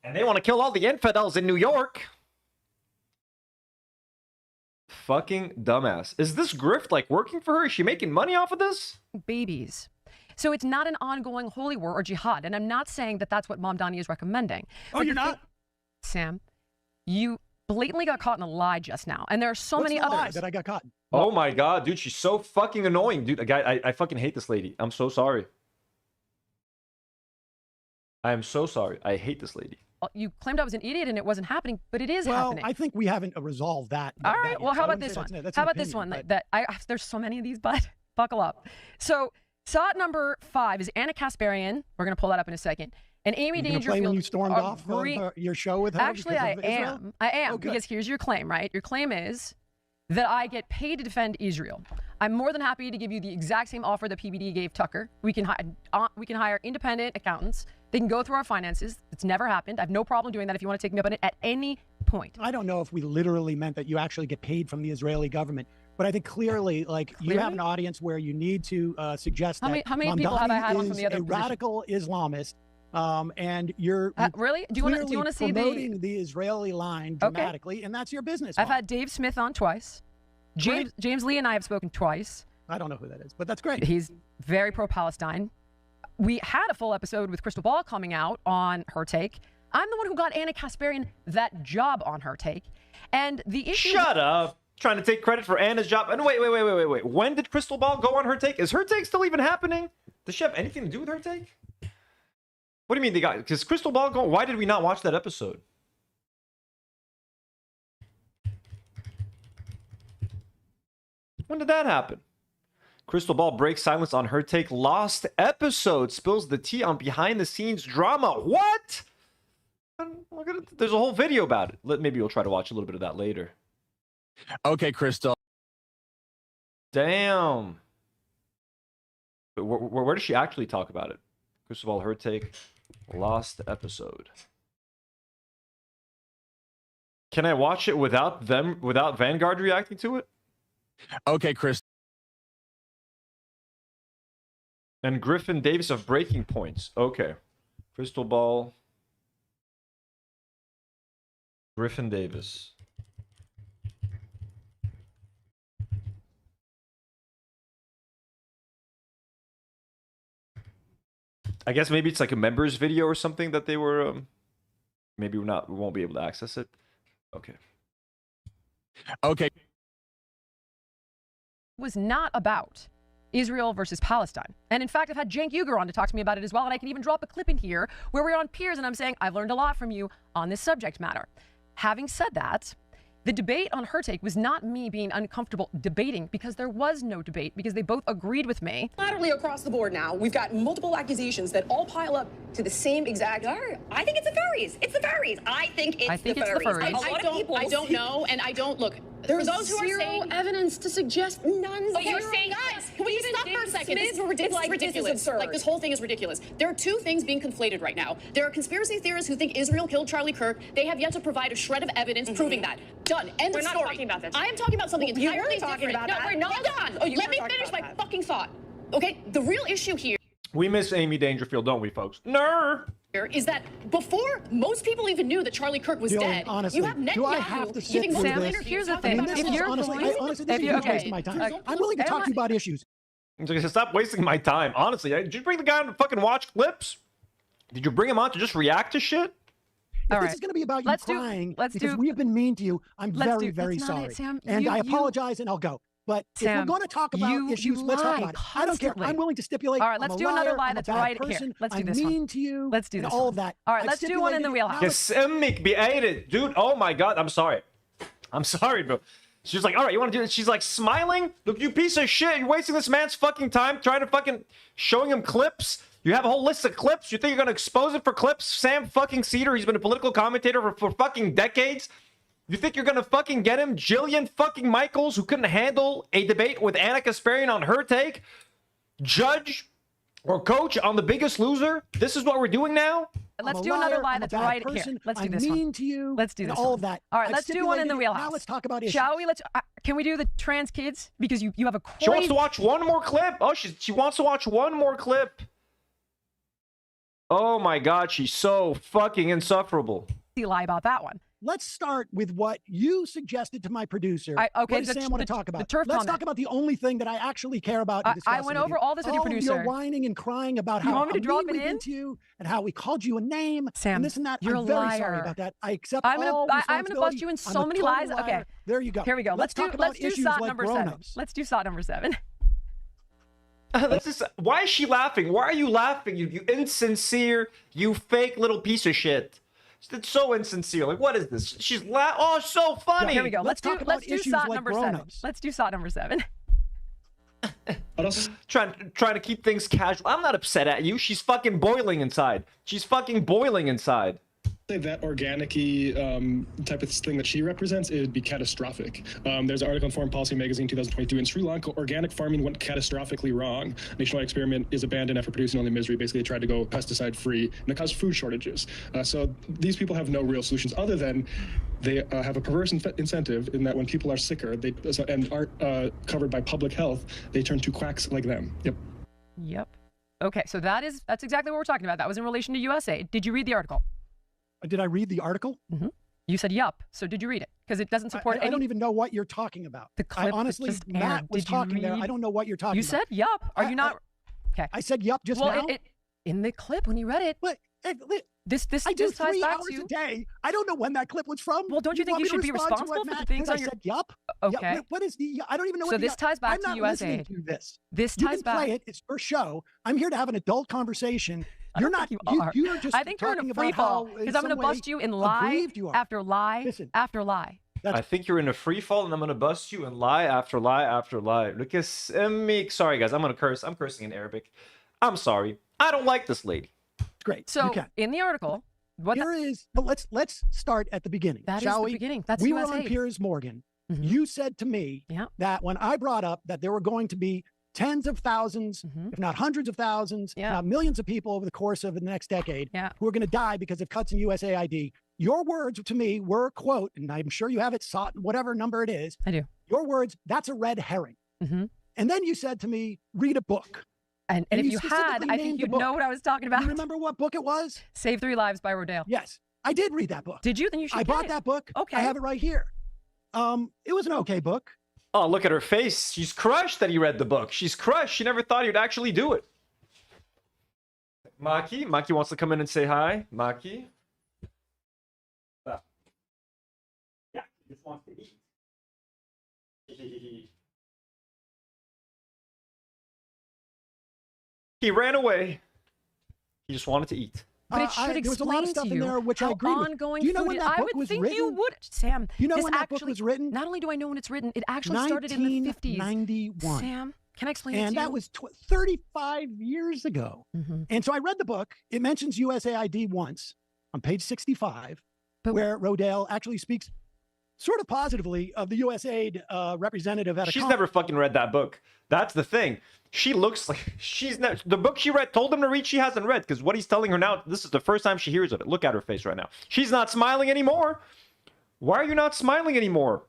And they want to kill all the infidels in New York. Fucking dumbass. Is this grift like working for her? Is she making money off of this? Babies. So it's not an ongoing holy war or jihad. And I'm not saying that that's what Mom Donnie is recommending. Oh, you're not? Sam, you blatantly got caught in a lie just now. And there are so many others. Lie that I got caught? Oh my God, dude, she's so fucking annoying. Dude, I fucking hate this lady. I'm so sorry. I am so sorry. I hate this lady. Well, you claimed I was an idiot and it wasn't happening, but it is happening. Well, I think we haven't resolved that. All right. Well, how about this one? How about this one? There's so many of these, but buckle up. So, SOT number 5 is Anna Kasparian. We're going to pull that up in a second. And Amy Dangerfield. Play when you stormed off your show with her? Actually, I am. I am, because here's your claim, right? Your claim is that I get paid to defend Israel. I'm more than happy to give you the exact same offer that PBD gave Tucker. We can hire independent accountants. They can go through our finances. It's never happened. I have no problem doing that if you want to take me up on it at any point. I don't know if we literally meant that you actually get paid from the Israeli government, but I think clearly, you have an audience where you need to suggest that how many people have I had on from the other a radical Islamist, and you're really? Do you want to see promoting the Israeli line dramatically, and that's your business. I've had Dave Smith on twice. James Lee and I have spoken twice. I don't know who that is, but that's great. He's very pro-Palestine. We had a full episode with Krystal Ball coming out on her take. I'm the one who got Anna Kasparian that job on her take. And the issue... Shut up. Trying to take credit for Anna's job. And wait. When did Krystal Ball go on her take? Is her take still even happening? Does she have anything to do with her take? What do you mean they got... Because Krystal Ball go... Why did we not watch that episode? When did that happen? Krystal Ball breaks silence on her take. Lost episode. Spills the tea on behind-the-scenes drama. What? There's a whole video about it. Maybe we'll try to watch a little bit of that later. Okay, Krystal. Damn. But where does she actually talk about it? Krystal Ball, her take. Lost episode. Can I watch it without Vanguard reacting to it? Okay, Krystal. And Griffin Davis of Breaking Points. Okay. Krystal Ball. Griffin Davis. I guess maybe it's like a members video or something that they were maybe we won't be able to access it. Okay. Okay. Was not about Israel versus Palestine. And in fact, I've had Cenk Uygur on to talk to me about it as well, and I can even drop a clip in here where we're on Piers and I'm saying, I've learned a lot from you on this subject matter. Having said that, the debate on her take was not me being uncomfortable debating, because there was no debate, because they both agreed with me. Laterally across the board now, we've got multiple accusations that all pile up to the same exact... I think it's the furries. It's the furries. I think it's the furries. I don't know, and I don't... Look, There's for those who are saying... evidence to suggest none. But you're saying... Guys, can we stop for a second? This is ridiculous. This is absurd. Like, this whole thing is ridiculous. There are two things being conflated right now. There are conspiracy theorists who think Israel killed Charlie Kirk. They have yet to provide a shred of evidence proving that. Done. End of story. We're not talking about this. I am talking about something entirely different. No, we're not. Hold on. Let me finish my fucking thought. Okay? The real issue here... We miss Amy Dangerfield, don't we, folks? Nour! Is that before most people even knew that Charlie Kirk was dead, honestly, you have Netanyahu giving Sam, here's the thing. This is wasting my time. I'm willing to talk to you about issues. Stop wasting my time. Honestly, did you bring the guy on to fucking watch clips? Did you bring him on to just react to shit? If this is going to be about you crying because we have been mean to you, I'm very sorry. And I apologize, and I'll go. But if we're going to talk about issues, let's talk about it. I don't care. I'm willing to stipulate. All right, let's do another lie that's right here. Let's do this one. I'm mean to you. Let's do this all of that. All right, let's do one in the wheelhouse. Dude, oh my god, I'm sorry. I'm sorry, bro. She's like, all right, you want to do this? She's like smiling. Look, you piece of shit. You're wasting this man's fucking time trying to fucking showing him clips. You have a whole list of clips. You think you're going to expose it for clips? Sam fucking Seder, he's been a political commentator for fucking decades. You think you're gonna fucking get him? Jillian fucking Michaels, who couldn't handle a debate with Anna Kasparian on her take? Judge or coach on The Biggest Loser? This is what we're doing now? Let's do another lie that's right here. Let's do this one. Mean to you. Let's do this all one. of that. All right, let's do one in the wheelhouse. Now let's talk about issues. Shall we? Can we do the trans kids? Because you have a crazy... She wants to watch one more clip. Oh, she wants to watch one more clip. Oh my god, she's so fucking insufferable. Lie about that one. Let's start with what you suggested to my producer. Okay, what does Sam want to talk about? Let's talk about the only thing that I actually care about. I went over all this with your producer. You're whining and crying about how want me to drop it in? To you and how we called you a name Sam, and this and that. You're I'm a very liar. sorry about that. I accept I'm all gonna bust you in so many lies. Liar. Okay, there you go. Here we go. Let's do issues SOT like number 7. Let's do SOT number 7. Why is she laughing? Why are you laughing? You insincere, you fake little piece of shit. It's so insincere. Like, what is this? She's oh, so funny. Yeah, here we go. Let's do SOT like number 7. Let's do SOT number 7. Trying to keep things casual. I'm not upset at you. She's fucking boiling inside. She's fucking boiling inside. That organic-y type of thing that she represents, it would be catastrophic. There's an article in Foreign Policy Magazine 2022. In Sri Lanka, organic farming went catastrophically wrong. Nationwide experiment is abandoned after producing only misery. Basically, they tried to go pesticide-free, and it caused food shortages. So these people have no real solutions other than they have a perverse incentive in that when people are sicker and aren't covered by public health, they turn to quacks like them. Yep. Okay, so that's exactly what we're talking about. That was in relation to USA. Did you read the article? Did I read the article? Mm-hmm. You said yup. So did you read it? Because it doesn't support I don't even know what you're talking about. The clip honestly, just Matt aired. was Did you talking there. read? I don't know what you're talking You about. said yup. Are you not? Okay. I said yup just well, now. In the clip when you read it. This I do ties 3 back hours to you. a day. I I don't know when that clip was from. Well, don't you think want you me to should be respond to responsible what for the Matt things said? on I your- said yup. Okay. What is the? I don't even know. So what this ties back I'm to not USA listening aid. to this. This you ties can play back. it. It's your show. I'm here to have an adult conversation. I don't think you are. You're just I think you're in talking a free about fall how, because I'm going to bust you in lie aggrieved you are. after lie after lie. I think you're in a free fall, and I'm gonna bust you and lie after lie after lie. Lucas, sorry guys, I'm gonna curse. I'm cursing in Arabic. I'm sorry. I don't like this lady. Great. So in the article, what here is. But let's start at the beginning. That is shall the we? beginning. That's we were USA on aid. Piers Morgan. You said to me that when I brought up that there were going to be tens of thousands, if not hundreds of thousands, if not millions of people over the course of the next decade who are going to die because of cuts in USAID. Your words to me were, quote, and I'm sure you have it sought, whatever number it is. I do. Your words, that's a red herring. And then you said to me, read a book. And if you had, specifically I named think the you'd book. know what I was talking about. You remember what book it was? Save 3 Lives by Rodale. Yes, I did read that book. Did you? Then you should I get bought it. that book. Okay. I have it right here. It was an okay book. Oh, look at her face. She's crushed that he read the book. She's crushed. She never thought he'd actually do it. Maki wants to come in and say hi. Maki. Yeah, he just wants to eat. He ran away. He just wanted to eat. But it should there was a lot explain of stuff to in you there which I how agree with. ongoing Do you know food when is. that I book would was think written? you would, Sam. You know this when that actually, book was written? Not only do I know when it's written, it actually started in the 50s. 1991. Sam, can I explain it to you? And that was 35 years ago. And so I read the book. It mentions USAID once on page 65, where Rodale actually speaks sort of positively of the USAID representative at a She's never fucking read that book. That's the thing. She looks like she's not. The book she read, told him to read, she hasn't read because what he's telling her now, this is the first time she hears of it. Look at her face right now. She's not smiling anymore. Why are you not smiling anymore,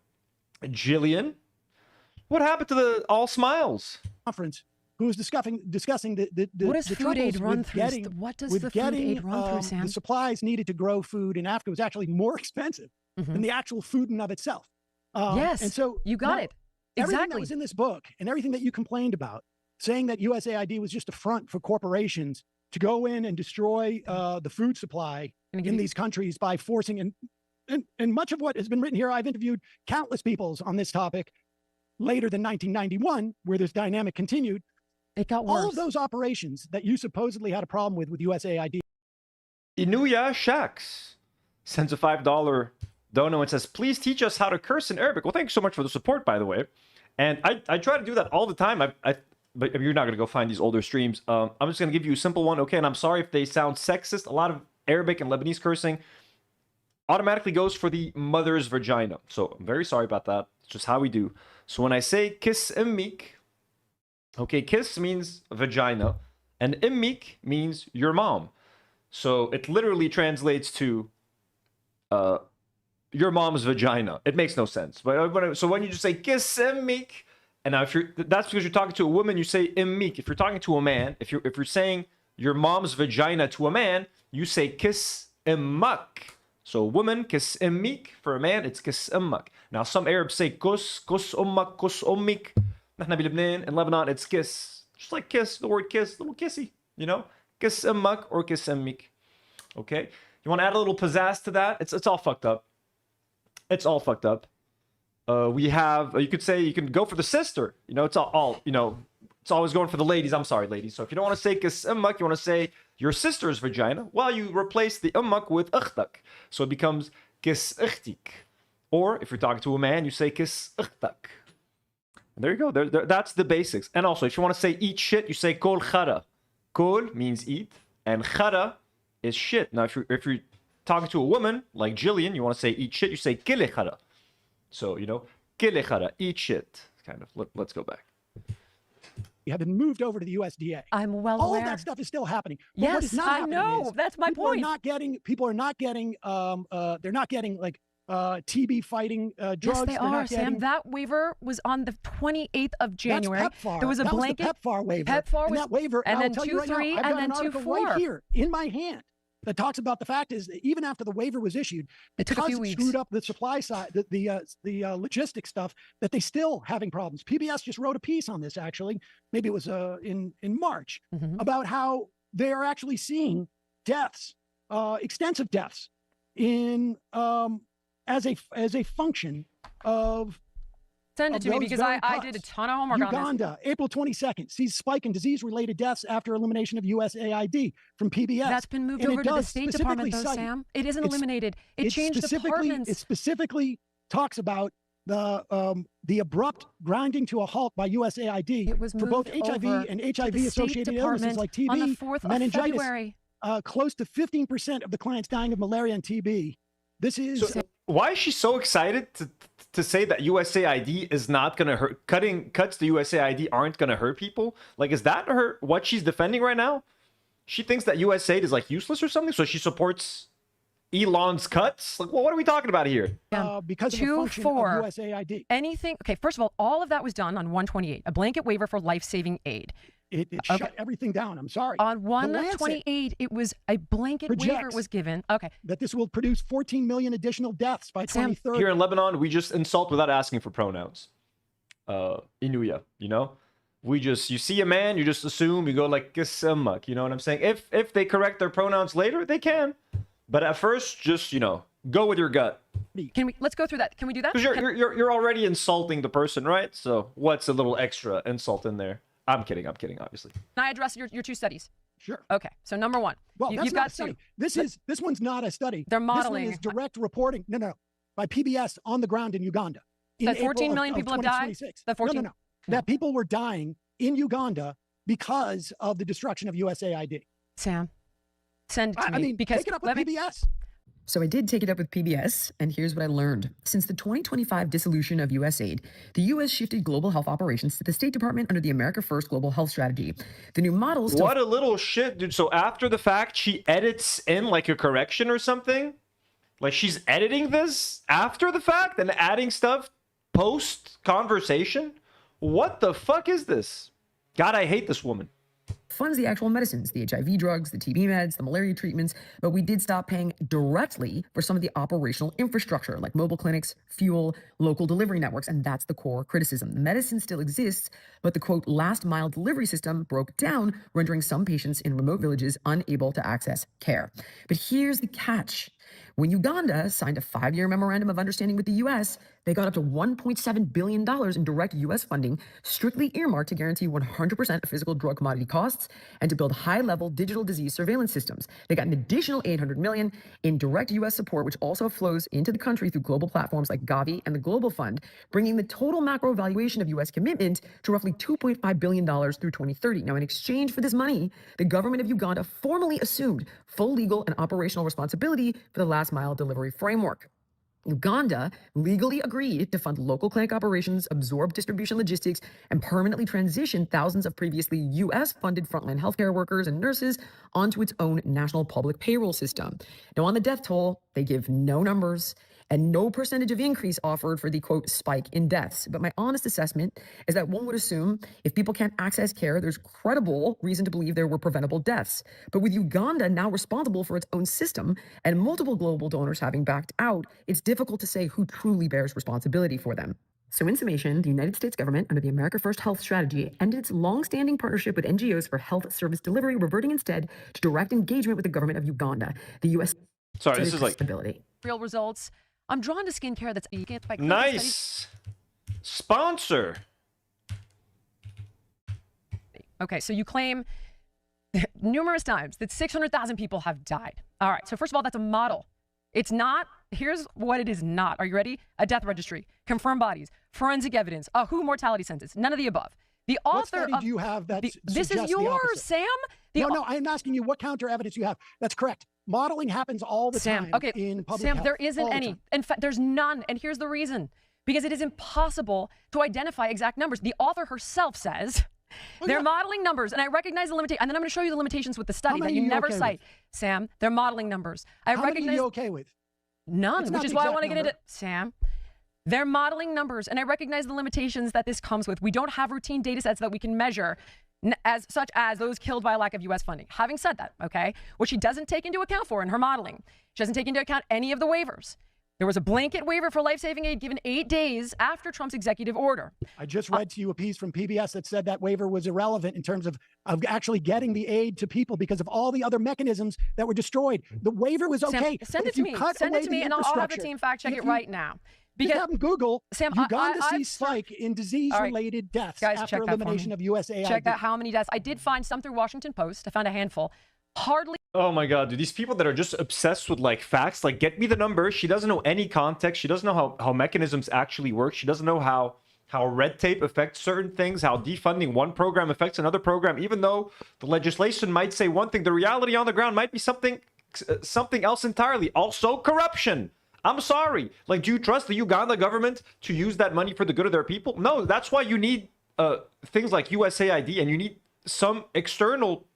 Jillian? What happened to the all smiles? Conference who was discussing the what does the food aid troubles run with through? getting, What does with the food getting, aid run through, Sam? The supplies needed to grow food in Africa was actually more expensive than the actual food in of itself. Yes, and so you got now, it. Everything that Exactly. was in this book and everything that you complained about, saying that USAID was just a front for corporations to go in and destroy the food supply in these countries by forcing and much of what has been written here, I've interviewed countless people on this topic later than 1991, where this dynamic continued. It got worse. All of those operations that you supposedly had a problem with USAID. Inuya Shacks sends a $5 dono and says, please teach us how to curse in Arabic. Well, thanks so much for the support, by the way. And I try to do that all the time. But you're not going to go find these older streams. I'm just going to give you a simple one, okay? And I'm sorry if they sound sexist. A lot of Arabic and Lebanese cursing automatically goes for the mother's vagina. So I'm very sorry about that. It's just how we do. So when I say kiss immik, okay, kiss means vagina, and immik means your mom. So it literally translates to your mom's vagina. It makes no sense. But so when you just say kiss immik, and now if that's because you're talking to a woman, you say immik. If you're talking to a man, if you're saying your mom's vagina to a man, you say kiss immak. So a woman, kiss immik. For a man, it's kiss immak. Now some Arabs say kus ummak, kus ummik. In Lebanon, it's kiss. Just like kiss, the word kiss, little kissy, you know? Kiss immak or kiss immik. Okay? You want to add a little pizzazz to that? It's all fucked up. It's all fucked up. We have, you could say, you can go for the sister. You know, it's all you know, it's always going for the ladies. I'm sorry, ladies. So if you don't want to say kiss ummak, you want to say your sister's vagina. Well, you replace the ummak with ukhtak. So it becomes kiss ukhtik. Or if you're talking to a man, you say kiss ukhtak. And there you go. That's the basics. And also, if you want to say eat shit, you say kol khara. Kol means eat, and khara is shit. Now, if you're talking to a woman like Jillian, you want to say eat shit, you say kile khara. So, you know, kile khara, eat shit. Kind of. Let's go back. You have been moved over to the USDA. I'm well All aware. of that stuff is still happening. But Yes, what is not I happening know. is That's my people point. People are not getting they're not getting like TB fighting drugs. Yes, they They're are, not Sam. getting, That waiver was on the 28th of January. That's PEPFAR. There was a that blanket. Was the PEPFAR waiver. PEPFAR and was, that waiver, and I'll then tell you right now, 2.3, I've got and then an article 2.4. right here in my hand that talks about the fact is that even after the waiver was issued, it took a few it weeks. screwed up the supply side, the logistic stuff, that they still having problems. PBS just wrote a piece on this, actually, maybe it was in March, about how they are actually seeing deaths, extensive deaths, in as a function of. Send it to me because I did a ton of homework on this. Uganda, April 22nd, sees spike in disease-related deaths after elimination of USAID from PBS. That's been moved over to the State Department, though, Sam. It isn't eliminated. It changed departments. It specifically talks about the abrupt grinding to a halt by USAID for both HIV and HIV-associated illnesses like TB, on the 4th meningitis. of February. Close to 15% of the clients dying of malaria and TB. This is. So, why is she so excited to say that USAID is not going to hurt? Cuts to USAID aren't going to hurt people? Like, is that what she's defending right now? She thinks that USAID is like useless or something, so she supports Elon's cuts? Like, well, what are we talking about here? Because of the function of USAID. Anything. Okay, first of all of that was done on 128, a blanket waiver for life-saving aid. It shut everything down. I'm sorry. On 128, it was a blanket waiver was given. Okay. That this will produce 14 million additional deaths by 2030. Here in Lebanon, we just insult without asking for pronouns. Inuya, you know? You see a man, you just assume, you go like, Gisamak, you know what I'm saying? If they correct their pronouns later, they can. But at first, just, go with your gut. Let's go through that. Can we do that? Because you're already insulting the person, right? So what's a little extra insult in there? I'm kidding, obviously. Can I address your two studies? Sure. Okay, so number one. Well, that's not a study. This one's not a study. They're modeling. This one is direct reporting. No. By PBS on the ground in Uganda. That 14 million people have died? No. That people were dying in Uganda because of the destruction of USAID. Sam, send it to me. I mean, because take it up with PBS. So I did take it up with PBS, and here's what I learned. Since the 2025 dissolution of USAID, the U.S. shifted global health operations to the State Department under the America First Global Health Strategy. The new models... What a little shit, dude. So after the fact, she edits in like a correction or something? Like she's editing this after the fact and adding stuff post-conversation? What the fuck is this? God, I hate this woman. Funds the actual medicines, the HIV drugs, the TB meds, the malaria treatments, but we did stop paying directly for some of the operational infrastructure like mobile clinics, fuel, local delivery networks, and that's the core criticism. The medicine still exists, but the quote last mile delivery system broke down, rendering some patients in remote villages unable to access care. But here's the catch. When Uganda signed a 5-year memorandum of understanding with the U.S., they got up to $1.7 billion in direct U.S. funding, strictly earmarked to guarantee 100% of physical drug commodity costs and to build high-level digital disease surveillance systems. They got an additional $800 million in direct U.S. support, which also flows into the country through global platforms like Gavi and the Global Fund, bringing the total macro valuation of U.S. commitment to roughly $2.5 billion through 2030. Now, in exchange for this money, the government of Uganda formally assumed full legal and operational responsibility for the last-mile delivery framework. Uganda legally agreed to fund local clinic operations, absorb distribution logistics, and permanently transition thousands of previously U.S.-funded frontline healthcare workers and nurses onto its own national public payroll system. Now, on the death toll, they give no numbers and no percentage of increase offered for the, quote, spike in deaths. But my honest assessment is that one would assume if people can't access care, there's credible reason to believe there were preventable deaths. But with Uganda now responsible for its own system and multiple global donors having backed out, it's difficult to say who truly bears responsibility for them. So in summation, the United States government, under the America First Health Strategy, ended its long-standing partnership with NGOs for health service delivery, reverting instead to direct engagement with the government of Uganda. The U.S. Sorry, this is like... Real results. I'm drawn to skincare that's by nice sponsor. Okay, so you claim numerous times that 600,000 people have died. All right, so first of all, that's a model. It's not. Here's what it is not. Are you ready? A death registry, confirmed bodies, forensic evidence, a WHO mortality census, none of the above. The author what study do you have that this is yours, Sam. No, I'm asking you what counter evidence you have. That's correct. Modeling happens all the time in public health. Sam, there isn't any. In fact, there's none. And here's the reason. Because it is impossible to identify exact numbers. The author herself says they're modeling numbers, and I recognize the limitation. And then I'm going to show you the limitations with the study that you never cite. Sam, they're modeling numbers. How many are you okay with? None, which is why I want to get into Sam. They're modeling numbers, and I recognize the limitations that this comes with. We don't have routine data sets that we can measure. such as those killed by a lack of U.S. funding. Having said that, okay, what she doesn't take into account in her modeling, she doesn't take into account any of the waivers. There was a blanket waiver for life-saving aid given 8 days after Trump's executive order. I just read to you a piece from PBS that said that waiver was irrelevant in terms of actually getting the aid to people because of all the other mechanisms that were destroyed. The waiver was okay. Sam, send it to me. Send it to me, and I'll have the team fact check it right now. Because have Google, Sam, Uganda sees spike in disease-related deaths after elimination of USAID. Check that. How many deaths? I did find some through Washington Post. I found a handful. Hardly. Oh my god, dude, these people that are just obsessed with like facts, like get me the number. She doesn't know any context. She doesn't know how mechanisms actually work. She doesn't know how red tape affects certain things, how defunding one program affects another program. Even though the legislation might say one thing, the reality on the ground might be something else entirely. Also corruption. I'm sorry. Like, do you trust the Uganda government to use that money for the good of their people? No, that's why you need things like USAID, and you need some external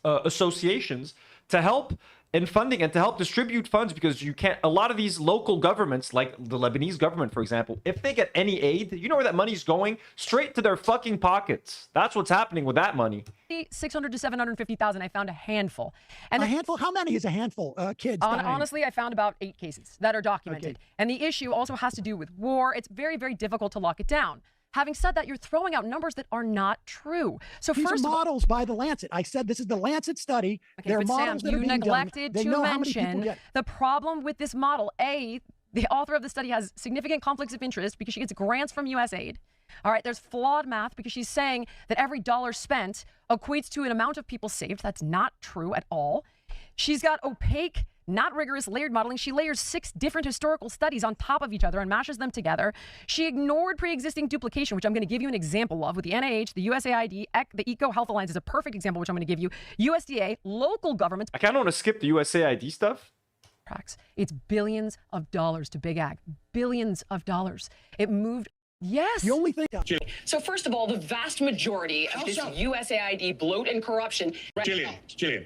associations to help in funding and to help distribute funds, because you can't, a lot of these local governments, like the Lebanese government, for example, if they get any aid, you know where that money's going? Straight to their fucking pockets. That's what's happening with that money. 600 to 750,000. I found a handful. And a handful? How many is a handful? Kids? Honestly, I found about 8 cases that are documented. Okay. And the issue also has to do with war. It's very, very difficult to lock it down. Having said that, you're throwing out numbers that are not true. So these first are models by the Lancet. I said this is the Lancet study. Okay, They're models Sam, that are being neglected done. They to know how many people mention get. the problem with this model. A, the author of the study has significant conflicts of interest because she gets grants from USAID. All right, there's flawed math because she's saying that every dollar spent equates to an amount of people saved. That's not true at all. She's got opaque, not rigorous layered modeling. She layers 6 different historical studies on top of each other and mashes them together. She ignored pre-existing duplication, which I'm going to give you an example of with the NIH, the USAID, the Eco Health Alliance is a perfect example, which I'm going to give you. USDA, local governments. I kind of want to skip the USAID stuff. It's billions of dollars to Big Ag. Billions of dollars. It moved. Yes. The only thing. So first of all, the vast majority of this USAID bloat and corruption. Jillian.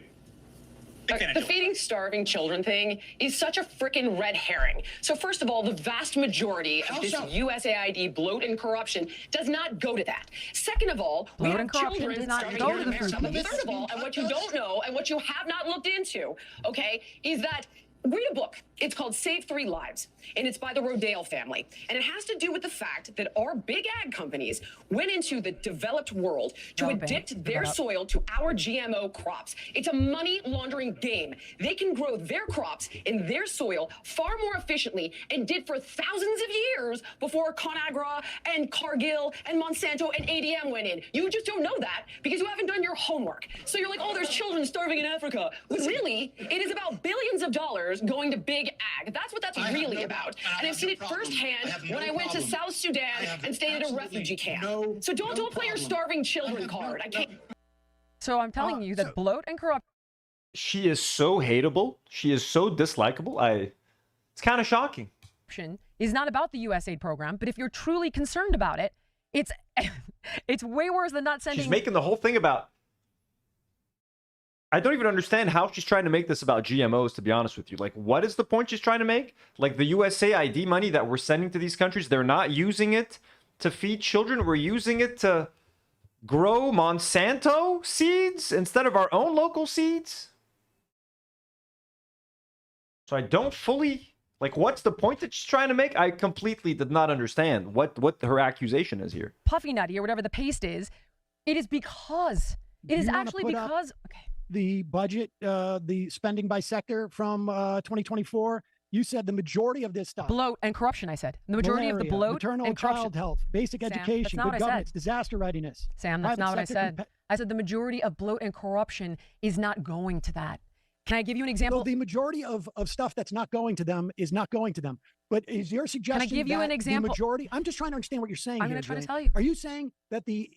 The feeding starving children thing is such a freaking red herring. So first of all, the vast majority of this USAID bloat and corruption does not go to that. Second of all, we have children starving here in America. Third of all, and what you don't know and what you have not looked into, okay, is that read a book. It's called Save 3 Lives, and it's by the Rodale family. And it has to do with the fact that our big ag companies went into the developed world to addict their soil to our GMO crops. It's a money laundering game. They can grow their crops in their soil far more efficiently and did for thousands of years before ConAgra and Cargill and Monsanto and ADM went in. You just don't know that because you haven't done your homework. So you're like, oh, there's children starving in Africa. When really, it is about billions of dollars going to big ag. That's what that's really about. And I've seen it firsthand when I went to South Sudan and stayed at a refugee camp. So don't play your starving children card. I can't. So I'm telling you that bloat and corruption. She is so hateable. She is so dislikable. It's kind of shocking. Is not about the USAID program, but if you're truly concerned about it, it's way worse than not sending. She's making the whole thing about. I don't even understand how she's trying to make this about GMOs, to be honest with you. Like, what is the point she's trying to make? Like, the USAID money that we're sending to these countries, they're not using it to feed children. We're using it to grow Monsanto seeds instead of our own local seeds. So I don't fully... Like, what's the point that she's trying to make? I completely did not understand what her accusation is here. Puffy Nutty, or whatever the paste is, it is because... It is actually because... Okay. The budget, the spending by sector from 2024, you said the majority of this stuff. Bloat and corruption, I said. The majority of the bloat maternal and child corruption. Health, basic education, good governance, disaster readiness. Sam, that's not what I said. I said the majority of bloat and corruption is not going to that. Can I give you an example? So the majority of stuff that's not going to them is not going to them. But is your suggestion Can I give you an example? The majority, I'm just trying to understand what you're saying. I'm going to try to tell you. Are you saying that the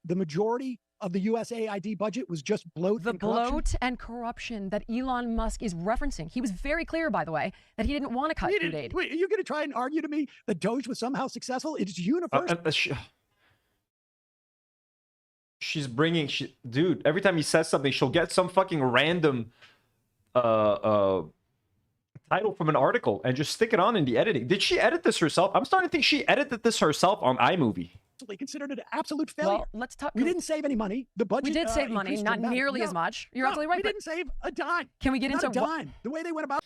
majority of the USAID budget was just bloat and corruption? Bloat and corruption that Elon Musk is referencing. He was very clear, by the way, that he didn't want to cut food aid. Wait, are you going to try and argue to me that Doge was somehow successful? It's universal. She's bringing... dude, every time he says something, she'll get some fucking random title from an article and just stick it on in the editing. Did she edit this herself? I'm starting to think she edited this herself on iMovie. considered an absolute failure. Well, let's talk. We didn't save any money. The budget. We did save money, not nearly as much. You're absolutely right. We didn't save a dime. Can we get Not into a dime? The way they went about.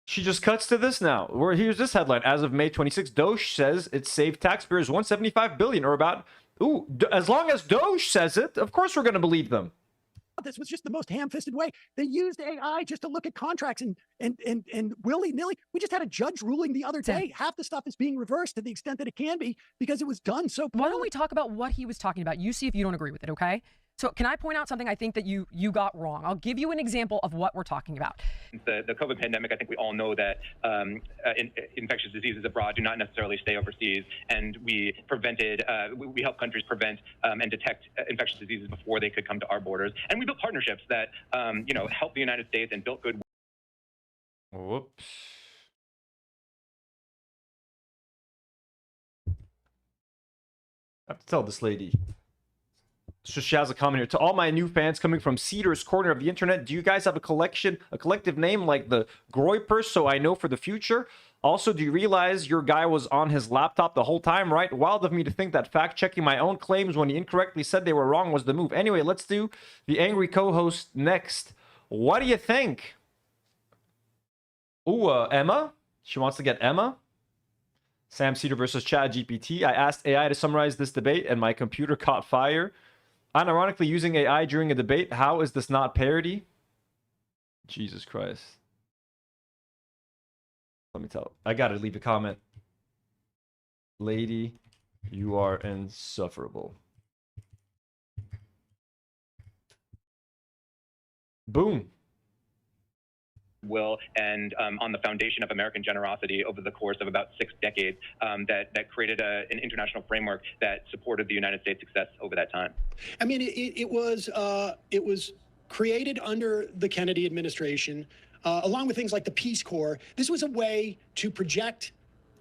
She just cuts to this now. Where here's this headline: as of May 26, Doge says it saved taxpayers 175 billion, or about. Ooh, as long as Doge says it, of course we're going to believe them. This was just the most ham-fisted way. They used AI just to look at contracts and willy-nilly. We just had a judge ruling the other day. Half the stuff is being reversed to the extent that it can be because it was done so poorly. Why don't we talk about what he was talking about? You see if you don't agree with it, okay? So can I point out something I think that you got wrong? I'll give you an example of what we're talking about. The COVID pandemic, I think we all know that infectious diseases abroad do not necessarily stay overseas, and we prevented, we helped countries prevent and detect infectious diseases before they could come to our borders. And we built partnerships that, you know, helped the United States and built good. Whoops. I have to tell this lady. So she has a comment here. To all my new fans coming from Cedar's corner of the internet, do you guys have a collective name like the Groypers so I know for the future? Also, do you realize your guy was on his laptop the whole time, right? Wild of me to think that fact-checking my own claims when he incorrectly said they were wrong was the move. Anyway, let's do the angry co-host next. What do you think? Ooh, Emma? She wants to get Emma? Sam Cedar versus ChatGPT. I asked AI to summarize this debate and my computer caught fire. Unironically, using AI during a debate, how is this not parody? Jesus Christ. Let me tell. I gotta leave a comment. Lady, you are insufferable. Boom. Will and on the foundation of American generosity over the course of about 6 decades that created an international framework that supported the United States' success over that time. I mean, it was created under the Kennedy administration, along with things like the Peace Corps. This was a way to project,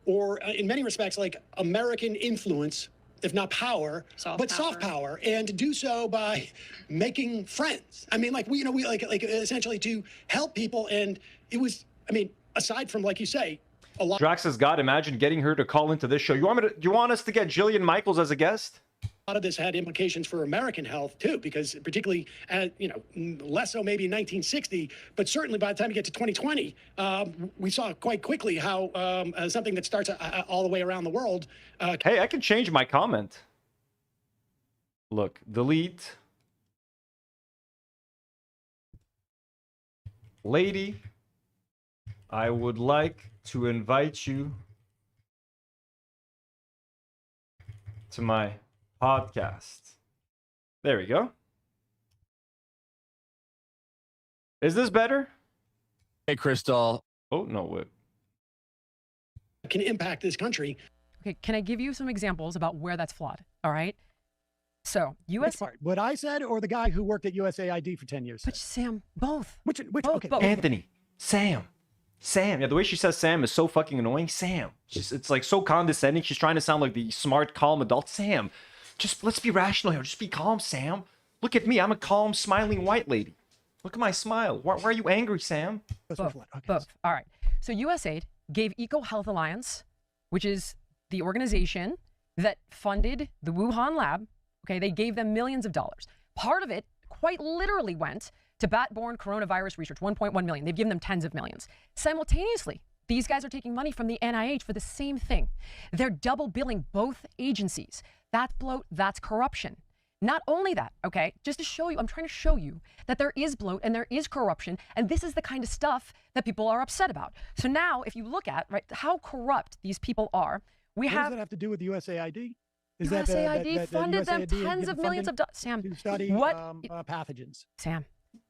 or in many respects, like American influence, if not power, soft power, and to do so by making friends. I mean, like we like essentially to help people, and it was. I mean, aside from, like you say, a lot. Drax says, God, imagine getting her to call into this show. Do you want us to get Jillian Michaels as a guest? A lot of this had implications for American health too, because particularly, less so maybe in 1960, but certainly by the time you get to 2020, we saw quite quickly how something that starts all the way around the world. Hey, I can change my comment. Look, delete. Lady, I would like to invite you to my podcast. There we go. Is this better? Hey, Krystal. Oh, no, wait. Can impact this country. Okay, can I give you some examples about where that's flawed? All right. So, Which part? What I said, or the guy who worked at USAID for 10 years? Which Sam? Both. Which? Both, Okay. both. Anthony. Sam. Yeah, the way she says Sam is so fucking annoying. Sam. It's like so condescending. She's trying to sound like the smart, calm adult. Sam. Just let's be rational here. Just be calm, Sam. Look at me. I'm a calm, smiling white lady. Look at my smile. Why are you angry, Sam? Both. All right. So USAID gave EcoHealth Alliance, which is the organization that funded the Wuhan lab. Okay, they gave them millions of dollars. Part of it quite literally went to bat-borne coronavirus research, 1.1 million. They've given them tens of millions. Simultaneously, these guys are taking money from the NIH for the same thing. They're double billing both agencies. That's bloat, that's corruption. Not only that, okay, just to show you, I'm trying to show you that there is bloat and there is corruption, and this is the kind of stuff that people are upset about. So now, if you look at, right, how corrupt these people are, What does that have to do with USAID? Is USAID funded them tens of millions of dollars. Sam, to study what pathogens? Sam,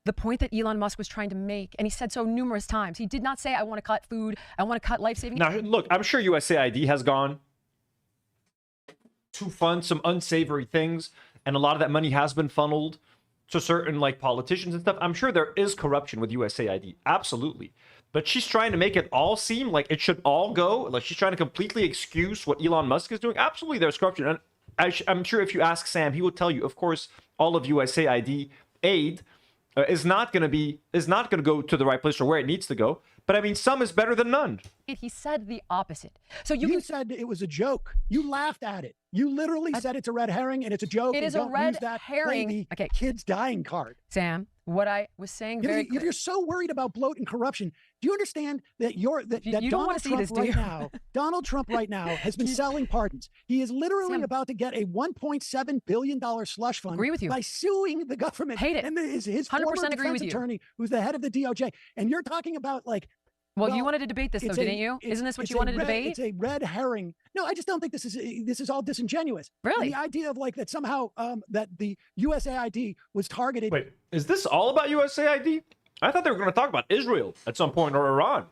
the point that Elon Musk was trying to make, and he said so numerous times, he did not say, I want to cut food, I want to cut life-saving. Now, look, I'm sure USAID has gone to fund some unsavory things, and a lot of that money has been funneled to certain like politicians and stuff. I'm sure there is corruption with USAID, absolutely. But she's trying to make it all seem like it should all go, like she's trying to completely excuse what Elon Musk is doing. Absolutely, there's corruption. And I'm sure if you ask Sam, he will tell you, of course, all of USAID aid is not going to go to the right place or where it needs to go. But I mean, some is better than none. He said the opposite. So you said it was a joke. You laughed at it. You literally said it's a red herring and it's a joke. It is a red herring. Okay, kids dying card. Sam, what I was saying very if you're so worried about bloat and corruption, do you understand that you don't want to see this, Donald Trump right now has been selling pardons. He is literally about to get a $1.7 billion slush fund by suing the government. Hate it. And his former defense attorney, who's the head of the DOJ. And you're talking about like, well, you wanted to debate this, though, didn't you? Isn't this what you wanted to debate? It's a red herring. No, I just don't think this is all disingenuous. Really? And the idea of like that somehow that the USAID was targeted. Wait, is this all about USAID? I thought they were going to talk about Israel at some point or Iran.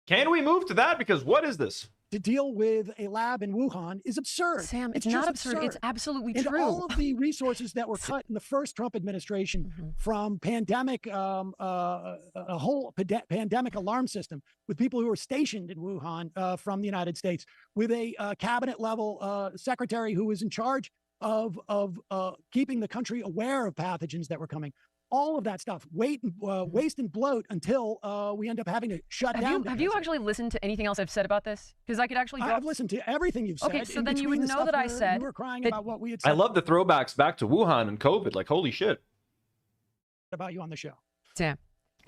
Can we move to that? Because what is this? To deal with a lab in Wuhan is absurd. Sam, it's not absurd. It's absolutely and true. All of the resources that were cut in the first Trump administration from pandemic, a whole pandemic alarm system with people who were stationed in Wuhan from the United States, with a cabinet level secretary who was in charge of keeping the country aware of pathogens that were coming. All of that stuff, waste and bloat until we end up having to shut down. Have you actually listened to anything else I've said about this? Because I could actually. I've listened to everything you've said. Okay, so then you would know that I said. You were crying about what we had said. I love the throwbacks back to Wuhan and COVID. Like, holy shit. About you on the show. Sam.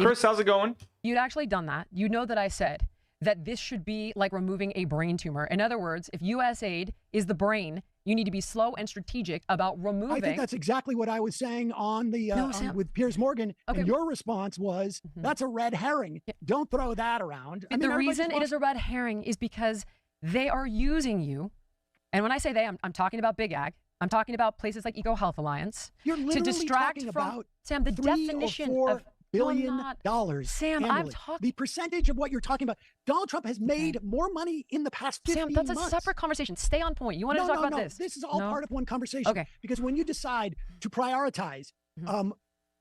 Chris, how's it going? You'd actually done that. You know that I said that this should be like removing a brain tumor. In other words, if USAID is the brain, you need to be slow and strategic about removing. I think that's exactly what I was saying on the with Piers Morgan. Okay. And your response was, that's a red herring. Yeah. Don't throw that around. I mean, the reason it is a red herring is because they are using you. And when I say they, I'm talking about Big Ag. I'm talking about places like EcoHealth Alliance. You're literally to distract talking from about Sam, the definition of billion dollars. Sam, annually. I'm talking. The percentage of what you're talking about. Donald Trump has made more money in the past 15 months. Sam, that's a separate conversation. Stay on point. You wanted to talk about this. This is all part of one conversation. Okay. Because when you decide to prioritize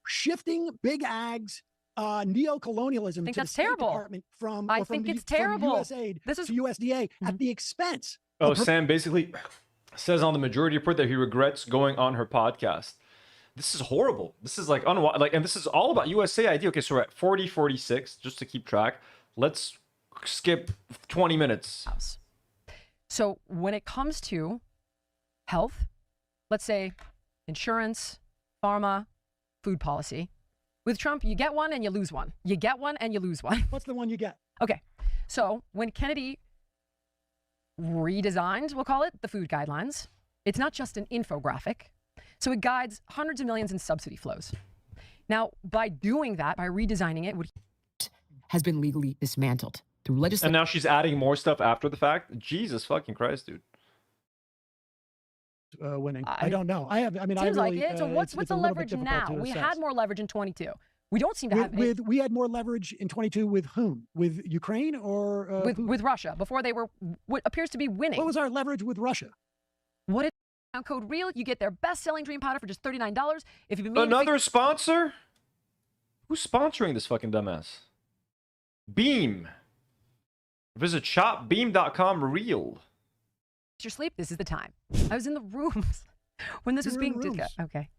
shifting Big Ag's neo-colonialism to the State Department from USAID to USDA at the expense. Oh, Sam basically says on the majority report that he regrets going on her podcast. This is horrible. This is like and this is all about USAID. Okay, so we're at 40-46, just to keep track. Let's skip 20 minutes. So when it comes to health, let's say insurance, pharma, food policy, with Trump, you get one and you lose one. You get one and you lose one. What's the one you get? Okay, so when Kennedy redesigned, we'll call it, the food guidelines, it's not just an infographic. So it guides hundreds of millions in subsidy flows. Now, by doing that, by redesigning it, has been legally dismantled through legislation. And now she's adding more stuff after the fact? Jesus fucking Christ, dude. Winning. I don't know. I mean, seems I really, like it. So what's the leverage now? We had more leverage in 22. We don't seem to have it. We had more leverage in 22 with whom? With Ukraine or with Russia before they were what appears to be winning. What was our leverage with Russia? What did code real? You get their best-selling dream powder for just $39. If you've been another sponsor? Who's sponsoring this fucking dumbass? Beam. Visit shopbeam.com real. Your sleep. This is the time. I was in the rooms when this was being discussed. Okay.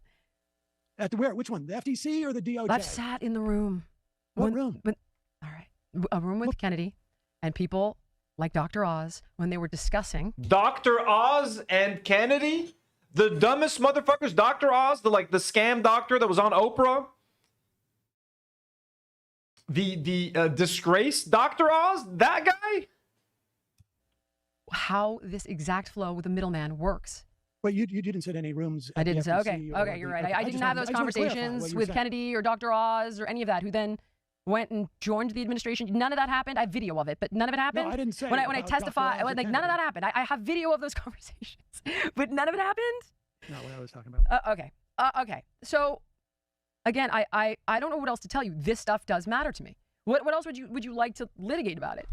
At the where? Which one? The FTC or the DOJ? I've sat in the room. What room? All right. A room with Kennedy and people like Dr. Oz when they were discussing. Dr. Oz and Kennedy? The dumbest motherfuckers? Dr. Oz, the scam doctor that was on Oprah? The disgraced Dr. Oz? That guy? How this exact flow with the middleman works. But you didn't sit in any rooms. I didn't say, okay, you're right. I didn't have those conversations with Kennedy or Dr. Oz or any of that, who then went and joined the administration. None of that happened. I have video of it, but none of it happened. No, I nidn't say when I testify, like none of that happened. I have video of those conversations, but none of it happened. Not what I was talking about. Okay. So again, I don't know what else to tell you. This stuff does matter to me. What else would you like to litigate about it?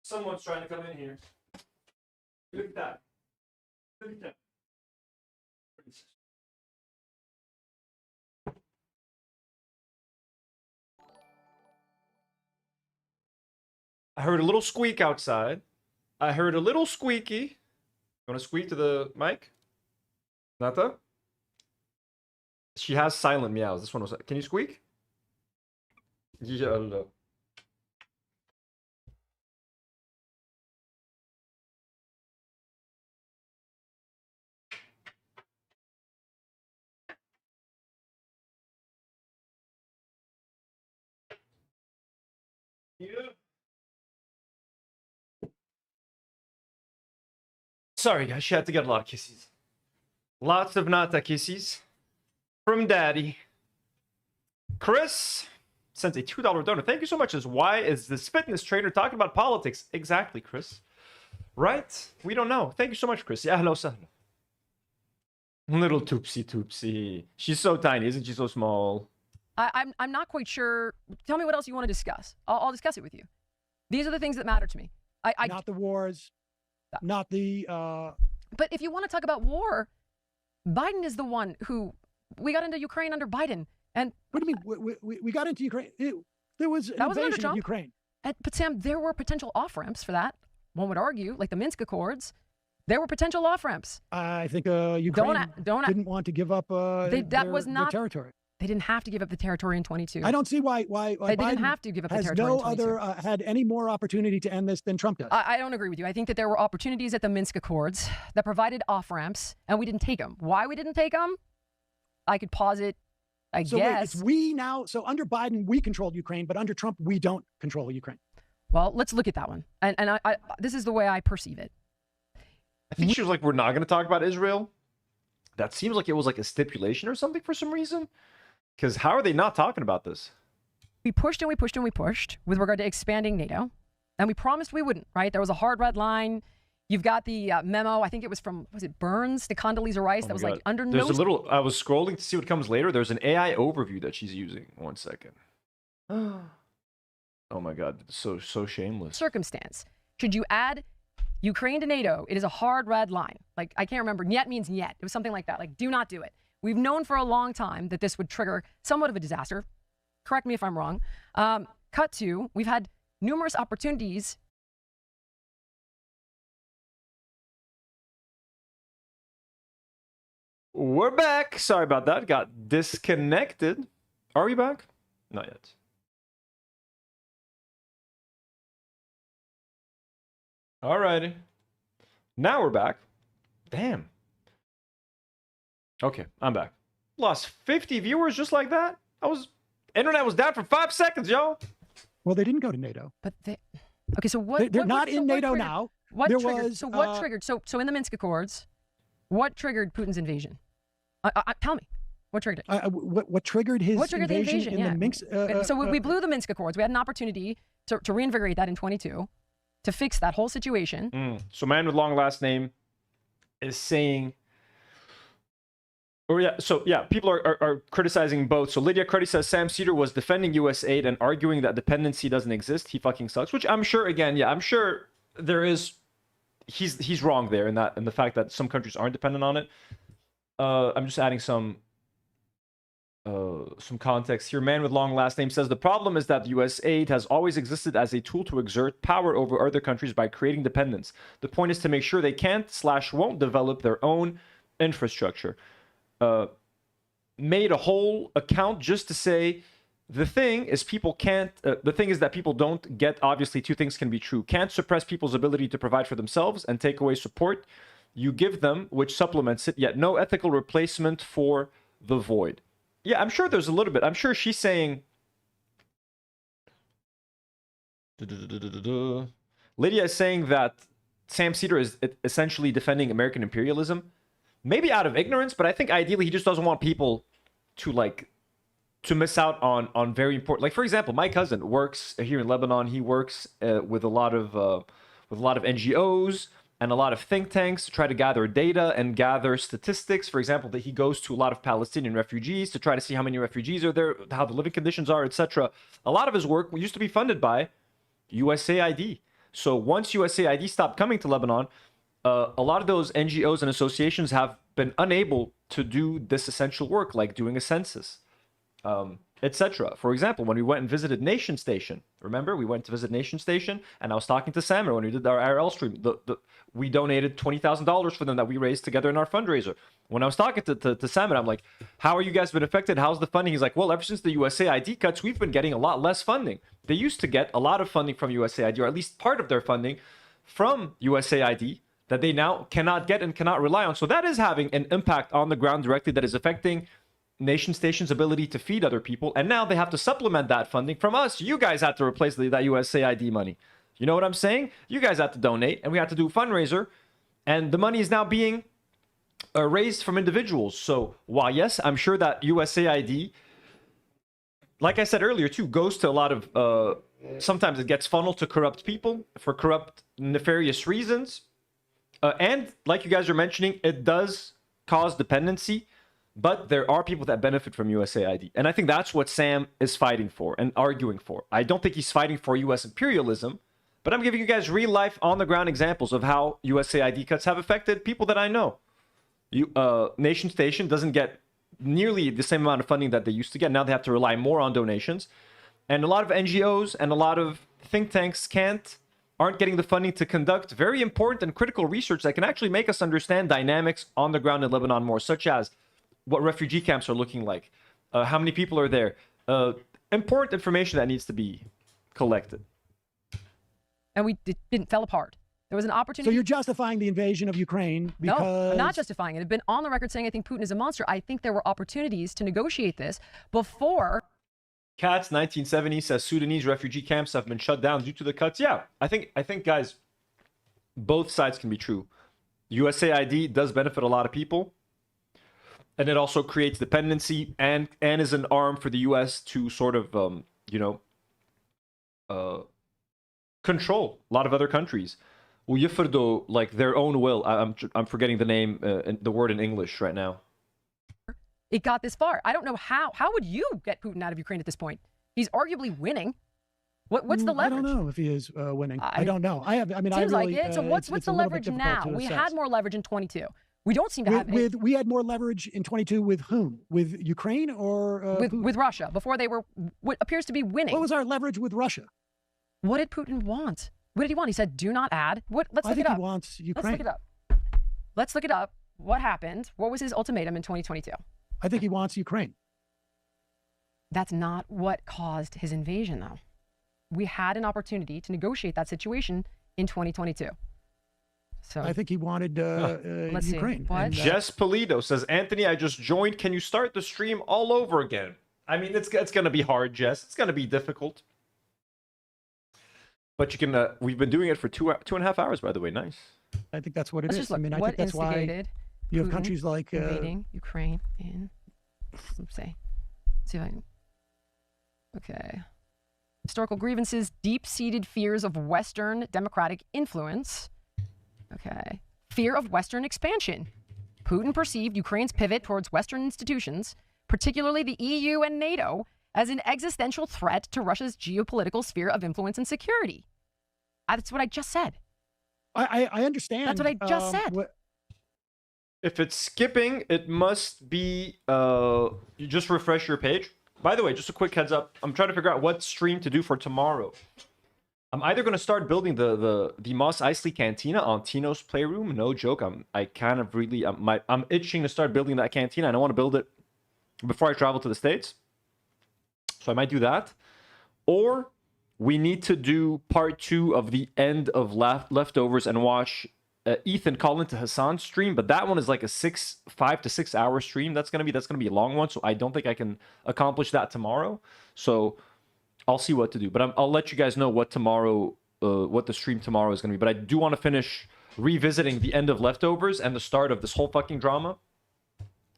Someone's trying to come in here. Look at that. Look at that. I heard a little squeak outside. I heard a little squeaky. You want to squeak to the mic? Nata? She has silent meows. This one was. Can you squeak? Yalla. Sorry, guys. She had to get a lot of kisses. Lots of Nata kisses from Daddy. Chris sends a $2 donor. Thank you so much. Why is this fitness trainer talking about politics? Exactly, Chris. Right? We don't know. Thank you so much, Chris. Yeah, hello, sahla. Little Toopsie Toopsie. She's so tiny, isn't she? So small. I'm not quite sure. Tell me what else you want to discuss. I'll discuss it with you. These are the things that matter to me. Not the wars, not the... But if you want to talk about war, Biden is the one who... We got into Ukraine under Biden. And what do you mean? We got into Ukraine. There was an invasion of Ukraine. But Sam, there were potential off-ramps for that. One would argue, like the Minsk Accords. There were potential off-ramps. I think Ukraine didn't want to give up their territory. They didn't have to give up the territory in 22. I don't see why they Biden didn't have to give up the territory in 22. Had any more opportunity to end this than Trump does. I don't agree with you. I think that there were opportunities at the Minsk Accords that provided off-ramps, and we didn't take them. Why we didn't take them? I could posit, I guess. Wait, it's we now. So under Biden, we controlled Ukraine, but under Trump, we don't control Ukraine. Well, let's look at that one. And I this is the way I perceive it. I think she was like, we're not going to talk about Israel. That seems like it was like a stipulation or something for some reason. Because how are they not talking about this? We pushed and we pushed and we pushed with regard to expanding NATO. And we promised we wouldn't, right? There was a hard red line. You've got the memo. I think it was from, was it Burns to Condoleezza Rice? That was like under no... There's a little... I was scrolling to see what comes later. There's an AI overview that she's using. 1 second. Oh my God. So shameless. Circumstance. Should you add Ukraine to NATO? It is a hard red line. Like, I can't remember. Niet means niet. It was something like that. Like, do not do it. We've known for a long time that this would trigger somewhat of a disaster. Correct me if I'm wrong. Cut to, we've had numerous opportunities. We're back. Sorry about that. Got disconnected. Are we back? Not yet. Alrighty. Now we're back. Damn. Okay, I'm back. Lost 50 viewers just like that? Internet was down for 5 seconds, y'all. Well, they didn't go to NATO. But they... Okay, so what... They're not in NATO now. What triggered? So what triggered? So in the Minsk Accords, what triggered Putin's invasion? Tell me. What triggered it? What triggered his invasion in the Minsk... so we blew the Minsk Accords. We had an opportunity to reinvigorate that in 22, to fix that whole situation. So man with long last name is saying... people are criticizing both. So Lydia Cruddy says Sam Seder was defending US aid and arguing that dependency doesn't exist. He fucking sucks. Which I'm sure, again, I'm sure there is... He's wrong there in the fact that some countries aren't dependent on it. I'm just adding some context here. Man with long last name says the problem is that US aid has always existed as a tool to exert power over other countries by creating dependence. The point is to make sure they can't/won't develop their own infrastructure. Made a whole account just to say the thing is that people don't get. Obviously, two things can be true. Can't suppress people's ability to provide for themselves and take away support you give them, which supplements it, yet no ethical replacement for the void. Yeah, I'm sure there's a little bit. I'm sure she's saying... Lydia is saying that Sam Seder is essentially defending American imperialism. Maybe out of ignorance, but I think ideally he just doesn't want people to miss out on very important... Like, for example, my cousin works here in Lebanon. He works with a lot of NGOs and a lot of think tanks to try to gather data and gather statistics. For example, that he goes to a lot of Palestinian refugees to try to see how many refugees are there, how the living conditions are, etc. A lot of his work used to be funded by USAID. So once USAID stopped coming to Lebanon, a lot of those NGOs and associations have been unable to do this essential work, like doing a census. etc. For example, when we went and visited Nation Station, remember we went to visit Nation Station, and I was talking to Sam when we did our IRL stream. We donated $20,000 for them that we raised together in our fundraiser. When I was talking to Sam, I'm like, "How are you guys been affected? How's the funding?" He's like, "Well, ever since the USAID cuts, we've been getting a lot less funding. They used to get a lot of funding from USAID, or at least part of their funding from USAID." That they now cannot get and cannot rely on. So that is having an impact on the ground directly, that is affecting Nation Station's ability to feed other people. And now they have to supplement that funding from us. You guys have to replace that USAID money. You know what I'm saying? You guys have to donate, and we have to do a fundraiser. And the money is now being raised from individuals. So while, yes, I'm sure that USAID, like I said earlier too, goes to a lot of, sometimes it gets funneled to corrupt people for corrupt, nefarious reasons. And like you guys are mentioning, it does cause dependency, but there are people that benefit from USAID. And I think that's what Sam is fighting for and arguing for. I don't think he's fighting for US imperialism, but I'm giving you guys real life on the ground examples of how USAID cuts have affected people that I know. Nation Station doesn't get nearly the same amount of funding that they used to get. Now they have to rely more on donations. And a lot of NGOs and a lot of think tanks aren't getting the funding to conduct very important and critical research that can actually make us understand dynamics on the ground in Lebanon more, such as what refugee camps are looking like, how many people are there, important information that needs to be collected. And it fell apart. There was an opportunity. So you're justifying the invasion of Ukraine because... No, I'm not justifying it. I've been on the record saying I think Putin is a monster. I think there were opportunities to negotiate this before... Katz 1970 says Sudanese refugee camps have been shut down due to the cuts. Yeah, I think guys, both sides can be true. USAID does benefit a lot of people, and it also creates dependency and is an arm for the US to sort of control a lot of other countries. ويفرضوا like their own will. I'm forgetting the name, the word in English right now. It got this far. I don't know how. How would you get Putin out of Ukraine at this point? He's arguably winning. What's the leverage? I don't know if he is winning. I don't know. Seems like it. So what's the leverage now? We had more leverage in 22. We don't seem to have any. We had more leverage in 22 with whom? With Ukraine or with Russia before they were what appears to be winning. What was our leverage with Russia? What did Putin want? What did he want? He said, "Do not add." Let's look it up. I think he wants Ukraine. Let's look it up. Let's look it up. What happened? What was his ultimatum in 2022? I think he wants Ukraine. That's not what caused his invasion, though. We had an opportunity to negotiate that situation in 2022. So I think he wanted Ukraine. What? Jess Polito says, Anthony, I just joined. Can you start the stream all over again? I mean, it's going to be hard, Jess. It's going to be difficult. But you can. We've been doing it for 2.5 hours, by the way. Nice. I think that's what it is. I mean, I think that's why you have countries like invading Ukraine in. Let's see if I can. Okay. Historical grievances, deep-seated fears of Western democratic influence. Okay. Fear of Western expansion. Putin perceived Ukraine's pivot towards Western institutions, particularly the EU and NATO, as an existential threat to Russia's geopolitical sphere of influence and security. That's what I just said. I understand. That's what I just said. If it's skipping, it must be... you just refresh your page. By the way, just a quick heads up. I'm trying to figure out what stream to do for tomorrow. I'm either going to start building the Mos Eisley Cantina on Tino's Playroom. No joke. I'm itching to start building that cantina, and I want to build it before I travel to the States. So I might do that. Or we need to do part 2 of the end of Leftovers and watch Ethan call into Hassan's stream, but that one is like a 5 to 6 hour stream. That's gonna be a long one, so I don't think I can accomplish that tomorrow. So I'll see what to do, but I'll let you guys know what the stream tomorrow is gonna be. But I do want to finish revisiting the end of Leftovers and the start of this whole fucking drama,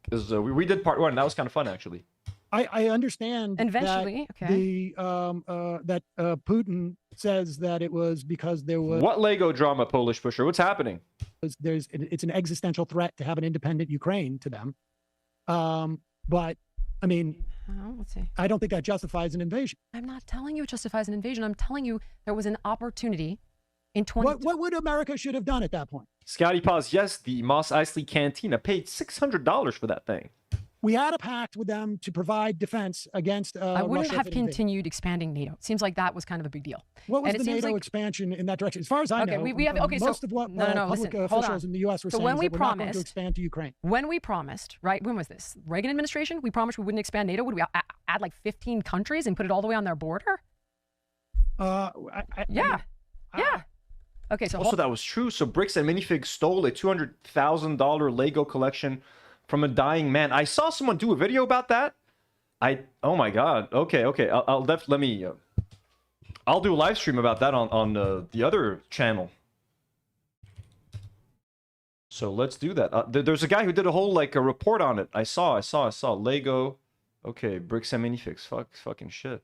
because we did part 1. That was kind of fun, actually. I understand eventually that Putin says that it was because there was what Lego drama, Polish pusher? What's happening? It's an existential threat to have an independent Ukraine to them. But I mean, let's see. I don't think that justifies an invasion. I'm not telling you it justifies an invasion. I'm telling you there was an opportunity in 20. What would America should have done at that point? Scotty Paws, yes, the Mos Eisley Cantina paid $600 for that thing. We had a pact with them to provide defense against I wouldn't Russia have if it invaded. continued expanding NATO. It seems like that was kind of a big deal. What was And the it seems NATO like- expansion in that direction? As far as I know, we have okay. most So of what no, public listen, hold officials on. in the U.S. were So saying when is we that we're not going to promised, expand to Ukraine. when we promised, right? When was this? Reagan administration? We promised we wouldn't expand NATO. Would we add like 15 countries and put it all the way on their border? Yeah. Okay, so also that was true. So Bricks and Minifigs stole a $200,000 Lego collection from a dying man. I saw someone do a video about that. Oh my god. Okay. I'll let me. I'll do a live stream about that on the other channel. So let's do that. There's a guy who did a whole like a report on it. I saw Lego. Okay, Bricks and Minifigs. Fucking shit.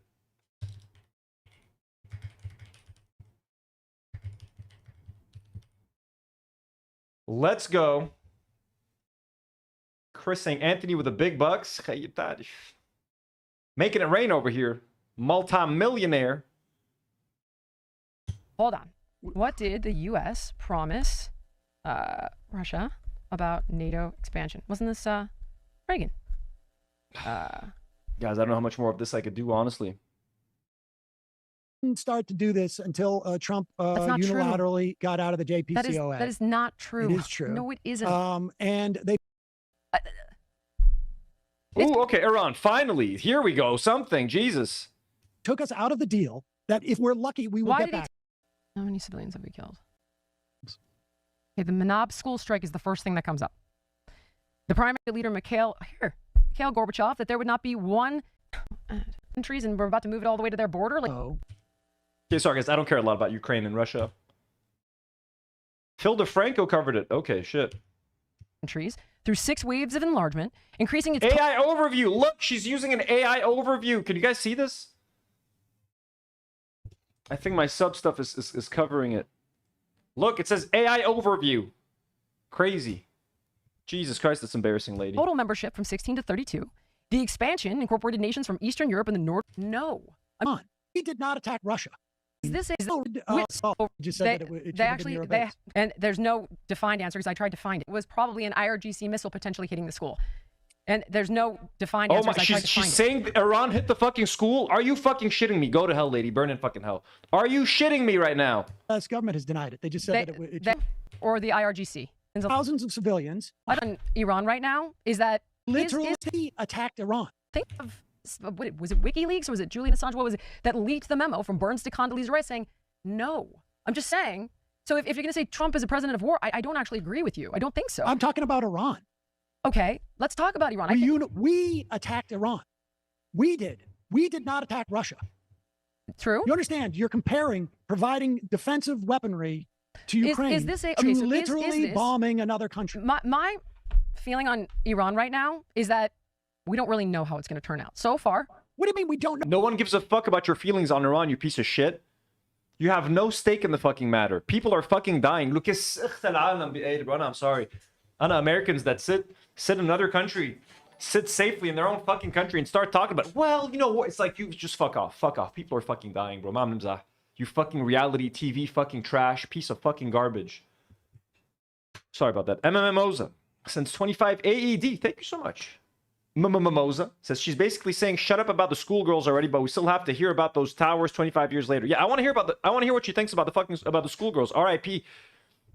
Let's go. Chris saying Anthony with the big bucks. Making it rain over here. Multi-millionaire. Hold on. What did the U.S. promise Russia about NATO expansion? Wasn't this Reagan? Guys, I don't know how much more of this I could do, honestly. Didn't start to do this until Trump unilaterally got out of the JPCOA. That is not true. It is true. No, it isn't. And they. Ooh, okay, Iran. Finally, here we go. Something. Jesus. Took us out of the deal that if we're lucky, we will get back. How many civilians have we killed? Okay, the Manab school strike is the first thing that comes up. The primary leader, Mikhail Gorbachev, that there would not be one countries, and we're about to move it all the way to their border. Like, Okay, sorry, guys. I don't care a lot about Ukraine and Russia. Phil DeFranco covered it. Okay, shit. Countries through 6 waves of enlargement, increasing its AI overview. Look, she's using an AI overview. Can you guys see this? I think my sub stuff is covering it. Look, it says AI overview. Crazy. Jesus Christ, that's embarrassing, lady. Total membership from 16 to 32. The expansion incorporated nations from Eastern Europe and the North. No. Come on. We did not attack Russia. This is just said that it they actually and there's no defined answer because I tried to find it. It was probably an IRGC missile potentially hitting the school, and there's no defined answer. She's saying Iran hit the fucking school. Are you fucking shitting me? Go to hell, lady. Burn in fucking hell. Are you shitting me right now? The U.S. government has denied it. They just said or the IRGC. Thousands of civilians. On Iran right now is that literally attacked Iran. Think of. Was it WikiLeaks or was it Julian Assange? What was it that leaked the memo from Burns to Condoleezza Rice saying, no? I'm just saying. So if you're going to say Trump is a president of war, I don't actually agree with you. I don't think so. I'm talking about Iran. Okay, let's talk about Iran. We attacked Iran. We did. We did not attack Russia. True. You understand? You're comparing providing defensive weaponry to Ukraine is this to literally bombing another country. My feeling on Iran right now is that we don't really know how it's going to turn out. So far. What do you mean we don't know? No one gives a fuck about your feelings on Iran, you piece of shit. You have no stake in the fucking matter. People are fucking dying. Look, I'm sorry. Americans that sit in another country, sit safely in their own fucking country and start talking about, well, you know what? It's like, you just fuck off. Fuck off. People are fucking dying, bro. You fucking reality TV fucking trash. Piece of fucking garbage. Sorry about that. MMMoza. Since 25 AED. Thank you so much. Mimosa says she's basically saying shut up about the schoolgirls already, but we still have to hear about those towers 25 years later. Yeah, I want to hear what she thinks about the schoolgirls. RIP.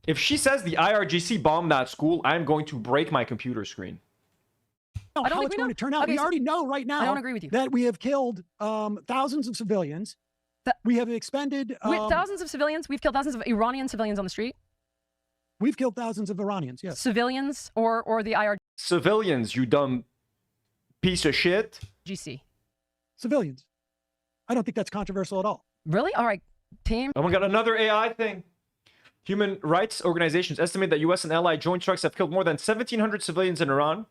If she says the IRGC bombed that school, I'm going to break my computer screen. How it's going to turn out. We already know right now. I don't agree with you. That we have killed thousands of civilians. We have expended thousands of civilians. We've killed thousands of Iranian civilians on the street. We've killed thousands of Iranians. Yes. Civilians or the IRGC. Civilians, you dumb piece of shit. GC. Civilians. I don't think that's controversial at all. Really? All right, team. Oh my god, another AI thing. Human rights organizations estimate that U.S. and allied joint strikes have killed more than 1,700 civilians in Iran.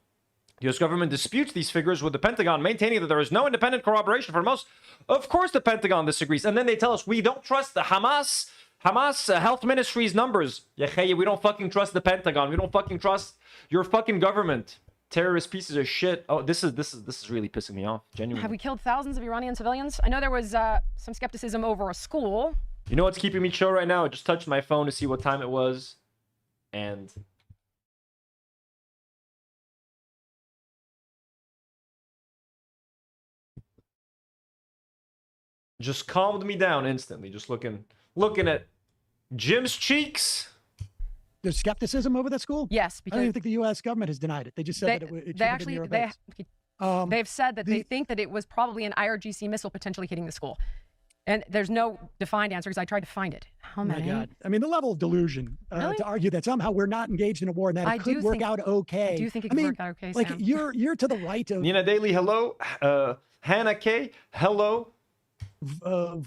The U.S. government disputes these figures, with the Pentagon maintaining that there is no independent corroboration for most. Of course the Pentagon disagrees. And then they tell us we don't trust the Hamas health ministry's numbers. Yeah, we don't fucking trust the Pentagon. We don't fucking trust your fucking government. Terrorist pieces of shit. Oh, this is really pissing me off. Genuinely. Have we killed thousands of Iranian civilians? I know there was some skepticism over a school. You know what's keeping me chill right now? I just touched my phone to see what time it was, and just calmed me down instantly. Just looking at Jim's cheeks. There's skepticism over that school? Yes, I because don't even think the U.S. government has denied it. They just said that it should have been near a base. They've said that they think that it was probably an IRGC missile potentially hitting the school. And there's no defined answer because I tried to find it. How many? My God. I mean, the level of delusion to argue that somehow we're not engaged in a war and that it could work out okay. I do think it could work out okay, like Sam. you're to the right of Nina Daly, hello. Hannah K, hello. You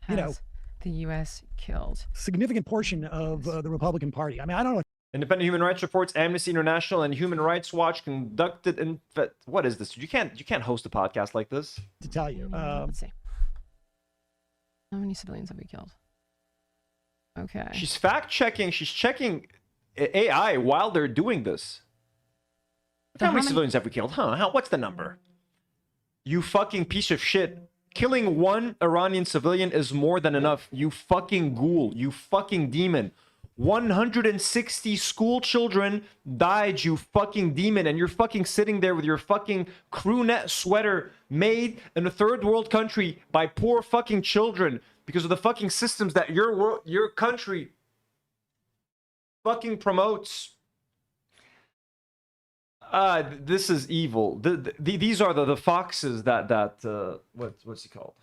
know, the U.S. killed significant portion of the Republican Party. I mean, I don't know. Independent Human Rights Reports, Amnesty International, and Human Rights Watch conducted in. What is this? You can't host a podcast like this. To tell you, let's see. How many civilians have we killed? Okay. She's fact checking. She's checking AI while they're doing this. So how many civilians have we killed? Huh? What's the number? You fucking piece of shit. Killing one Iranian civilian is more than enough. You fucking ghoul. You fucking demon. 160 school children died, you fucking demon, and you're fucking sitting there with your fucking crew neck sweater made in a third world country by poor fucking children because of the fucking systems that your country fucking promotes. This is evil. These are the foxes that what's he called?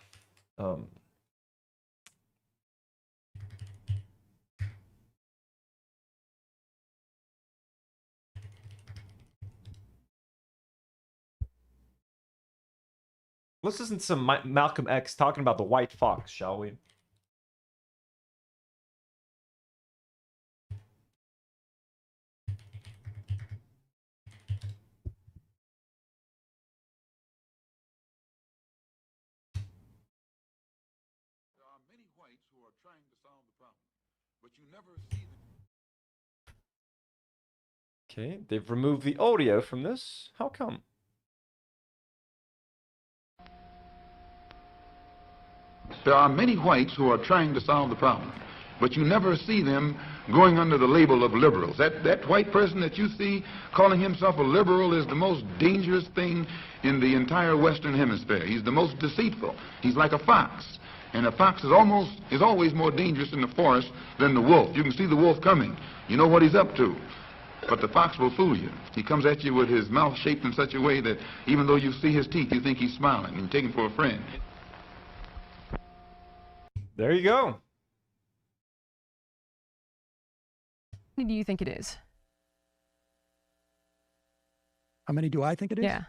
Let's listen to some Malcolm X talking about the white fox, shall we? Okay, they've removed the audio from this. How come? There are many whites who are trying to solve the problem, but you never see them going under the label of liberals. That white person that you see calling himself a liberal is the most dangerous thing in the entire Western Hemisphere. He's the most deceitful. He's like a fox. And a fox is always more dangerous in the forest than the wolf. You can see the wolf coming. You know what he's up to. But the fox will fool you. He comes at you with his mouth shaped in such a way that even though you see his teeth, you think he's smiling and you take him for a friend. There you go. How many do you think it is? How many do I think it is? Yeah.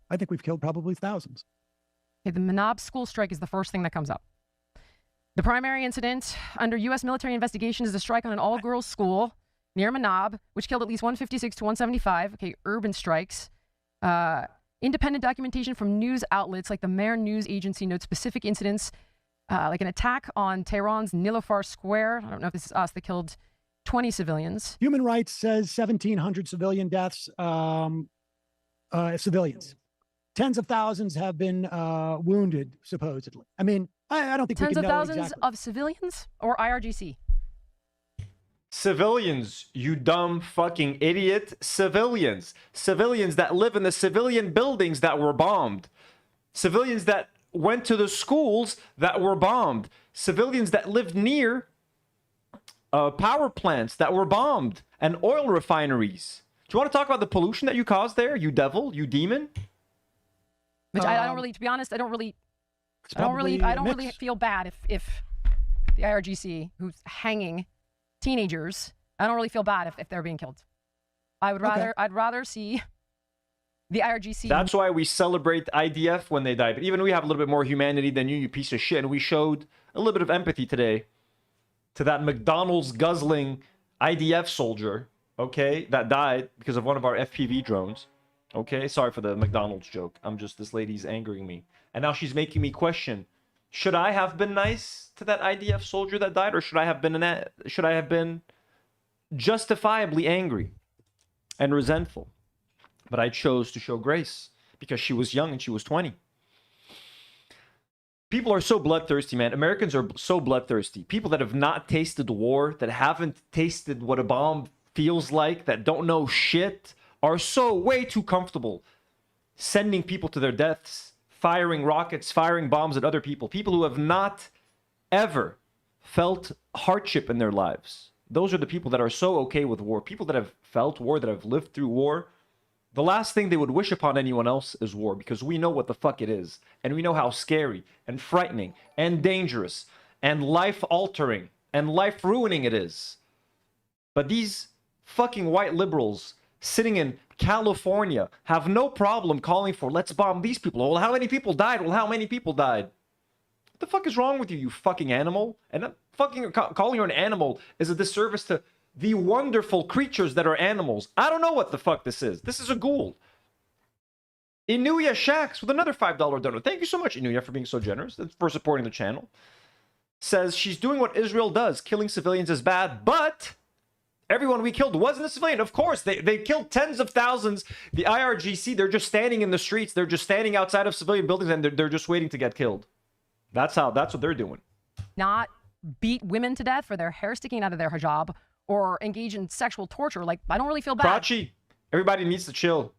I think we've killed probably thousands. Okay, the Manab school strike is the first thing that comes up. The primary incident under U.S. military investigation is a strike on an all-girls school near Manab, which killed at least 156 to 175. Okay, urban strikes. Independent documentation from news outlets like the Mer News Agency notes specific incidents like an attack on Tehran's Nilofar Square. I don't know if this is us that killed 20 civilians. Human Rights says 1,700 civilian deaths, civilians. Tens of thousands have been wounded, supposedly. I mean, I don't think we can know exactly. Tens of thousands of civilians or IRGC? Civilians, you dumb fucking idiot. Civilians. Civilians that live in the civilian buildings that were bombed. Civilians that went to the schools that were bombed. Civilians that lived near power plants that were bombed and oil refineries. Do you want to talk about the pollution that you caused there, you devil, you demon? Which I don't really, to be honest, I don't really feel bad if the IRGC, who's hanging teenagers, I don't really feel bad if they're being killed. I'd rather see the IRGC. That's why we celebrate IDF when they die. But even we have a little bit more humanity than you piece of shit. And we showed a little bit of empathy today to that McDonald's guzzling IDF soldier, okay, that died because of one of our FPV drones. Okay, sorry for the McDonald's joke. This lady's angering me. And now she's making me question, should I have been nice to that IDF soldier that died, or should I have been justifiably angry and resentful? But I chose to show grace because she was young and she was 20. People are so bloodthirsty, man. Americans are so bloodthirsty. People that have not tasted war, that haven't tasted what a bomb feels like, that don't know shit, are so way too comfortable sending people to their deaths firing rockets, firing bombs at other people. People who have not ever felt hardship in their lives. Those are the people that are so okay with war. People that have felt war, that have lived through war. The last thing they would wish upon anyone else is war, because we know what the fuck it is. And we know how scary and frightening and dangerous and life-altering and life-ruining it is. But these fucking white liberals sitting in California have no problem calling for, let's bomb these people. Well, how many people died? Well, how many people died? What the fuck is wrong with you, you fucking animal? And fucking calling you an animal is a disservice to the wonderful creatures that are animals. I don't know what the fuck this is. This is a ghoul. Inuya Shax with another $5 donor. Thank you so much, Inuya, for being so generous, for supporting the channel. Says she's doing what Israel does. Killing civilians is bad, but everyone we killed wasn't a civilian. Of course, they killed tens of thousands. The IRGC, they're just standing in the streets. They're just standing outside of civilian buildings, and they're just waiting to get killed. That's what they're doing. Not beat women to death for their hair sticking out of their hijab or engage in sexual torture. Like, I don't really feel bad. Crotchy, everybody needs to chill.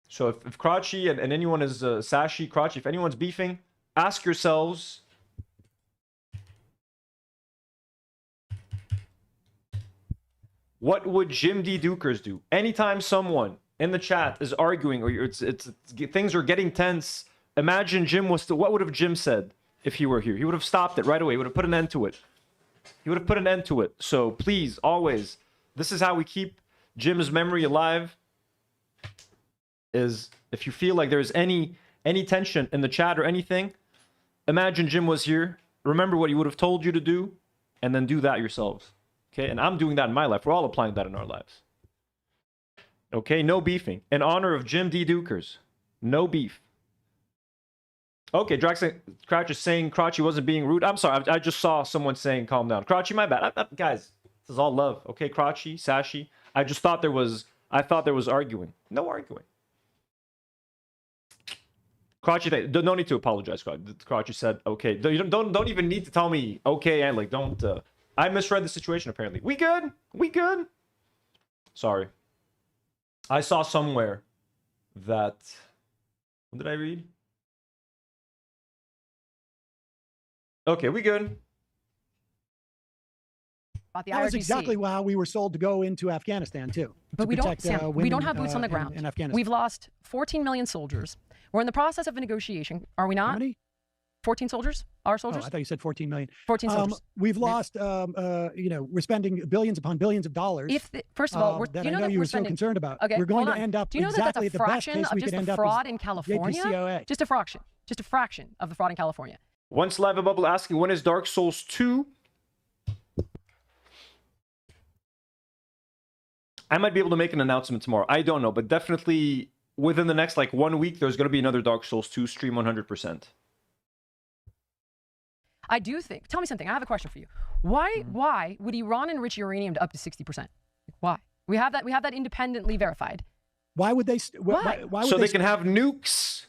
So if Crotchy and anyone is Sashi, Crotchy, if anyone's beefing, ask yourselves, what would Jim D. Dukers do? Anytime someone in the chat is arguing or things are getting tense, imagine Jim was what would have Jim said if he were here? He would have stopped it right away. He would have put an end to it. He would have put an end to it. So please, always, this is how we keep Jim's memory alive, is if you feel like there's any tension in the chat or anything, imagine Jim was here, remember what he would have told you to do, and then do that yourselves. Okay, and I'm doing that in my life. We're all applying that in our lives. Okay, no beefing. In honor of Jim D. Dukers, no beef. Okay, Crouch is saying Crotchy wasn't being rude. I'm sorry, I just saw someone saying calm down. Crotchy, my bad. Guys, this is all love. Okay, Crotchy, Sashi. I thought there was arguing. No arguing. Crotchy, no need to apologize. Crotchy said, okay. Don't even need to tell me, okay, and like, don't. I misread the situation, apparently. We good? We good? Sorry. I saw somewhere that... What did I read? Okay, we good. About the that was IRGC. exactly how we were sold to go into Afghanistan, too. But we don't, Sam, we don't have boots on the ground. In Afghanistan. We've lost 14 million soldiers. We're in the process of a negotiation. Are we not? How many? 14 soldiers? Our soldiers? Oh, I thought you said 14 million. 14 soldiers. We've lost, we're spending billions upon billions of dollars. First of all, that I know you were so concerned about. Okay, we're going to end up Do you know exactly that that's a fraction of just the fraud in California? JPCOA. Just a fraction of the fraud in California. Once Lava Bubble asking, when is Dark Souls 2? I might be able to make an announcement tomorrow. I don't know, but definitely within the next 1 week, there's going to be another Dark Souls 2 stream 100%. I do think. Tell me something. I have a question for you. Why would Iran enrich uranium to up to 60%? Why? We have that independently verified. Why would they? Why would so they can have nukes.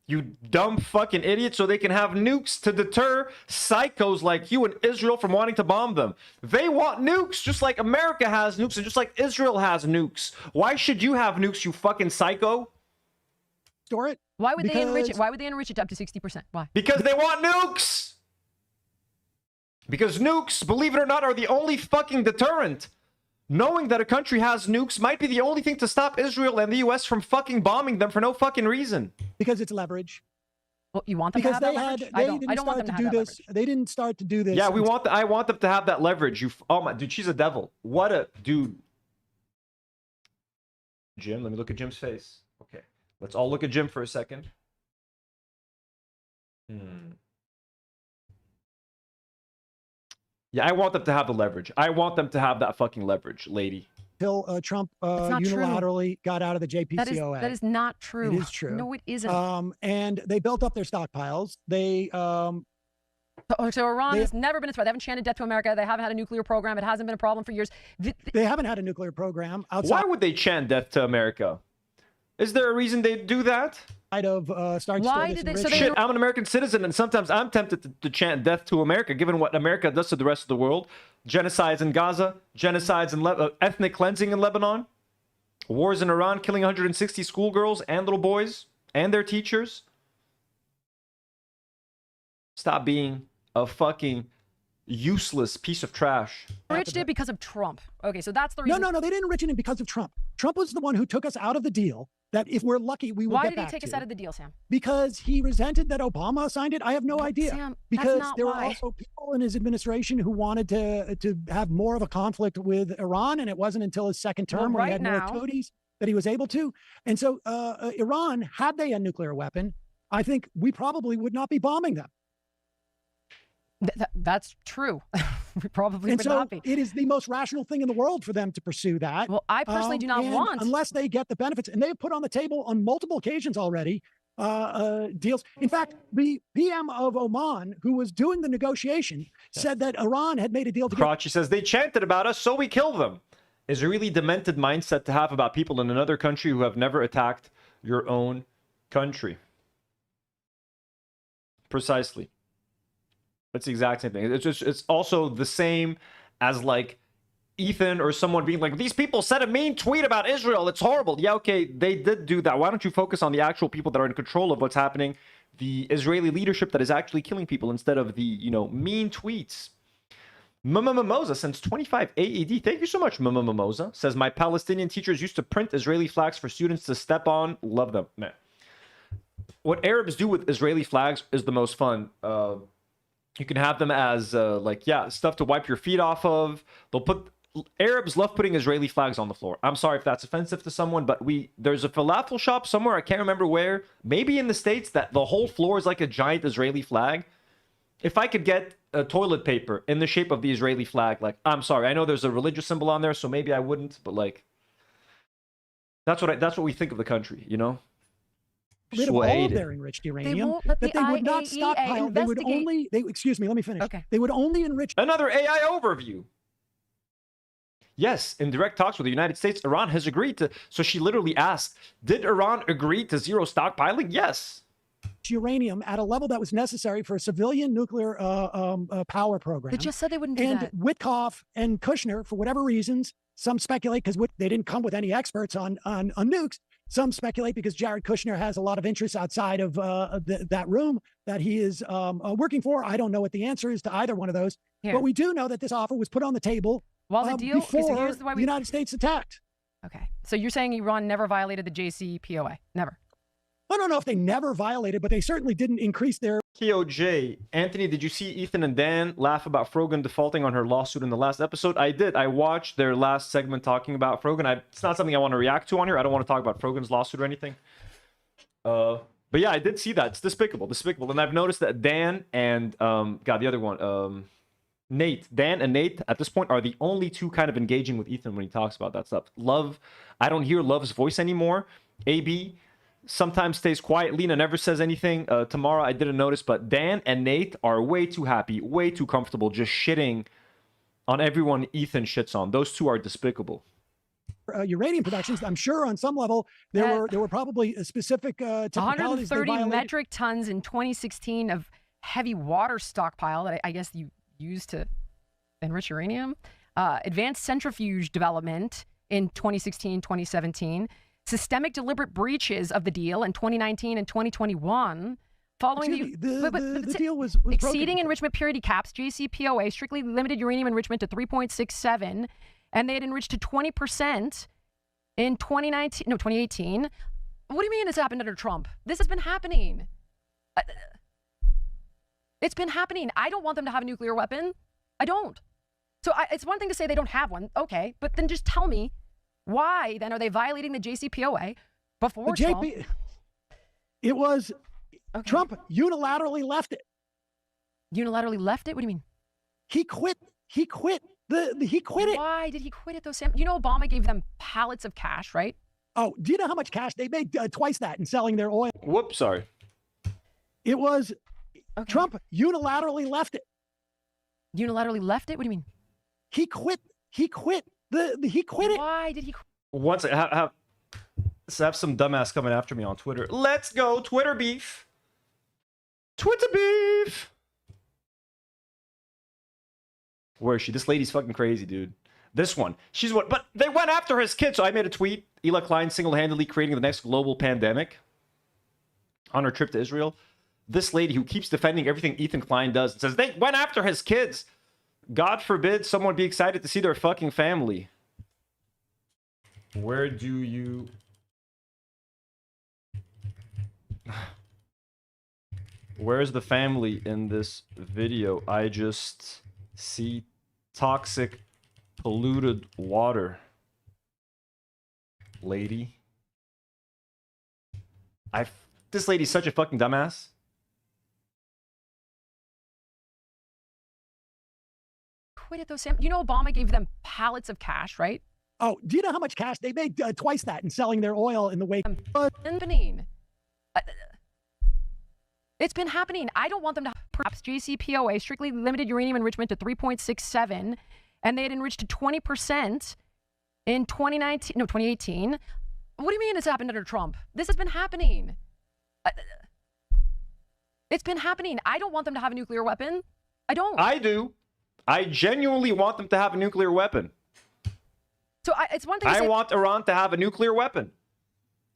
You dumb fucking idiot. So they can have nukes to deter psychos like you and Israel from wanting to bomb them. They want nukes just like America has nukes and just like Israel has nukes. Why should you have nukes, you fucking psycho? Store it. Why would they enrich it? Why would they enrich it to up to 60%? Why? Because they want nukes. Because nukes, believe it or not, are the only fucking deterrent. Knowing that a country has nukes might be the only thing to stop Israel and the US from fucking bombing them for no fucking reason. Because it's leverage. Well, you want them to have that leverage? I don't want them to have that leverage. They didn't start to do this. Yeah, I want them to have that leverage. Oh my, dude, she's a devil. What a dude. Jim, let me look at Jim's face. Okay, let's all look at Jim for a second. Yeah, I want them to have the leverage. I want them to have that fucking leverage, lady. Until Trump unilaterally got out of the JPCOA. That is not true. It is true. No, it isn't. And they built up their stockpiles. They so Iran has never been a threat. They haven't chanted death to America. They haven't had a nuclear program. It hasn't been a problem for years. They haven't had a nuclear program outside. Why would they chant death to America? Is there a reason they do that? Why did they? Shit, I'm an American citizen, and sometimes I'm tempted to chant death to America, given what America does to the rest of the world. Genocides in Gaza, genocides in ethnic cleansing in Lebanon. Wars in Iran, killing 160 schoolgirls and little boys and their teachers. Stop being a fucking useless piece of trash. Enriched it because of Trump. Okay, so that's the reason. No, they didn't enrich it because of Trump. Trump was the one who took us out of the deal that if we're lucky, we will Why get did back he take us to. out of the deal, Sam? Because he resented that Obama signed it. I have no idea. Sam, because that's not there why. were also people in his administration who wanted to have more of a conflict with Iran, and it wasn't until his second term Well, when he had right more now- toadies that he was able to. And so Iran, had they a nuclear weapon, I think we probably would not be bombing them. That's true. We probably And would so not be. it is the most rational thing in the world for them to pursue that. Well, I personally do not and want. unless they get the benefits, and they have put on the table on multiple occasions already deals. In fact, the PM of Oman, who was doing the negotiation, said that Iran had made a deal to get. Crotchy says, they chanted about us, so we kill them. Is a really demented mindset to have about people in another country who have never attacked your own country. Precisely. It's the exact same thing. It's also the same as like Ethan or someone being like, these people said a mean tweet about Israel. It's horrible. Yeah, okay, they did do that. Why don't you focus on the actual people that are in control of what's happening? The Israeli leadership that is actually killing people instead of the, you know, mean tweets. Mimosa sends 25 AED. Thank you so much, Mimosa. Says, my Palestinian teachers used to print Israeli flags for students to step on. Love them. Man. What Arabs do with Israeli flags is the most fun. You can have them as, stuff to wipe your feet off of. Arabs love putting Israeli flags on the floor. I'm sorry if that's offensive to someone, but there's a falafel shop somewhere, I can't remember where, maybe in the States, that the whole floor is like a giant Israeli flag. If I could get a toilet paper in the shape of the Israeli flag, like, I'm sorry, I know there's a religious symbol on there, so maybe I wouldn't, but like, that's what we think of the country, you know? Rid of all of their enriched uranium, that they would not stockpile. They would only, excuse me, let me finish. Okay. They would only enrich. Another AI overview. Yes, in direct talks with the United States, Iran has agreed to. So she literally asked, did Iran agree to zero stockpiling? Yes. Uranium at a level that was necessary for a civilian nuclear power program. They just said they wouldn't do and that. Witkoff and Kushner, for whatever reasons, some speculate because they didn't come with any experts on nukes. Some speculate because Jared Kushner has a lot of interests outside of that room that he is working for. I don't know what the answer is to either one of those. Here. But we do know that this offer was put on the table While the deal, before so here's why the United States attacked. Okay. So you're saying Iran never violated the JCPOA? Never. I don't know if they never violated, but they certainly didn't increase their. KOJ, Anthony, did you see Ethan and Dan laugh about Frogan defaulting on her lawsuit in the last episode? I did. I watched their last segment talking about Frogan. It's not something I want to react to on here. I don't want to talk about Frogan's lawsuit or anything. But yeah, I did see that. It's despicable. And I've noticed that Dan and the other one, Nate. Dan and Nate at this point are the only two kind of engaging with Ethan when he talks about that stuff. Love, I don't hear Love's voice anymore. AB sometimes stays quiet. Lena never says anything. Tamara, I didn't notice, but Dan and Nate are way too happy, way too comfortable, just shitting on everyone Ethan shits on. Those two are despicable. Uranium productions, I'm sure on some level there were probably specific technicalities. 130 metric tons in 2016 of heavy water stockpile that I guess you used to enrich uranium. Advanced centrifuge development in 2016, 2017. Systemic deliberate breaches of the deal in 2019 and 2021. Following the deal was exceeding broken. enrichment purity caps, JCPOA strictly limited uranium enrichment to 3.67, and they had enriched to 20% in 2018. What do you mean this happened under Trump? This has been happening. It's been happening. I don't want them to have a nuclear weapon. I don't. So it's one thing to say they don't have one. Okay, but then just tell me, why then are they violating the JCPOA before Trump? It was Trump unilaterally left it. Unilaterally left it? What do you mean? He quit. He quit it. Why did he quit it though, Sam? You know Obama gave them pallets of cash, right? Oh, do you know how much cash they made? Twice that in selling their oil. Whoops, sorry. It was Trump unilaterally left it. Unilaterally left it? What do you mean? He quit. He quit it. Why did he quit? Once I have some dumbass coming after me on Twitter. Let's go, Twitter beef. Twitter beef. Where is she? This lady's fucking crazy, dude. This one. She's what? But they went after his kid, so I made a tweet. Ela Klein single-handedly creating the next global pandemic on her trip to Israel. This lady who keeps defending everything Ethan Klein does and says they went after his kids. God forbid someone be excited to see their fucking family. Where do you... Where's the family in this video? I just see toxic, polluted water. Lady. This lady's such a fucking dumbass. Quit it though, Sam. You know Obama gave them pallets of cash, right? Oh, do you know how much cash they made? Twice that in selling their oil in the wake of... It's been happening. I don't want them to perhaps JCPOA strictly limited uranium enrichment to 3.67, and they had enriched to 20% in 2018. What do you mean it's happened under Trump? This has been happening. It's been happening. I don't want them to have a nuclear weapon. I don't. I do. I genuinely want them to have a nuclear weapon. So it's one thing. I want Iran to have a nuclear weapon.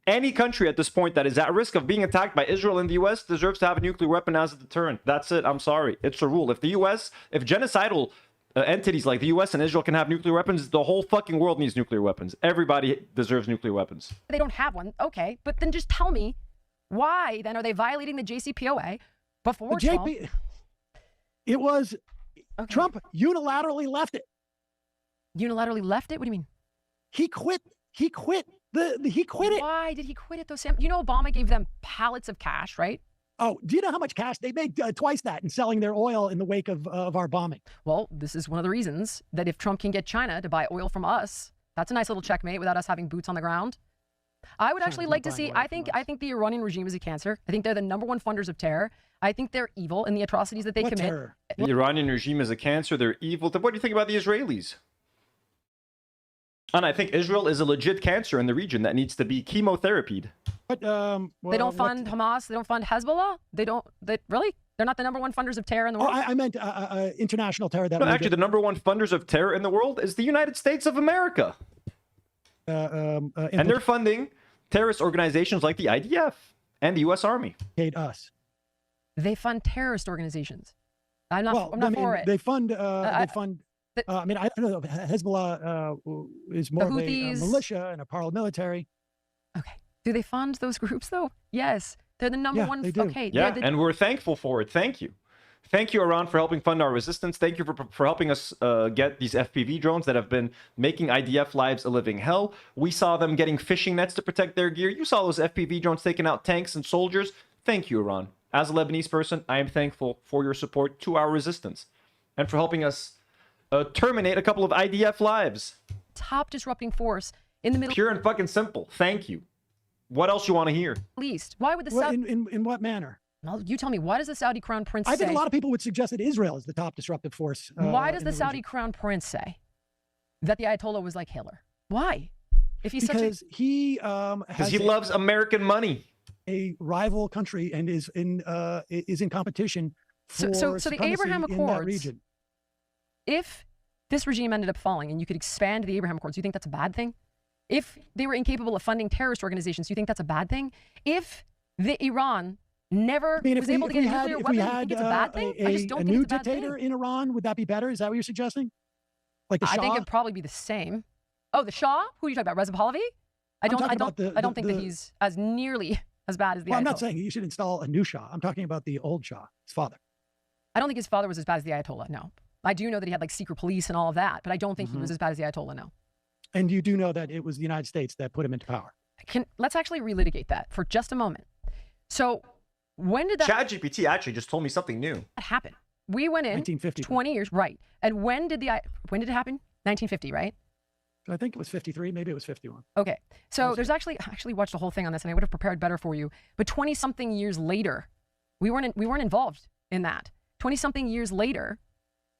Any country at this point that is at risk of being attacked by Israel and the U.S. deserves to have a nuclear weapon as a deterrent. That's it. I'm sorry. It's a rule. If genocidal entities like the U.S. and Israel can have nuclear weapons, the whole fucking world needs nuclear weapons. Everybody deserves nuclear weapons. They don't have one. Okay. But then just tell me, why then are they violating the JCPOA before Trump? It was Trump unilaterally left it. Unilaterally left it? What do you mean? He quit. He quit it. Why did he quit it though, Sam? You know Obama gave them pallets of cash, right? Oh, do you know how much cash they made? Twice that in selling their oil in the wake of our bombing. Well, this is one of the reasons that if Trump can get China to buy oil from us, that's a nice little checkmate without us having boots on the ground. I would actually like to see, I think the Iranian regime is a cancer. I think they're the #1 funders of terror. I think they're evil in the atrocities that they commit. Terror? The Iranian regime is a cancer. They're evil. What do you think about the Israelis? And I think Israel is a legit cancer in the region that needs to be chemotherapied. But they don't fund Hamas. They don't fund Hezbollah. Really? They're not the #1 funders of terror in the world. I meant international terror. No, actually, the #1 funders of terror in the world is the United States of America. And they're funding terrorist organizations like the IDF and the U.S. Army. Hate us. They fund terrorist organizations. I'm not for it. They fund. I mean, I don't know. Hezbollah is more of a militia and a paramilitary. Okay. Do they fund those groups though? Yes, they're the #1. They do. Okay. Yeah, and we're thankful for it. Thank you. Thank you, Iran, for helping fund our resistance. Thank you for helping us get these FPV drones that have been making IDF lives a living hell. We saw them getting fishing nets to protect their gear. You saw those FPV drones taking out tanks and soldiers. Thank you, Iran. As a Lebanese person, I am thankful for your support to our resistance and for helping us terminate a couple of IDF lives. Top disrupting force in the middle. Pure and fucking simple. Thank you. What else you want to hear? Least. Why would the Saudi... In what manner? Well, you tell me. Why does the Saudi Crown Prince say... I think a lot of people would suggest that Israel is the top disruptive force. Why does the Saudi Crown Prince say that the Ayatollah was like Hitler? Why? If he's because he loves American money. A rival country and is in competition for so the Abraham Accords region. If this regime ended up falling and you could expand the Abraham Accords, you think that's a bad thing? If they were incapable of funding terrorist organizations, you think that's a bad thing? If Iran never was able to get a nuclear weapon, you think it's a bad thing? I just don't think it's a bad thing. A new dictator in Iran, would that be better? Is that what you're suggesting? Like the Shah? I think it'd probably be the same. Oh, the Shah? Who are you talking about? Reza Pahlavi? I don't think that he's as nearly as bad as the Ayatollah. I'm not saying you should install a new Shah. I'm talking about the old Shah, his father. I don't think his father was as bad as the Ayatollah, no. I do know that he had like secret police and all of that, but I don't think he was as bad as the Ayatollah, no. And you do know that it was the United States that put him into power. Let's actually relitigate that for just a moment. So when did that... ChatGPT actually just told me something new. That happened. We went in 1950. 20 years, right. And when did it happen? 1950, right? I think it was 53. Maybe it was 51. Okay. So there's I actually watched the whole thing on this and I would have prepared better for you. But 20 something years later, we weren't involved in that. 20 something years later,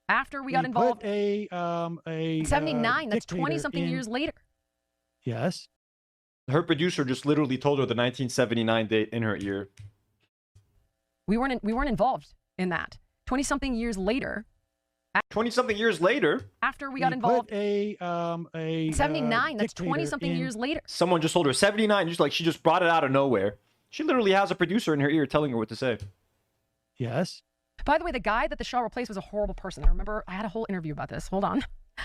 after we got involved, a 79. That's 20 something years later. Yes. Her producer just literally told her the 1979 date in her ear. We weren't involved in that. 20 something years later, 20-something years later. After we got involved. Put a 79. That's dictator 20-something years later. Someone just told her 79. Just like she just brought it out of nowhere. She literally has a producer in her ear telling her what to say. Yes. By the way, the guy that the Shah replaced was a horrible person. I remember I had a whole interview about this. Hold on.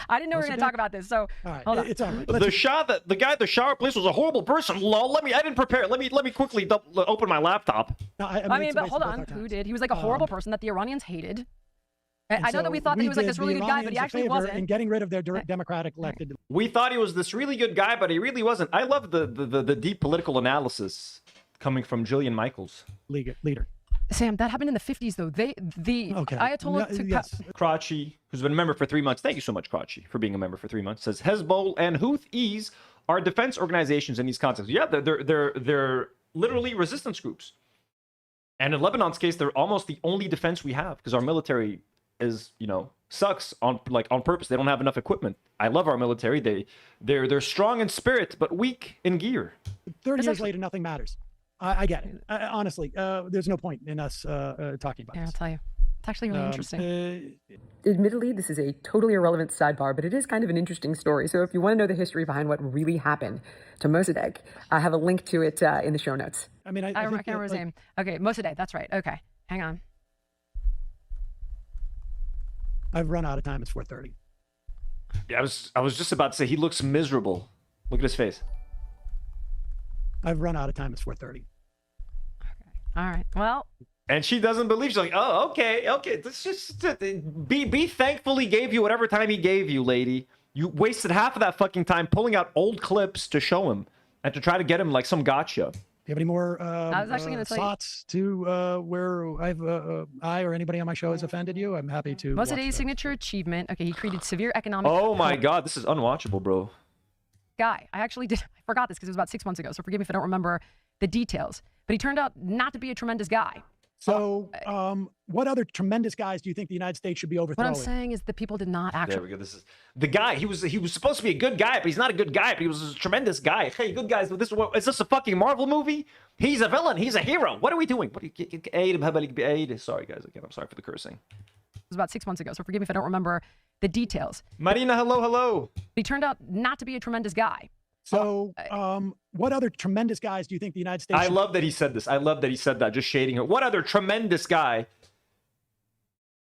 I didn't know we were going to talk about this, so all right. Hold on. It's all right. The guy the Shah replaced was a horrible person. Lol. I didn't prepare. Let me quickly open my laptop. No, I mean, but hold on. Who did? He was like a horrible person that the Iranians hated. I know that we thought that he was like this really good guy, but he actually wasn't. In getting rid of their democratic elected. We thought he was this really good guy, but he really wasn't. I love the deep political analysis coming from Jillian Michaels. Leader. Sam, that happened in the 50s, though. The Ayatollah Karachi, who's been a member for 3 months. Thank you so much, Karachi, for being a member for 3 months. Says Hezbollah and Houthis are defense organizations in these contexts. Yeah, they're literally resistance groups. And in Lebanon's case, they're almost the only defense we have because our military is, sucks on purpose. They don't have enough equipment. I love our military. They're strong in spirit but weak in gear. 30 years later, nothing matters. I get it. Honestly, there's no point in us talking about this. I'll tell you. It's actually really interesting. Admittedly, this is a totally irrelevant sidebar, but it is kind of an interesting story. So if you want to know the history behind what really happened to Mossadegh, I have a link to it in the show notes. I mean, I can't remember his name. Okay, Mossadegh, that's right. Okay, hang on. I've run out of time. It's 4:30. Yeah, I was just about to say he looks miserable. Look at his face. I've run out of time. It's 4:30. Okay. All right. Well. And she doesn't believe. She's like, oh, okay. This just be thankful he gave you whatever time he gave you, lady. You wasted half of that fucking time pulling out old clips to show him and to try to get him like some gotcha. Do you have any more I was actually going to thoughts to where I or anybody on my show has offended you? I'm happy to. Mossadegh's signature achievement. Okay, he created severe economic. Oh my God, this is unwatchable, bro. Guy, I forgot this because it was about 6 months ago, so forgive me if I don't remember the details. But he turned out not to be a tremendous guy. So, what other tremendous guys do you think the United States should be overthrowing? What I'm saying is the people did not actually. There we go. This is the guy. He was supposed to be a good guy, but he's not a good guy. But he was a tremendous guy. Hey, good guys. Is this a fucking Marvel movie? He's a villain. He's a hero. What are we doing? Sorry, guys. Again, I'm sorry for the cursing. It was about 6 months ago, so forgive me if I don't remember the details. Marina, hello. He turned out not to be a tremendous guy. So, what other tremendous guys do you think the United States? I love that he said this. I love that he said that, just shading her. What other tremendous guy?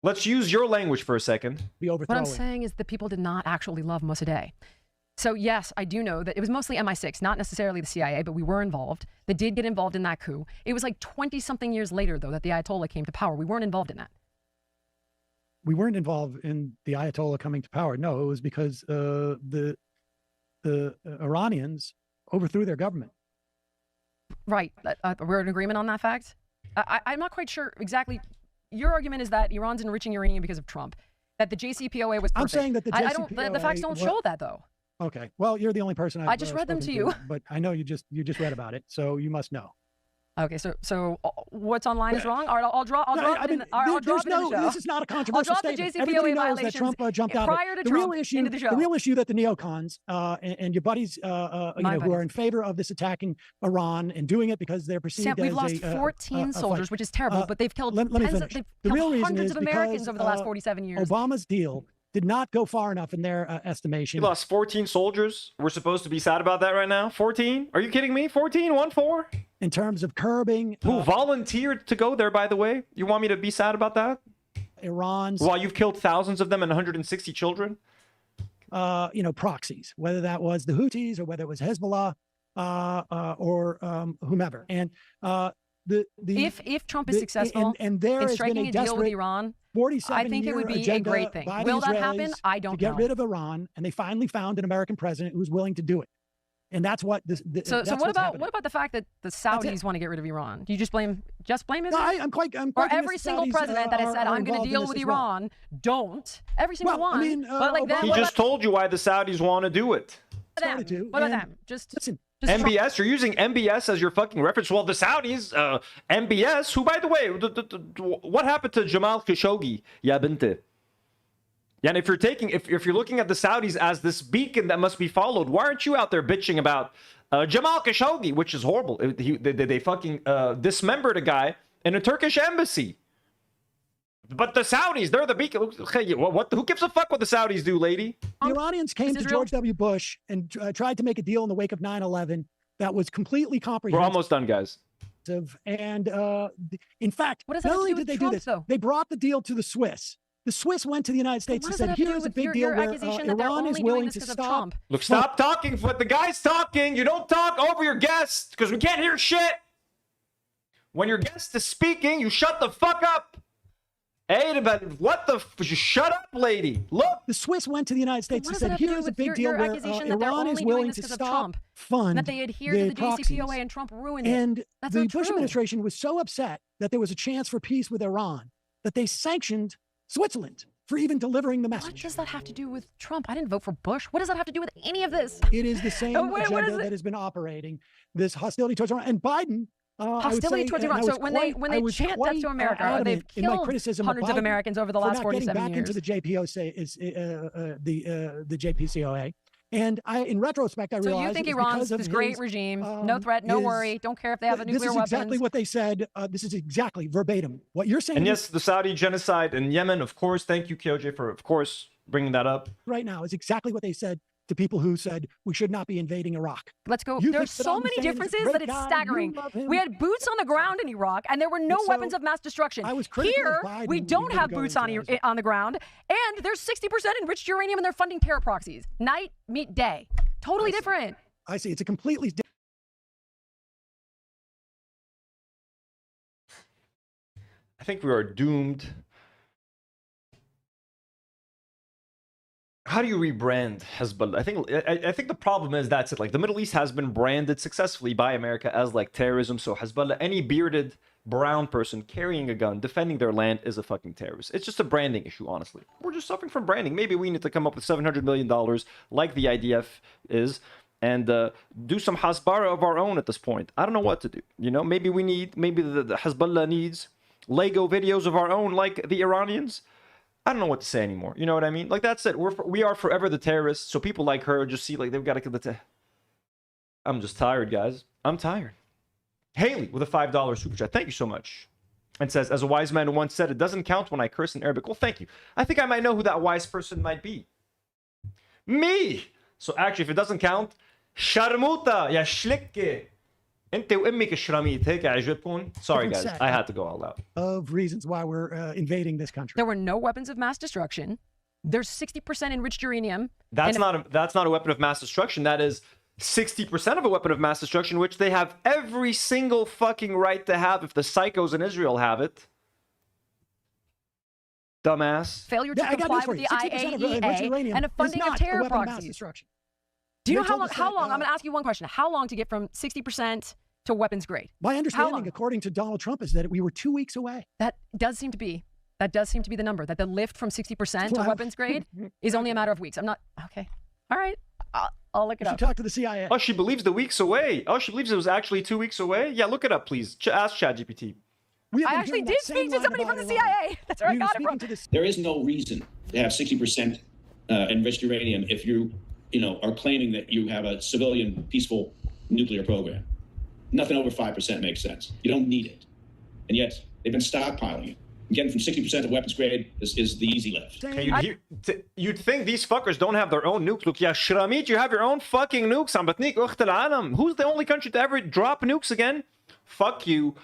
Let's use your language for a second. What I'm saying is the people did not actually love Mossadegh. So yes, I do know that it was mostly MI6, not necessarily the CIA, but we were involved. They did get involved in that coup. It was like 20-something years later, though, that the Ayatollah came to power. We weren't involved in that. We weren't involved in the Ayatollah coming to power. No, it was because the Iranians overthrew their government. Right. We're in agreement on that fact. I'm not quite sure exactly. Your argument is that Iran's enriching uranium because of Trump, that the JCPOA was perfect. I'm saying that the JCPOA... the facts don't show that, though. Okay. Well, you're the only person I just read them to you. But I know you just read about it, so you must know. Okay, so what's online is wrong. All right, I'll drop it in the show. This is not a controversial statement. Everybody knows that Trump jumped out. Prior to Trump into the show. The real issue that the neocons and your buddies, who are in favor of this attacking Iran and doing it because they're perceived Sam, we've lost 14 soldiers, which is terrible, but they've killed hundreds of Americans over the last 47 years. Obama's deal did not go far enough in their estimation. We lost 14 soldiers. We're supposed to be sad about that right now? 14? Are you kidding me? 14? 1-4? In terms of curbing... Who volunteered to go there, by the way? You want me to be sad about that? Iran's... While you've killed thousands of them and 160 children? Proxies, whether that was the Houthis or whether it was Hezbollah or whomever. And if Trump is successful in striking a deal with Iran, I think it would be a great thing. Will that happen? I don't know. To get rid of Iran, and they finally found an American president who's willing to do it. And that's what this. So what about the fact that the Saudis want to get rid of Iran? Do you just blame Israel? No, I'm quite or every single president that has said I'm going to deal with Iran don't. Every single one. I mean, but like he just told you why the Saudis want to do it. What about them? Just listen. MBS, you're using MBS as your fucking reference. Well, the Saudis, MBS, who, by the way, what happened to Jamal Khashoggi? Ya binte. Yeah, and if you're looking at the Saudis as this beacon that must be followed, why aren't you out there bitching about Jamal Khashoggi, which is horrible? They fucking dismembered a guy in a Turkish embassy. But the Saudis, they're the beacon. Who gives a fuck what the Saudis do, lady? The Iranians came to George W. Bush and tried to make a deal in the wake of 9/11 that was completely comprehensive. We're almost done, guys. And in fact, not only did they do this, they brought the deal to the Swiss. The Swiss went to the United States and said, here's a big deal where Iran is willing to stop. Look, stop talking. When the guy's talking, you don't talk over your guest because we can't hear shit. When your guest is speaking, you shut the fuck up. Hey, what the? Shut up, lady. Look. The Swiss went to the United States and said, here's a big deal where Iran is willing to stop, fund that they adhere to the JCPOA and Trump ruined it. And That's the not Bush true. administration was so upset that there was a chance for peace with Iran that they sanctioned Switzerland for even delivering the message. What does that have to do with Trump? I didn't vote for Bush. What does that have to do with any of this? It is the same agenda that has been operating, this hostility towards Iran. And Biden, hostility towards Iran. So when they chant death to America, they've killed hundreds of Americans over the last 47 back years. into the the JPCOA. And in retrospect, I realized you think Iran's this great regime, no threat, no worry, don't care if they have a nuclear weapon. This is exactly what they said. This is exactly verbatim what you're saying. And yes, the Saudi genocide in Yemen, of course. Thank you, KOJ, for, of course, bringing that up. Right now is exactly what they said to people who said we should not be invading Iraq. Let's go. There's so many differences that it's staggering. We had boots on the ground in Iraq, and there were no weapons of mass destruction. Here, we don't have boots on the ground, and there's 60% enriched uranium, and they're funding terror proxies. Night meet day. Totally different. I see. It's a completely different. I think we are doomed. How do you rebrand Hezbollah? I think the problem is that's it. Like, the Middle East has been branded successfully by America as like terrorism. So Hezbollah, any bearded brown person carrying a gun, defending their land, is a fucking terrorist. It's just a branding issue, honestly. We're just suffering from branding. Maybe we need to come up with $700 million like the IDF is and do some hasbara of our own at this point. I don't know what to do. You know, maybe the Hezbollah needs Lego videos of our own like the Iranians. I don't know what to say anymore. You know what I mean? Like, that's it. We are forever the terrorists. So people like her just see like they've got to kill the I'm just tired, guys. I'm tired. Haley with a $5 super chat. Thank you so much. And says, as a wise man once said, it doesn't count when I curse in Arabic. Well, thank you. I think I might know who that wise person might be. Me. So actually, if it doesn't count, Sharmuta ya shlikke. Sorry, guys. I had to go all out. Of reasons why we're invading this country. There were no weapons of mass destruction. There's 60% enriched uranium. That's not a weapon of mass destruction. That is 60% of a weapon of mass destruction, which they have every single fucking right to have if the psychos in Israel have it. Dumbass. Failure to comply with the IAEA and a funding of terror proxies. Do you know how long? I'm going to ask you one question. How long to get from 60% to weapons grade? My understanding, according to Donald Trump, is that we were 2 weeks away. That does seem to be the number, that the lift from 60% to weapons grade is only a matter of weeks. I'm not, okay. All right. I'll look it up. Talk to the CIA. Oh, she believes the week's away. Oh, she believes it was actually 2 weeks away? Yeah, look it up, please. Ask ChatGPT. I actually did speak to somebody from the CIA. That's where I got it from. There is no reason to have 60% enriched uranium if you are claiming that you have a civilian, peaceful nuclear program. Nothing over 5% makes sense. You don't need it. And yet, they've been stockpiling it. Getting from 60% to weapons grade is the easy lift. You'd think these fuckers don't have their own nukes. Look, yeah, Shramit, you have your own fucking nukes. Who's the only country to ever drop nukes again? Fuck you.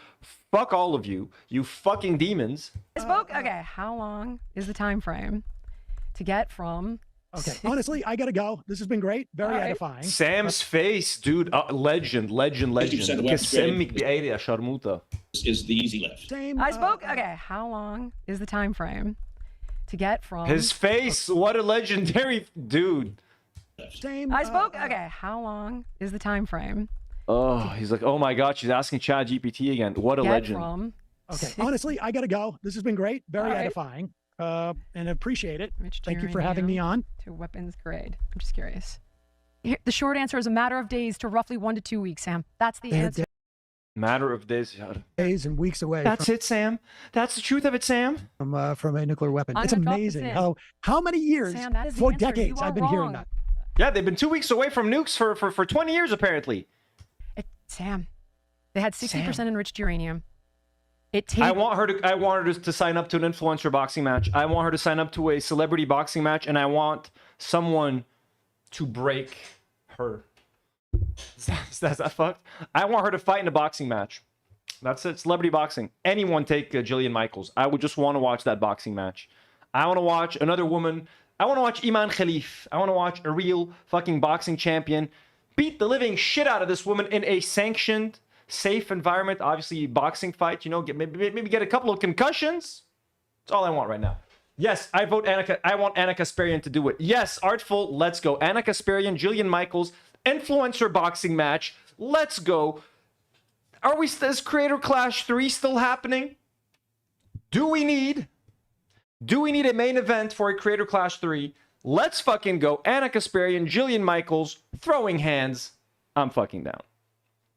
Fuck all of you. You fucking demons. Okay, how long is the time frame to get from... Okay, honestly, I gotta go. This has been great. Very edifying. Sam's face, dude. Legend. Is the easy lift. Okay, how long is the time frame to get from... His face, what a legendary dude. Okay, how long is the time frame? Oh, he's like, oh my God, she's asking ChatGPT again. What a legend. Okay, honestly, I gotta go. This has been great. Very edifying. And appreciate it. Thank you for having me on. To weapons grade. I'm just curious. The short answer is a matter of days to roughly 1 to 2 weeks, Sam. That's the answer. Matter of days. Days and weeks away. That's it, Sam. That's the truth of it, Sam. From a nuclear weapon. It's amazing how many years, Sam, that is for the answer. decades, I've been hearing that. Yeah, they've been 2 weeks away from nukes for 20 years, apparently. Sam, they had 60% enriched uranium. I want her to sign up to an influencer boxing match. I want her to sign up to a celebrity boxing match, and I want someone to break her. Is that fucked? I want her to fight in a boxing match. That's it. Celebrity boxing. Anyone take Jillian Michaels. I would just want to watch that boxing match. I want to watch another woman. I want to watch Iman Khalif. I want to watch a real fucking boxing champion beat the living shit out of this woman in a sanctioned, safe environment. Obviously, boxing fight, you know, maybe get a couple of concussions. That's all I want right now. Yes, I vote Anna. I want Anna Kasparian to do it. Yes, Artful, let's go. Anna Kasparian, Jillian Michaels, influencer boxing match. Let's go. Is Creator Clash 3 still happening? Do we need a main event for a Creator Clash 3? Let's fucking go. Anna Kasparian, Jillian Michaels, throwing hands. I'm fucking down.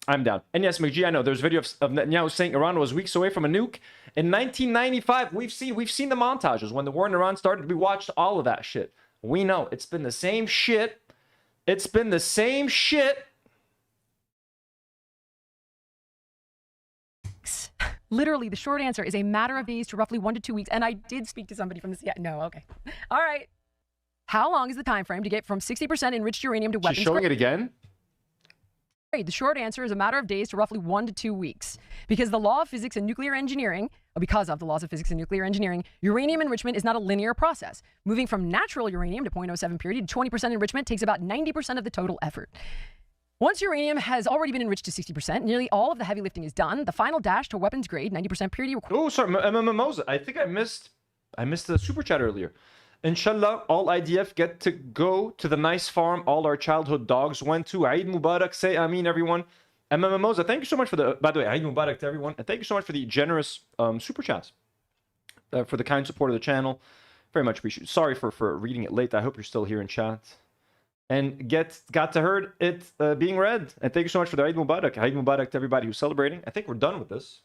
I'm down. And yes, McGee, I know there's a video of Netanyahu saying Iran was weeks away from a nuke. In 1995, we've seen the montages. When the war in Iran started, we watched all of that shit. We know. It's been the same shit. It's been the same shit. Literally, the short answer is a matter of days to roughly 1 to 2 weeks. And I did speak to somebody from the CIA. No, okay. All right. How long is the time frame to get from 60% enriched uranium to weapons? She's showing it again? The short answer is a matter of days to roughly 1 to 2 weeks. Because the law of physics and nuclear engineering, or because of the laws of physics and nuclear engineering, uranium enrichment is not a linear process. Moving from natural uranium to 0.07 purity to 20% enrichment takes about 90% of the total effort. Once uranium has already been enriched to 60%, nearly all of the heavy lifting is done. The final dash to weapons grade, 90% purity. Oh, sorry, Mimosa. I think I missed the super chat earlier. Inshallah, all IDF get to go to the nice farm all our childhood dogs went to. Eid Mubarak, say Ameen, everyone. And Mimosa, thank you so much for the, by the way, Eid Mubarak to everyone. And thank you so much for the generous super chats, for the kind support of the channel. Very much appreciated. Sorry for reading it late. I hope you're still here in chat. And got to heard it being read. And thank you so much for the Eid Mubarak. Eid Mubarak to everybody who's celebrating. I think we're done with this.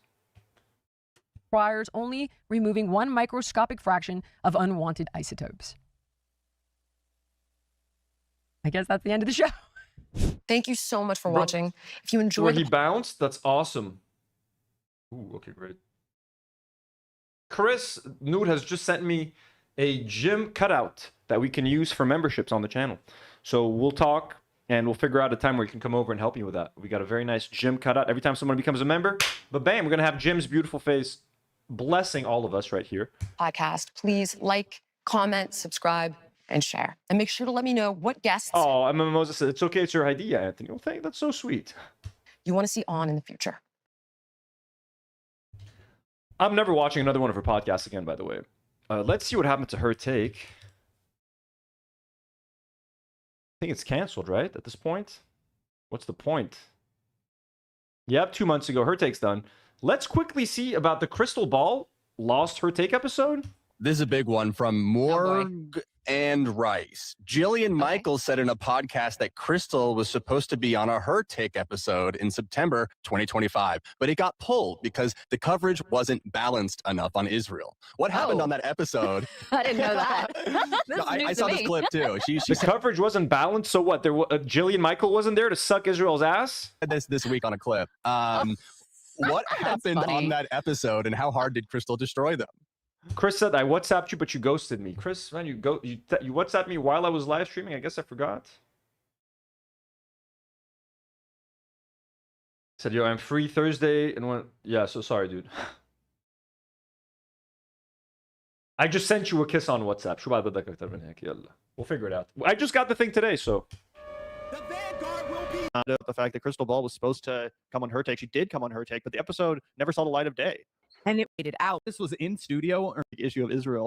Requires only removing 1 microscopic fraction of unwanted isotopes. I guess that's the end of the show. Thank you so much for watching. If you enjoyed, he bounced. That's awesome. Ooh, okay, great. Nour has just sent me a gym cutout that we can use for memberships on the channel. So we'll talk and we'll figure out a time where you can come over and help me with that. We got a very nice gym cutout. Every time someone becomes a member, but bam, we're gonna have Jim's beautiful face blessing all of us right here. Podcast, please like, comment, subscribe, and share. And make sure to let me know what guests. Oh, Moses said, it's okay, it's your idea, Anthony. Well, that's so sweet. You want to see on in the future. I'm never watching another one of her podcasts again, by the way. Let's see what happened to her take. I think it's canceled, right? At this point? What's the point? Yep, 2 months ago. Her take's done. Let's quickly see about the Krystal Ball lost her take episode. This is a big one from Morg and Rice. Jillian Michaels said in a podcast that Krystal was supposed to be on a Her Take episode in September 2025, but it got pulled because the coverage wasn't balanced enough on Israel. What happened on that episode? I didn't know that. I saw this clip too. She the coverage wasn't balanced, so what? Jillian Michaels wasn't there to suck Israel's ass? This week on a clip. What happened on that episode, and how hard did Krystal destroy them? Chris said, I WhatsApped you, but you ghosted me. Chris, man, you WhatsApped me while I was live streaming? I guess I forgot. Said, yo, I'm free Thursday and when... Yeah, so sorry, dude. I just sent you a kiss on WhatsApp. We'll figure it out. I just got the thing today, so... The fact that Krystal Ball was supposed to come on Her Take. She did come on Her Take, but the episode never saw the light of day. And it waited out. This was in studio or the issue of Israel.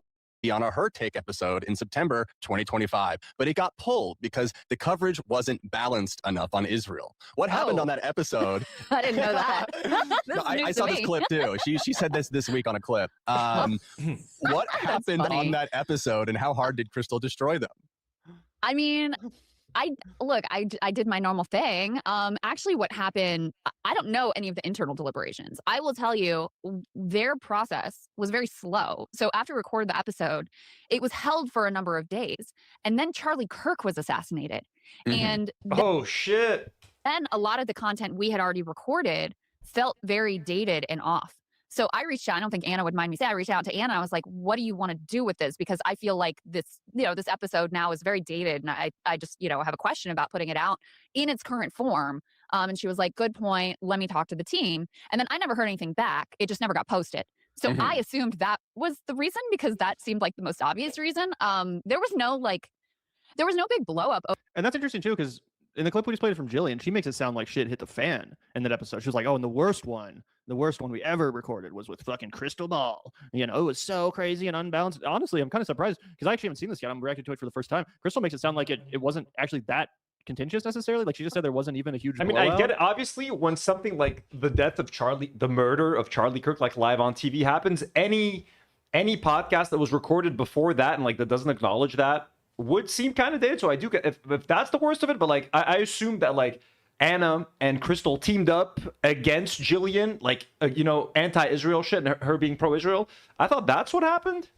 On a Her Take episode in September 2025, but it got pulled because the coverage wasn't balanced enough on Israel. What happened on that episode? I didn't know that. I saw this clip too. She said this week on a clip. What happened on that episode, and how hard did Krystal destroy them? I mean, I did my normal thing. Actually, what happened, I don't know any of the internal deliberations. I will tell you, their process was very slow. So after we recorded the episode, it was held for a number of days. And then Charlie Kirk was assassinated. And oh, shit. Then a lot of the content we had already recorded felt very dated and off. So I reached out. I don't think Anna would mind me saying. I reached out to Anna. I was like, what do you want to do with this? Because I feel like this, this episode now is very dated. And I just, have a question about putting it out in its current form. And she was like, good point. Let me talk to the team. And then I never heard anything back. It just never got posted. So I assumed that was the reason, because that seemed like the most obvious reason. There was no big blow up. And that's interesting too, because in the clip we just played from Jillian, she makes it sound like shit hit the fan in that episode. She was like, oh, and the worst one we ever recorded was with fucking Krystal Ball. It was so crazy and unbalanced. Honestly, I'm kind of surprised because I actually haven't seen this yet. I'm reacting to it for the first time. Krystal makes it sound like it wasn't actually that contentious necessarily. Like she just said there wasn't even a huge blowout. I get it. Obviously, when something like the murder of Charlie Kirk, like live on TV happens, any podcast that was recorded before that and like that doesn't acknowledge that would seem kind of dated. So I do get if that's the worst of it, but like I assume that like Anna and Krystal teamed up against Jillian, like anti-Israel shit and her being pro-Israel. I thought that's what happened.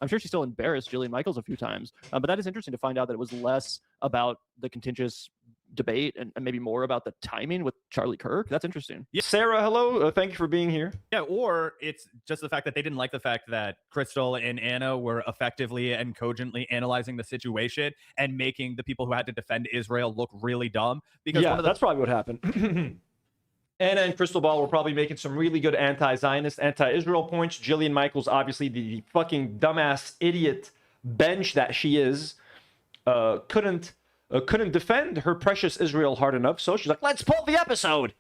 I'm sure she still embarrassed Jillian Michaels a few times, but that is interesting to find out that it was less about the contentious debate and maybe more about the timing with Charlie Kirk. That's interesting. Yeah. Sarah, hello. Thank you for being here. Yeah, or it's just the fact that they didn't like the fact that Krystal and Anna were effectively and cogently analyzing the situation and making the people who had to defend Israel look really dumb. Because that's probably what happened. Anna and Krystal Ball were probably making some really good anti-Zionist, anti-Israel points. Jillian Michaels, obviously the fucking dumbass idiot bench that she is, couldn't defend her precious Israel hard enough. So she's like, let's pull the episode.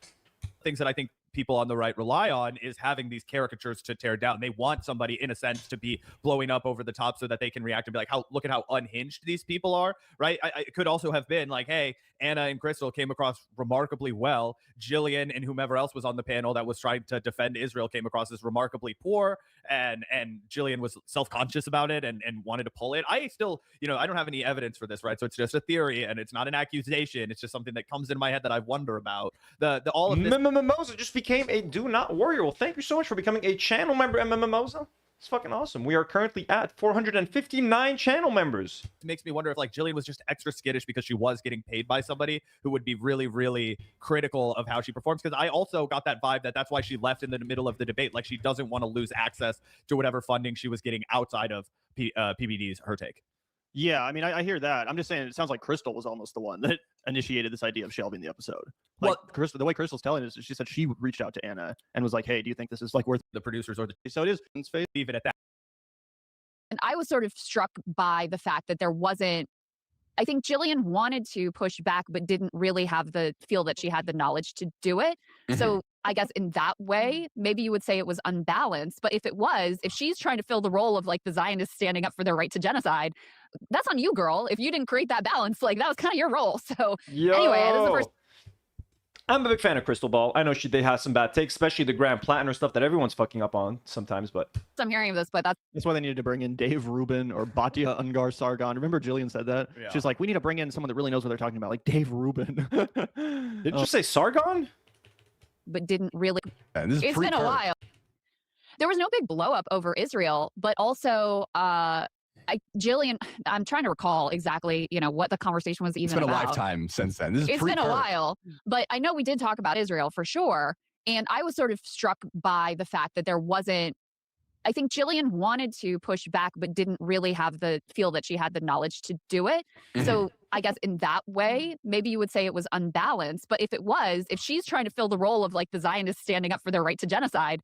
Things that I think people on the right rely on is having these caricatures to tear down. They want somebody, in a sense, to be blowing up over the top so that they can react and be like, look at how unhinged these people are, right? It could also have been like, hey, Anna and Krystal came across remarkably well. Jillian and whomever else was on the panel that was trying to defend Israel came across as remarkably poor, and Jillian was self-conscious about it and wanted to pull it. I still, I don't have any evidence for this, right? So it's just a theory and it's not an accusation. It's just something that comes in my head that I wonder about. All of this. Mimosa just became a Do Not Worry. Well, thank you so much for becoming a channel member, Mimosa. It's fucking awesome. We are currently at 459 channel members. It makes me wonder if like Jillian was just extra skittish because she was getting paid by somebody who would be really, really critical of how she performs. Because I also got that vibe that that's why she left in the middle of the debate. Like she doesn't want to lose access to whatever funding she was getting outside of PBD's Her Take. Yeah, I mean, I hear that. I'm just saying it sounds like Krystal was almost the one that initiated this idea of shelving the episode. Like, well, the way Crystal's telling us, she said she reached out to Anna and was like, hey, do you think this is like worth the producers or the... So it is. Leave it at that. And I was sort of struck by the fact that there wasn't, I think Jillian wanted to push back, but didn't really feel that she had the knowledge to do it. So I guess in that way, maybe you would say it was unbalanced. But if she's trying to fill the role of like the Zionists standing up for their right to genocide, that's on you, girl. If you didn't create that balance, like that was kind of your role. So anyway, this is the first. I'm a big fan of Krystal Ball. I know they have some bad takes, especially the Grand Platinum stuff that everyone's fucking up on sometimes, but... I'm hearing of this, but that's why they needed to bring in Dave Rubin or Batya Ungar Sargon. Remember Jillian said that? Yeah. She's like, we need to bring in someone that really knows what they're talking about, like Dave Rubin. Did you say Sargon? But didn't really... It's been a while. There was no big blow up over Israel, but also... Jillian, I'm trying to recall exactly, what the conversation was even about. It's been a lifetime since then. It's been a while, but I know we did talk about Israel for sure. And I was sort of struck by the fact that there wasn't, I think Jillian wanted to push back, but didn't really feel that she had the knowledge to do it. So I guess in that way, maybe you would say it was unbalanced. But if she's trying to fill the role of like the Zionists standing up for their right to genocide,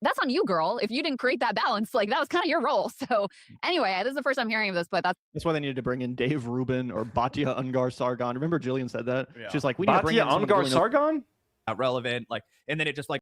that's on you, girl. If you didn't create that balance, like that was kind of your role. So anyway, this is the first I'm hearing of this, but that's why they needed to bring in Dave Rubin or Batya Ungar Sargon. Remember Jillian said that? Yeah. She's like, we need to bring in Ungar Sargon? Not relevant, like, and then it just like,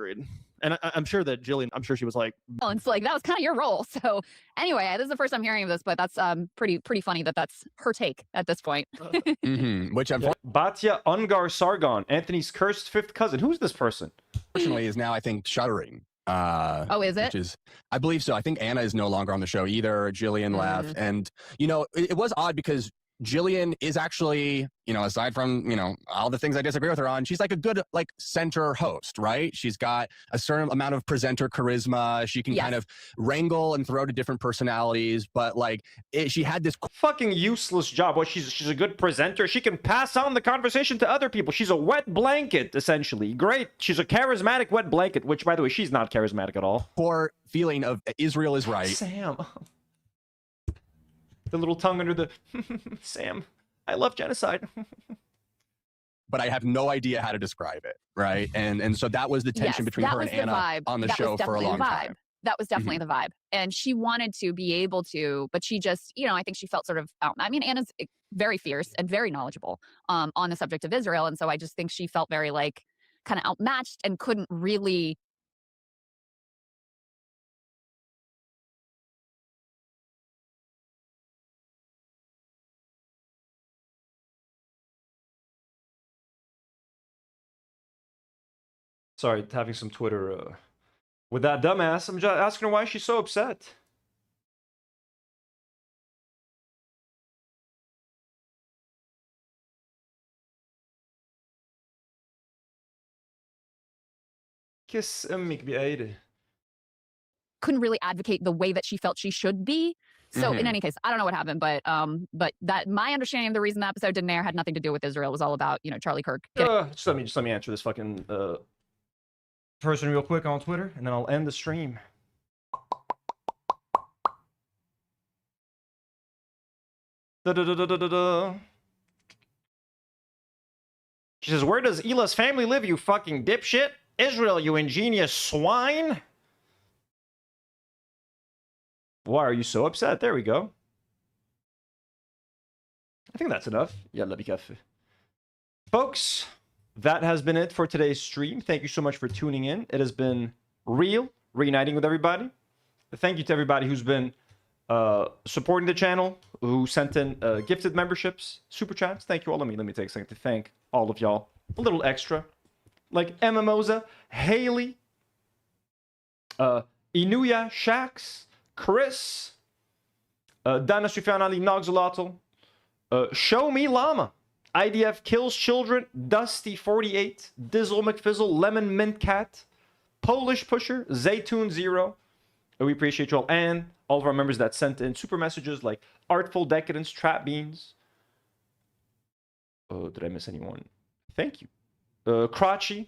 and I'm sure that Jillian, I'm sure she was like, balance, like that was kind of your role. So anyway, this is the first I'm hearing of this, but that's pretty funny that that's her take at this point. Which Batya Ungar Sargon, Anthony's cursed fifth cousin. Who's this person? Unfortunately, is now I think shuttering. Oh, is it? Which is, I believe so. I think Anna is no longer on the show either. Jillian left, and it was odd because Jillian is actually, aside from, all the things I disagree with her on, she's like a good, like, center host, right? She's got a certain amount of presenter charisma. She can kind of wrangle and throw to different personalities, but like, she had this fucking useless job. Well, she's a good presenter. She can pass on the conversation to other people. She's a wet blanket, essentially. Great. She's a charismatic wet blanket, which, by the way, she's not charismatic at all. Poor feeling of Israel is right. Sam. The little tongue under the... Sam, I love genocide. But I have no idea how to describe it, right? And so that was the tension between her and Anna on the show for a long time. That was definitely the vibe. And she wanted to be able to, but she just, I think she felt sort of, I mean, Anna's very fierce and very knowledgeable on the subject of Israel. And so I just think she felt very like kind of outmatched and couldn't really... Sorry, having some Twitter with that dumbass. I'm just asking her why she's so upset. Kiss أمك بأيدي. Couldn't really advocate the way that she felt she should be. So in any case, I don't know what happened, but that my understanding of the reason the episode didn't air had nothing to do with Israel. It was all about, Charlie Kirk. Just let me answer this fucking person real quick on Twitter, and then I'll end the stream. She says, "Where does Ela's family live, you fucking dipshit? Israel, you ingenious swine." Why are you so upset? There we go. I think that's enough. Yalla bikafi. Folks, that has been it for today's stream. Thank you so much for tuning in. It has been real, reuniting with everybody. Thank you to everybody who's been supporting the channel, who sent in gifted memberships, super chats. Thank you all. Let me take a second to thank all of y'all. A little extra. Like Emma Moza, Haley, Inuya Shax, Chris, Dana Sufyan Ali Nogzalato, Show Me Llama, IDF Kills Children, Dusty48, Dizzle McFizzle, Lemon Mint Cat, Polish Pusher, Zaytoon Zero. We appreciate you all, and all of our members that sent in super messages like Artful Decadence, Trap Beans. Oh, did I miss anyone? Thank you. Crotchy.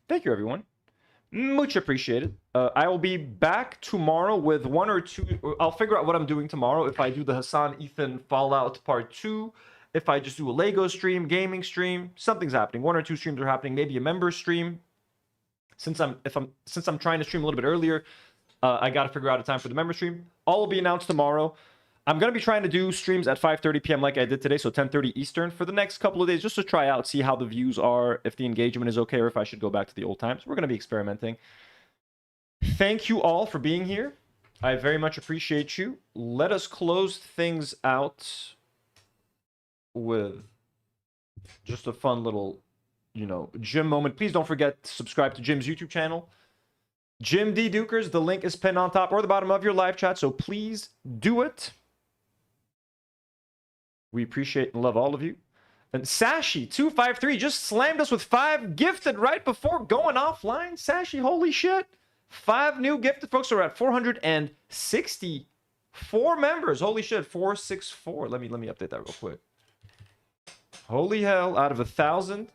Thank you, everyone. Much appreciated. I will be back tomorrow with one or two. I'll figure out what I'm doing tomorrow. If I do the Hassan Ethan Fallout Part 2, if I just do a Lego stream, gaming stream, something's happening. One or two streams are happening. Maybe a member stream. Since I'm trying to stream a little bit earlier, I got to figure out a time for the member stream. All will be announced tomorrow. I'm going to be trying to do streams at 5:30 p.m. like I did today, so 10:30 Eastern for the next couple of days, just to try out, see how the views are, if the engagement is okay, or if I should go back to the old times. We're going to be experimenting. Thank you all for being here. I very much appreciate you. Let us close things out with just a fun little, Jim moment. Please don't forget to subscribe to Jim's YouTube channel. Jim D. Dukers, the link is pinned on top or the bottom of your live chat, so please do it. We appreciate and love all of you. And Sashi253 just slammed us with 5 gifted right before going offline. Sashi, holy shit. 5 new gifted folks. Are at 464 members. Holy shit, 464. Let me update that real quick. Holy hell, out of 1,000.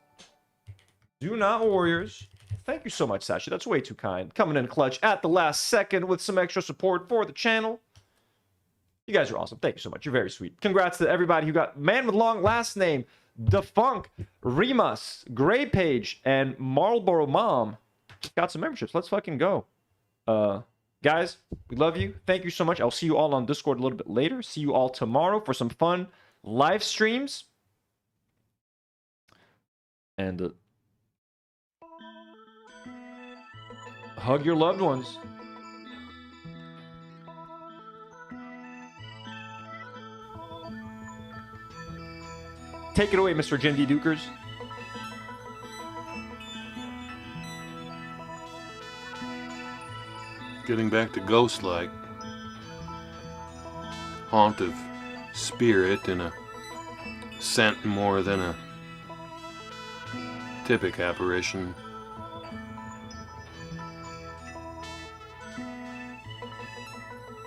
Do not warriors. Thank you so much, Sashi. That's way too kind. Coming in clutch at the last second with some extra support for the channel. You guys are awesome. Thank you so much. You're very sweet. Congrats to everybody who got Man with Long Last Name, Defunk, Remus, Gray Page, and Marlboro Mom. Got some memberships. Let's fucking go. Guys, we love you. Thank you so much. I'll see you all on Discord a little bit later. See you all tomorrow for some fun live streams. And hug your loved ones. Take it away, Mr. Jim D. Dukers. Getting back to Ghost-like, haunt of spirit and a scent more than a typic apparition.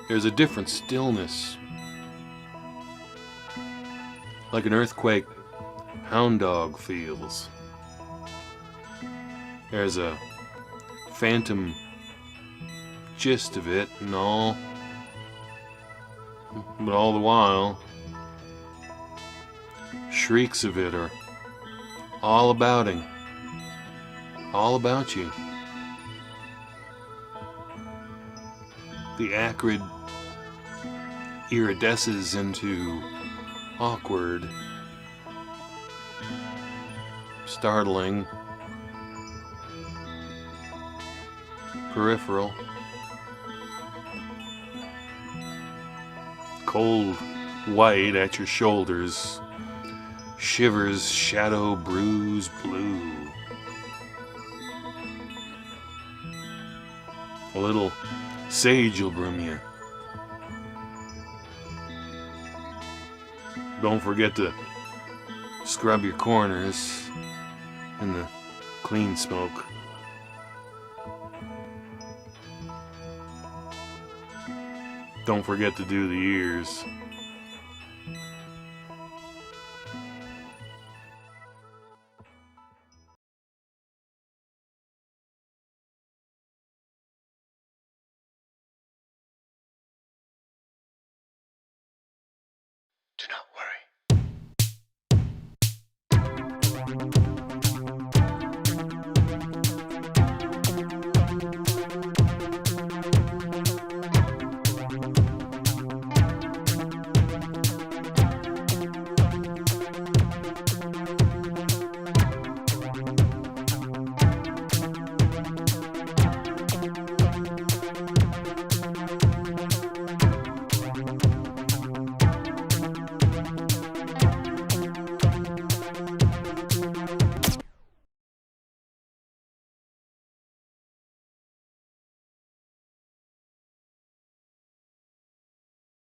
There's a different stillness, like an earthquake hound dog feels. There's a phantom gist of it and all, but all the while, shrieks of it are all about him, all about you. The acrid iridesces into awkward, startling, peripheral, cold white at your shoulders, shivers shadow bruise blue. A little sage will brim you. Don't forget to scrub your corners in the clean smoke. Don't forget to do the ears. Do not worry.